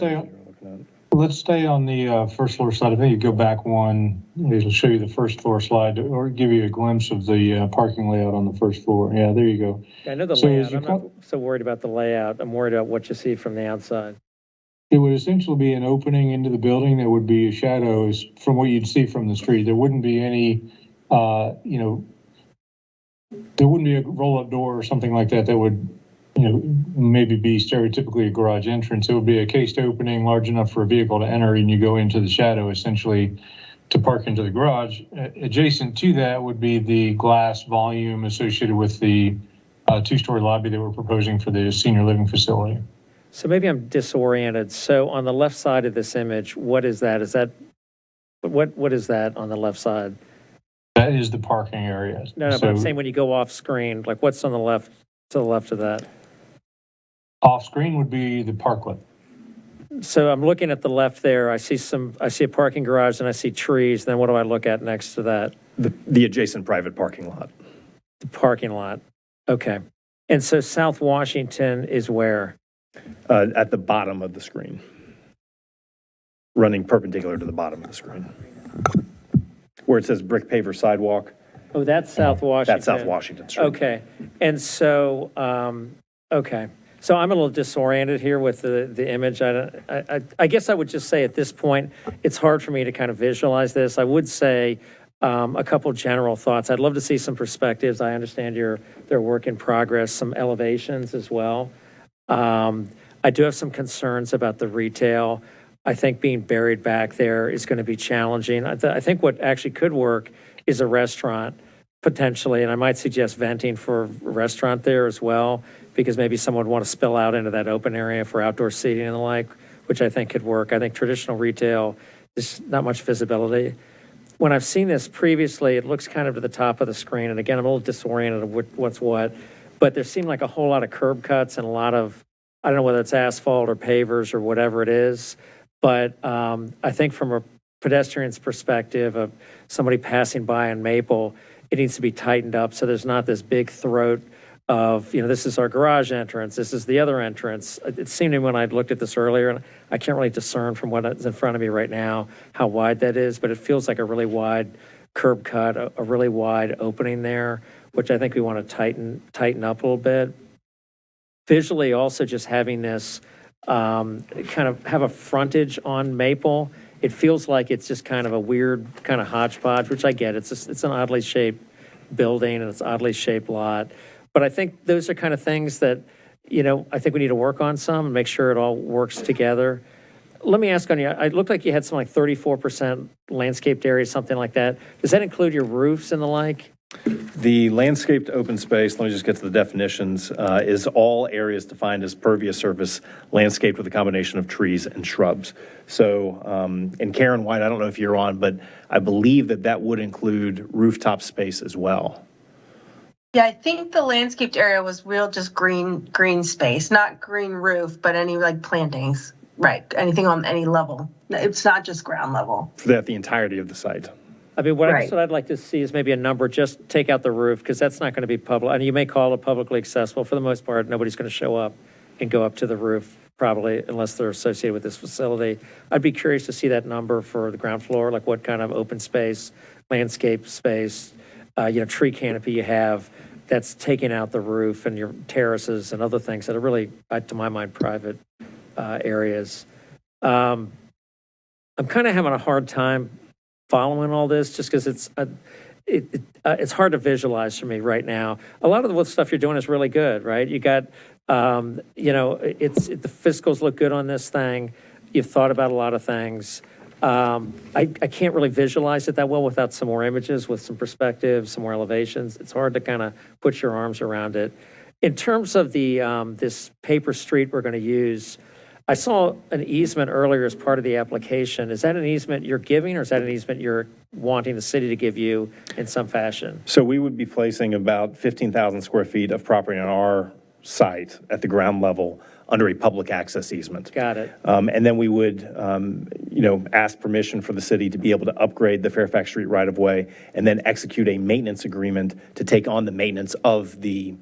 Let's stay on the first floor slide. I think you go back one, it'll show you the first floor slide or give you a glimpse of the parking layout on the first floor. Yeah, there you go. I know the So layout. as you I'm not so worried about the layout. I'm worried about what you see from the outside. It would essentially be an opening into the building that would be shadows from what you'd see from the street. There wouldn't be any, there wouldn't be a roll-up door or something like that that would, maybe be stereotypically a garage entrance. It would be a cased opening large enough for a vehicle to enter, and you go into the shadow essentially to park into the garage. Adjacent to that would be the glass volume associated with the two-story lobby that we're proposing for the senior living facility. So maybe I'm disoriented. So on the left side of this image, what is that? What is that on the left side? That is the parking area. No, but I'm saying when you go off screen, like what's on the left, to the left of that? Off screen would be the parklet. So I'm looking at the left there. I see a parking garage and I see trees. Then what do I look at next to that? The adjacent private parking lot. The parking lot. Okay. And so South Washington is where? At the bottom of the screen. Running perpendicular to the bottom of the screen. Where it says brick paver sidewalk. Oh, that's South Washington. That's South Washington Street. Okay. And so, okay. So I'm a little disoriented here with the image. I guess I would just say at this point, it's hard for me to kind of visualize this. I would say a couple general thoughts. I'd love to see some perspectives. I understand their work in progress, some elevations as well. I do have some concerns about the retail. I think being buried back there is going to be challenging. I think what actually could work is a restaurant potentially, and I might suggest venting for a restaurant there as well, because maybe someone would want to spill out into that open area for outdoor seating and the like, which I think could work. I think traditional retail, there's not much visibility. When I've seen this previously, it looks kind of to the top of the screen, and again, I'm a little disoriented of what's what, but there seemed like a whole lot of curb cuts and a lot of, I don't know whether it's asphalt or pavers or whatever it is, but I think from a pedestrian's perspective of somebody passing by on Maple, it needs to be tightened up so there's not this big throat of, this is our garage entrance, this is the other entrance. It seemed to me when I looked at this earlier, and I can't really discern from what's in front of me right now how wide that is, but it feels like a really wide curb cut, a really wide opening there, which I think we want to tighten up a little bit. Visually, also just having this kind of have a frontage on Maple, it feels like it's just kind of a weird kind of hodgepodge, which I get. It's an oddly shaped building and it's an oddly shaped lot. But I think those are kind of things that, I think we need to work on some and make sure it all works together. Let me ask on you, it looked like you had something like 34% landscaped area, something like that. Does that include your roofs and the like? The landscaped open space, let me just get to the definitions, is all areas defined as pervious surface landscaped with a combination of trees and shrubs. So, and Karen White, I don't know if you're on, but I believe that would include rooftop space as well. Yeah, I think the landscaped area was real just green space, not green roof, but any like plantings, right? Anything on any level. It's not just ground level. For that, the entirety of the site. I mean, what Right. I'd like to see is maybe a number, just take out the roof, because that's not going to be public. And you may call it publicly accessible. For the most part, nobody's going to show up and go up to the roof, probably, unless they're associated with this facility. I'd be curious to see that number for the ground floor, like what kind of open space, landscape space, tree canopy you have that's taking out the roof and your terraces and other things that are really, to my mind, private areas. I'm kind of having a hard time following all this just because it's hard to visualize for me right now. A lot of the stuff you're doing is really good, right? You got, the fiscals look good on this thing. You've thought about a lot of things. I can't really visualize it that well without some more images, with some perspective, some more elevations. It's hard to kind of put your arms around it. In terms of the, this paper street we're going to use, I saw an easement earlier as part of the application. Is that an easement you're giving, or is that an easement you're wanting the city to give you in some fashion? So we would be placing about 15,000 square feet of property on our site at the ground level under a public access easement. Got it. And then we would, ask permission for the city to be able to upgrade the Fairfax Street right-of-way and then execute a maintenance agreement to take on the maintenance of the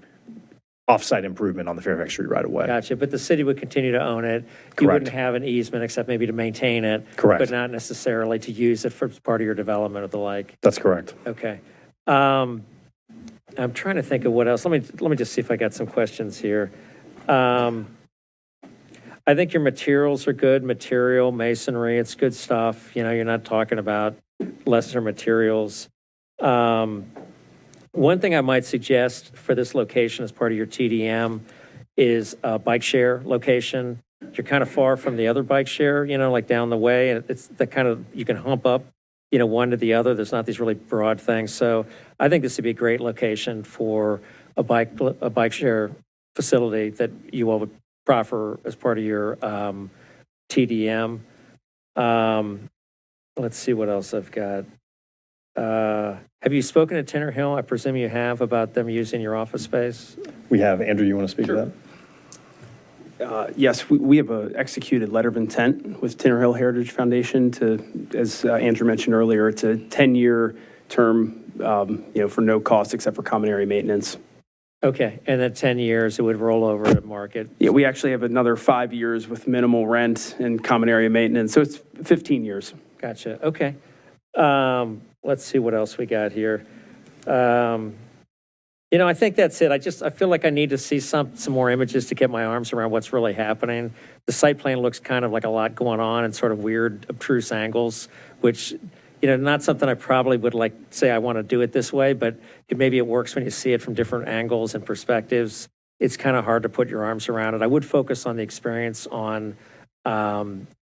off-site improvement on the Fairfax Street right-of-way. Gotcha, but the city would continue to own it. You Correct. wouldn't have an easement except maybe to maintain it. Correct. But not necessarily to use it for part of your development or the like. That's correct. Okay. I'm trying to think of what else. Let me just see if I got some questions here. I think your materials are good, material, masonry, it's good stuff. You're not talking about lesser materials. One thing I might suggest for this location as part of your TDM is a bike share location. You're kind of far from the other bike share, like down the way, and it's the kind of, you can hump up, one to the other. There's not these really broad things. So I think this would be a great location for a bike share facility that you all would proffer as part of your TDM. Let's see what else I've got. Have you spoken to Tinner Hill? I presume you have, about them using your office space? We have. Andrew, you want to speak to that? Yes, we have a executed letter of intent with Tinner Hill Heritage Foundation to, as Andrew mentioned earlier, it's a 10-year term, for no cost except for common area maintenance. Okay, and then 10 years, it would roll over to market? Yeah, we actually have another 5 years with minimal rent and common area maintenance, so it's 15 years. Gotcha, okay. Let's see what else we got here. I think that's it. I feel like I need to see some more images to get my arms around what's really happening. The site plan looks kind of like a lot going on and sort of weird, obtruse angles, which, not something I probably would like say I want to do it this way, but maybe it works when you see it from different angles and perspectives. It's kind of hard to put your arms around it. I would focus on the experience on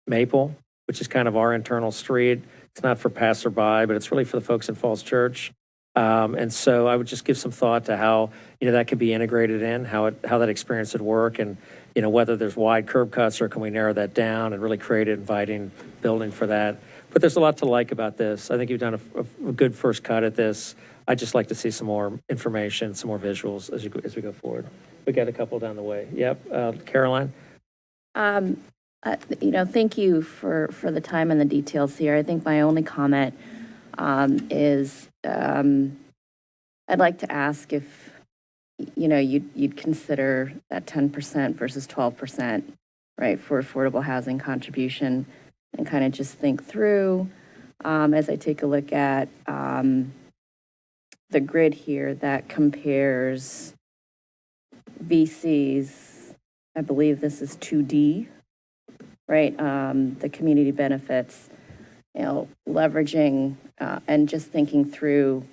Maple, which is kind of our internal street. It's not for passerby, but it's really for the folks in Falls Church. And so I would just give some thought to how, that could be integrated in, how that experience would work, and, whether there's wide curb cuts or can we narrow that down and really create an inviting building for that. But there's a lot to like about this. I think you've done a good first cut at this. I'd just like to see some more information, some more visuals as we go forward. We got a couple down the way. Yep, Caroline? Thank you for the time and the details here. I think my only comment is I'd like to ask if, you'd consider that 10% versus 12%, right, for affordable housing contribution, and kind of just think through as I take a look at the grid here that compares VCs. I believe this is 2D. Right, the community benefits, leveraging and just thinking through,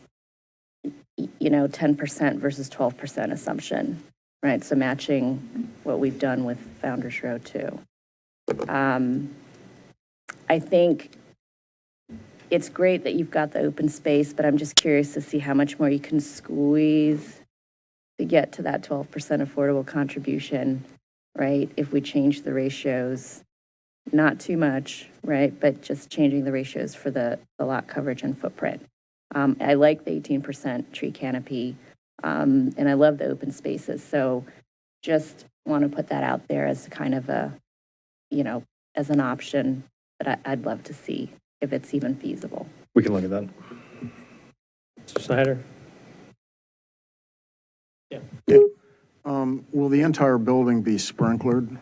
10% versus 12% assumption, right? So matching what we've done with Founders Row too. I think it's great that you've got the open space, but I'm just curious to see how much more you can squeeze to get to that 12% affordable contribution, right? If we change the ratios. Not too much, right? But just changing the ratios for the lot coverage and footprint. I like the 18% tree canopy, and I love the open spaces. So just want to put that out there as kind of a, as an option that I'd love to see if it's even feasible. We can look at that. Mr. Snyder? Yeah. Will the entire building be sprinklered?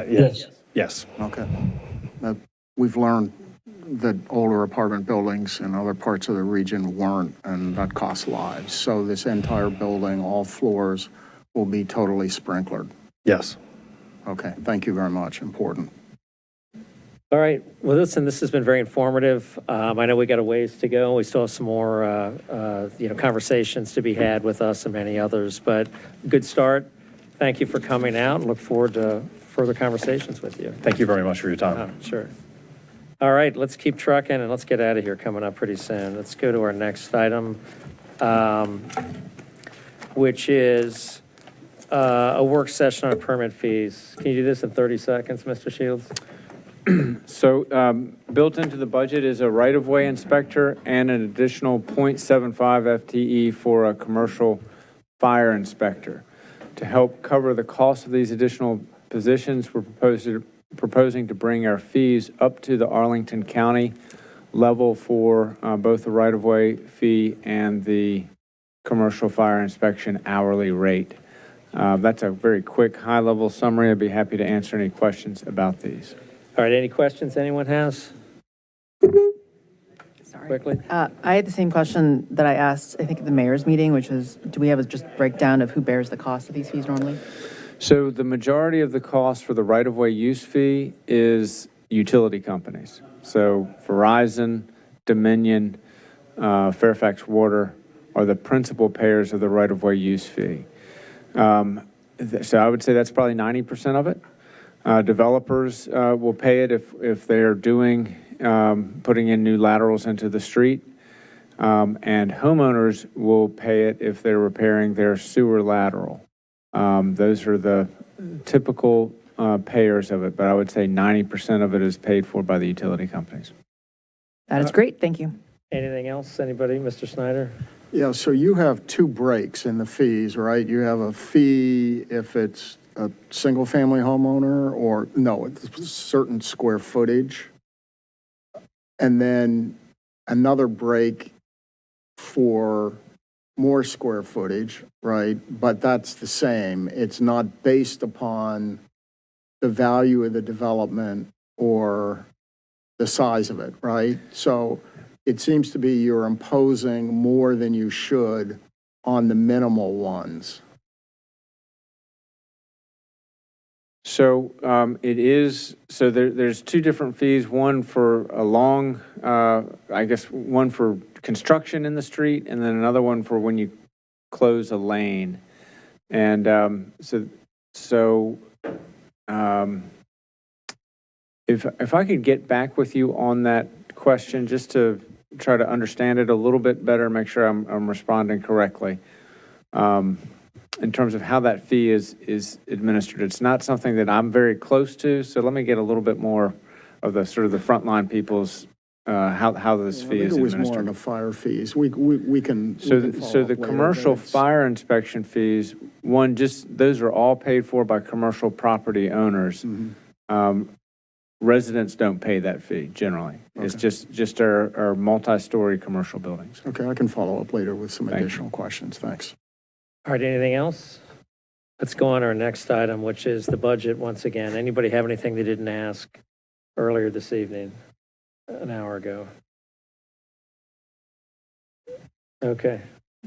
Yes. Yes. Okay. We've learned that older apartment buildings in other parts of the region weren't, and that costs lives. So this entire building, all floors, will be totally sprinklered? Yes. Okay, thank you very much. Important. All right. Well, listen, this has been very informative. I know we got a ways to go. We still have some more, conversations to be had with us and many others, but good start. Thank you for coming out, and look forward to further conversations with you. Thank you very much for your time. Sure. All right, let's keep trucking and let's get out of here coming up pretty soon. Let's go to our next item. which is a work session on permit fees. Can you do this in 30 seconds, Mr. Shields? So built into the budget is a right-of-way inspector and an additional .75 FTE for a commercial fire inspector. To help cover the cost of these additional positions, we're proposing to bring our fees up to the Arlington County level for both the right-of-way fee and the commercial fire inspection hourly rate. That's a very quick, high-level summary. I'd be happy to answer any questions about these. All right, any questions anyone has? Sorry. Quickly. I had the same question that I asked, I think, at the mayor's meeting, which is, do we have a just breakdown of who bears the cost of these fees normally? So the majority of the cost for the right-of-way use fee is utility companies. So Verizon, Dominion, Fairfax Water are the principal payers of the right-of-way use fee. So I would say that's probably 90% of it. Developers will pay it if they're doing, putting in new laterals into the street. And homeowners will pay it if they're repairing their sewer lateral. Those are the typical payers of it, but I would say 90% of it is paid for by the utility companies. That is great, thank you. Anything else? Anybody? Mr. Snyder? Yeah, so you have two breaks in the fees, right? You have a fee if it's a single-family homeowner or, no, it's a certain square footage. And then another break for more square footage, right? But that's the same. It's not based upon the value of the development or the size of it, right? So it seems to be you're imposing more than you should on the minimal ones. So it is, so there's two different fees, one for a long, I guess, one for construction in the street, and then another one for when you close a lane. And if I could get back with you on that question, just to try to understand it a little bit better, make sure I'm responding correctly. In terms of how that fee is administered. It's not something that I'm very close to, so let me get a little bit more of the sort of the frontline people's, how this fee is I think it was more administered. on the fire fees. We can So follow the up later, commercial but it's- fire inspection fees, one, just, those are all paid for by commercial property owners. Residents don't pay that fee generally. It's just our multi-story commercial buildings. Okay, I can follow up later with some Thank you. additional questions. Thanks. All right, anything else? Let's go on to our next item, which is the budget once again. Anybody have anything they didn't ask earlier this evening, an hour ago? Okay.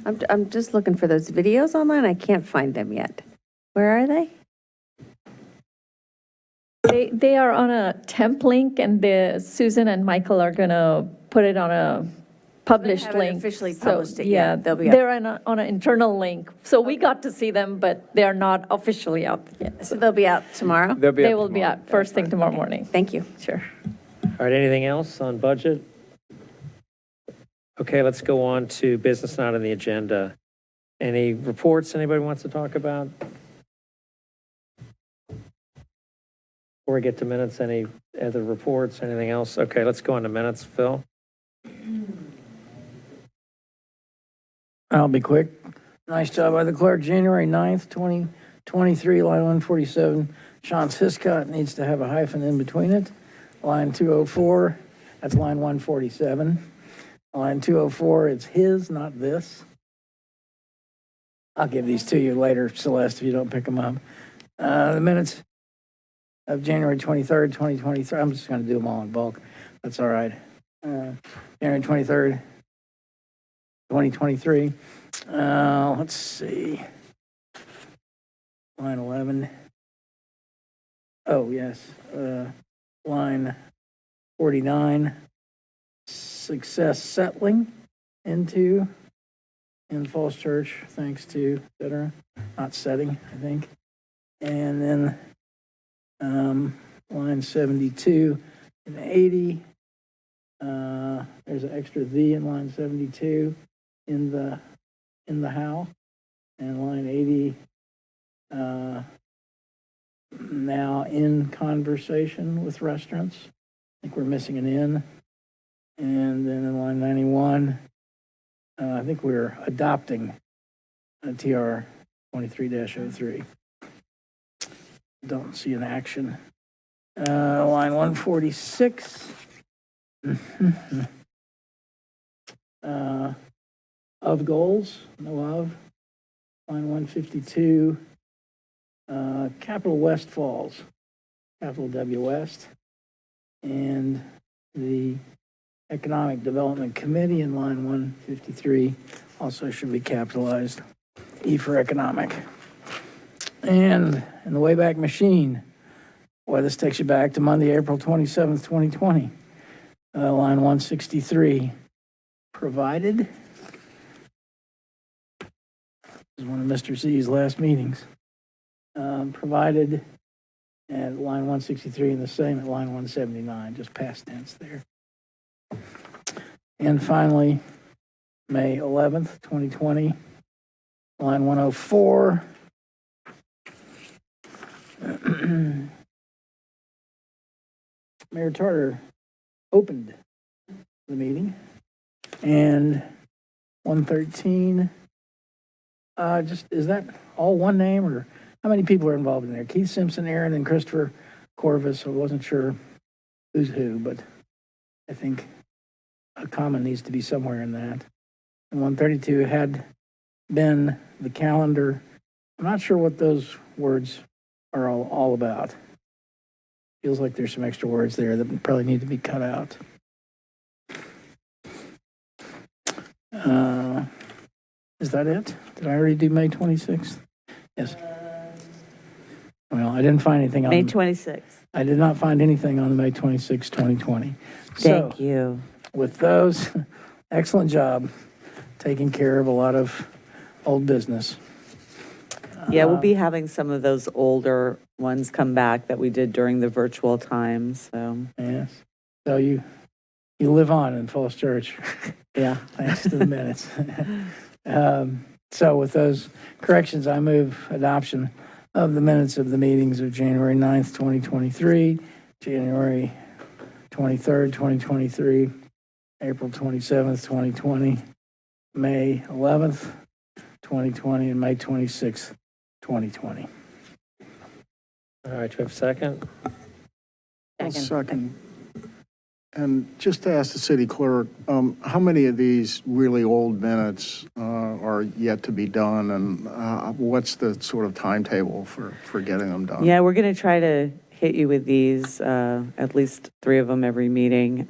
I'm just looking for those videos online. I can't find them yet. Where are they? They are on a temp link, and Susan and Michael are going to put it on a published haven't link. officially So, published it yeah, yet. They'll be up. they're on an internal link. So we got to see them, but they are not officially out yet. So they'll be out tomorrow? They will be out first thing tomorrow morning. Thank you. Sure. All right, anything else on budget? Okay, let's go on to business not on the agenda. Any reports anybody wants to talk about? Before we get to minutes, any other reports, anything else? Okay, let's go on to minutes. Phil? I'll be quick. Nice job by the clerk. January 9th, 2023, line 147. Sean Hiscott needs to have a hyphen in between it. Line 204, that's line 147. Line 204, it's his, not this. I'll give these to you later, Celeste, if you don't pick them up. The minutes of January 23rd, 2023. I'm just going to do them all in bulk. That's all right. January 23rd, 2023. Let's see. Line 11. Oh, yes. Line 49. Success settling into in Falls Church, thanks to, et cetera. Not setting, I think. And then line 72 and 80. There's an extra V in line 72 in the how. And line 80, now in conversation with restaurants. I think we're missing an in. And then in line 91, I think we're adopting TR 23-03. Don't see an action. Line 146. Of goals, no of. Line 152. Capital West Falls, capital W West. And the Economic Development Committee in line 153 also should be capitalized, E for economic. And in the Wayback Machine, boy, this takes you back to Monday, April 27th, 2020. Line 163, provided. This is one of Mr. C's last meetings. Provided at line 163 and the same at line 179, just past tense there. And finally, May 11th, 2020, line 104. Mayor Tarter opened the meeting. And 113, is that all one name, or how many people are involved in there? Keith Simpson, Aaron, and Christopher Corvus. I wasn't sure who's who, but I think a comma needs to be somewhere in that. And 132 had been the calendar. I'm not sure what those words are all about. Feels like there's some extra words there that probably need to be cut out. Is that it? Did I already do May 26th? Yes. Well, I didn't find anything on May 26th. I did not find anything on May 26, 2020. Thank you. With those, excellent job taking care of a lot of old business. Yeah, we'll be having some of those older ones come back that we did during the virtual times, so. Yes. So you live on in Falls Church. Yeah. Thanks to the minutes. So with those corrections, I move adoption of the minutes of the meetings of January 9th, 2023, January 23rd, 2023, April 27th, 2020, May 11th, 2020, and May 26th, 2020. All right, do we have a second? Second. And just to ask the city clerk, how many of these really old minutes are yet to be done, and what's the sort of timetable for getting them done? Yeah, we're going to try to hit you with these, at least 3 of them every meeting.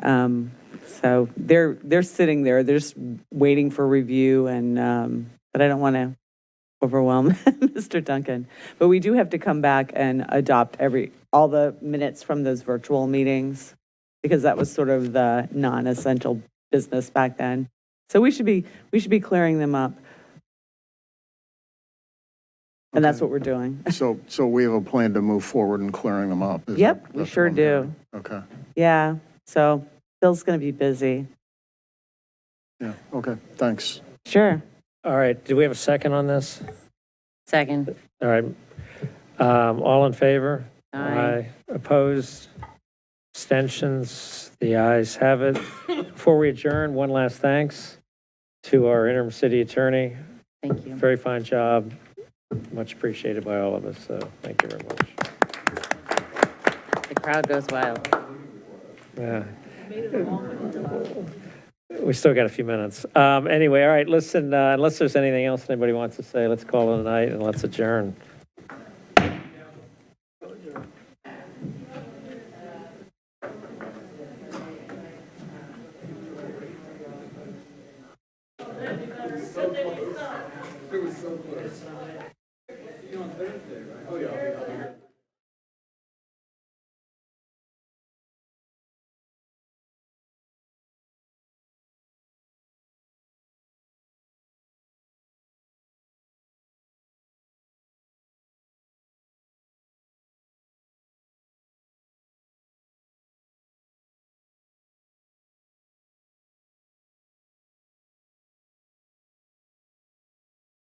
So they're sitting there, they're just waiting for review, and but I don't want to overwhelm Mr. Duncan. But we do have to come back and adopt all the minutes from those virtual meetings, because that was sort of the non-essential business back then. So we should be clearing them up. And that's what we're doing. So we have a plan to move forward in clearing them up? Yep, we sure do. Okay. Yeah, so Bill's going to be busy. Yeah, okay, thanks. Sure. All right, do we have a second on this? Second. All right. All in favor? Aye. Opposed? Abstentions? The ayes have it. Before we adjourn, one last thanks to our interim city attorney. Thank you. Very fine job. Much appreciated by all of us, so thank you very much. The crowd goes wild. Yeah. We still got a few minutes. Anyway, all right, listen, unless there's anything else anybody wants to say, let's call it a night and let's adjourn. It was so close. You on Thursday, right?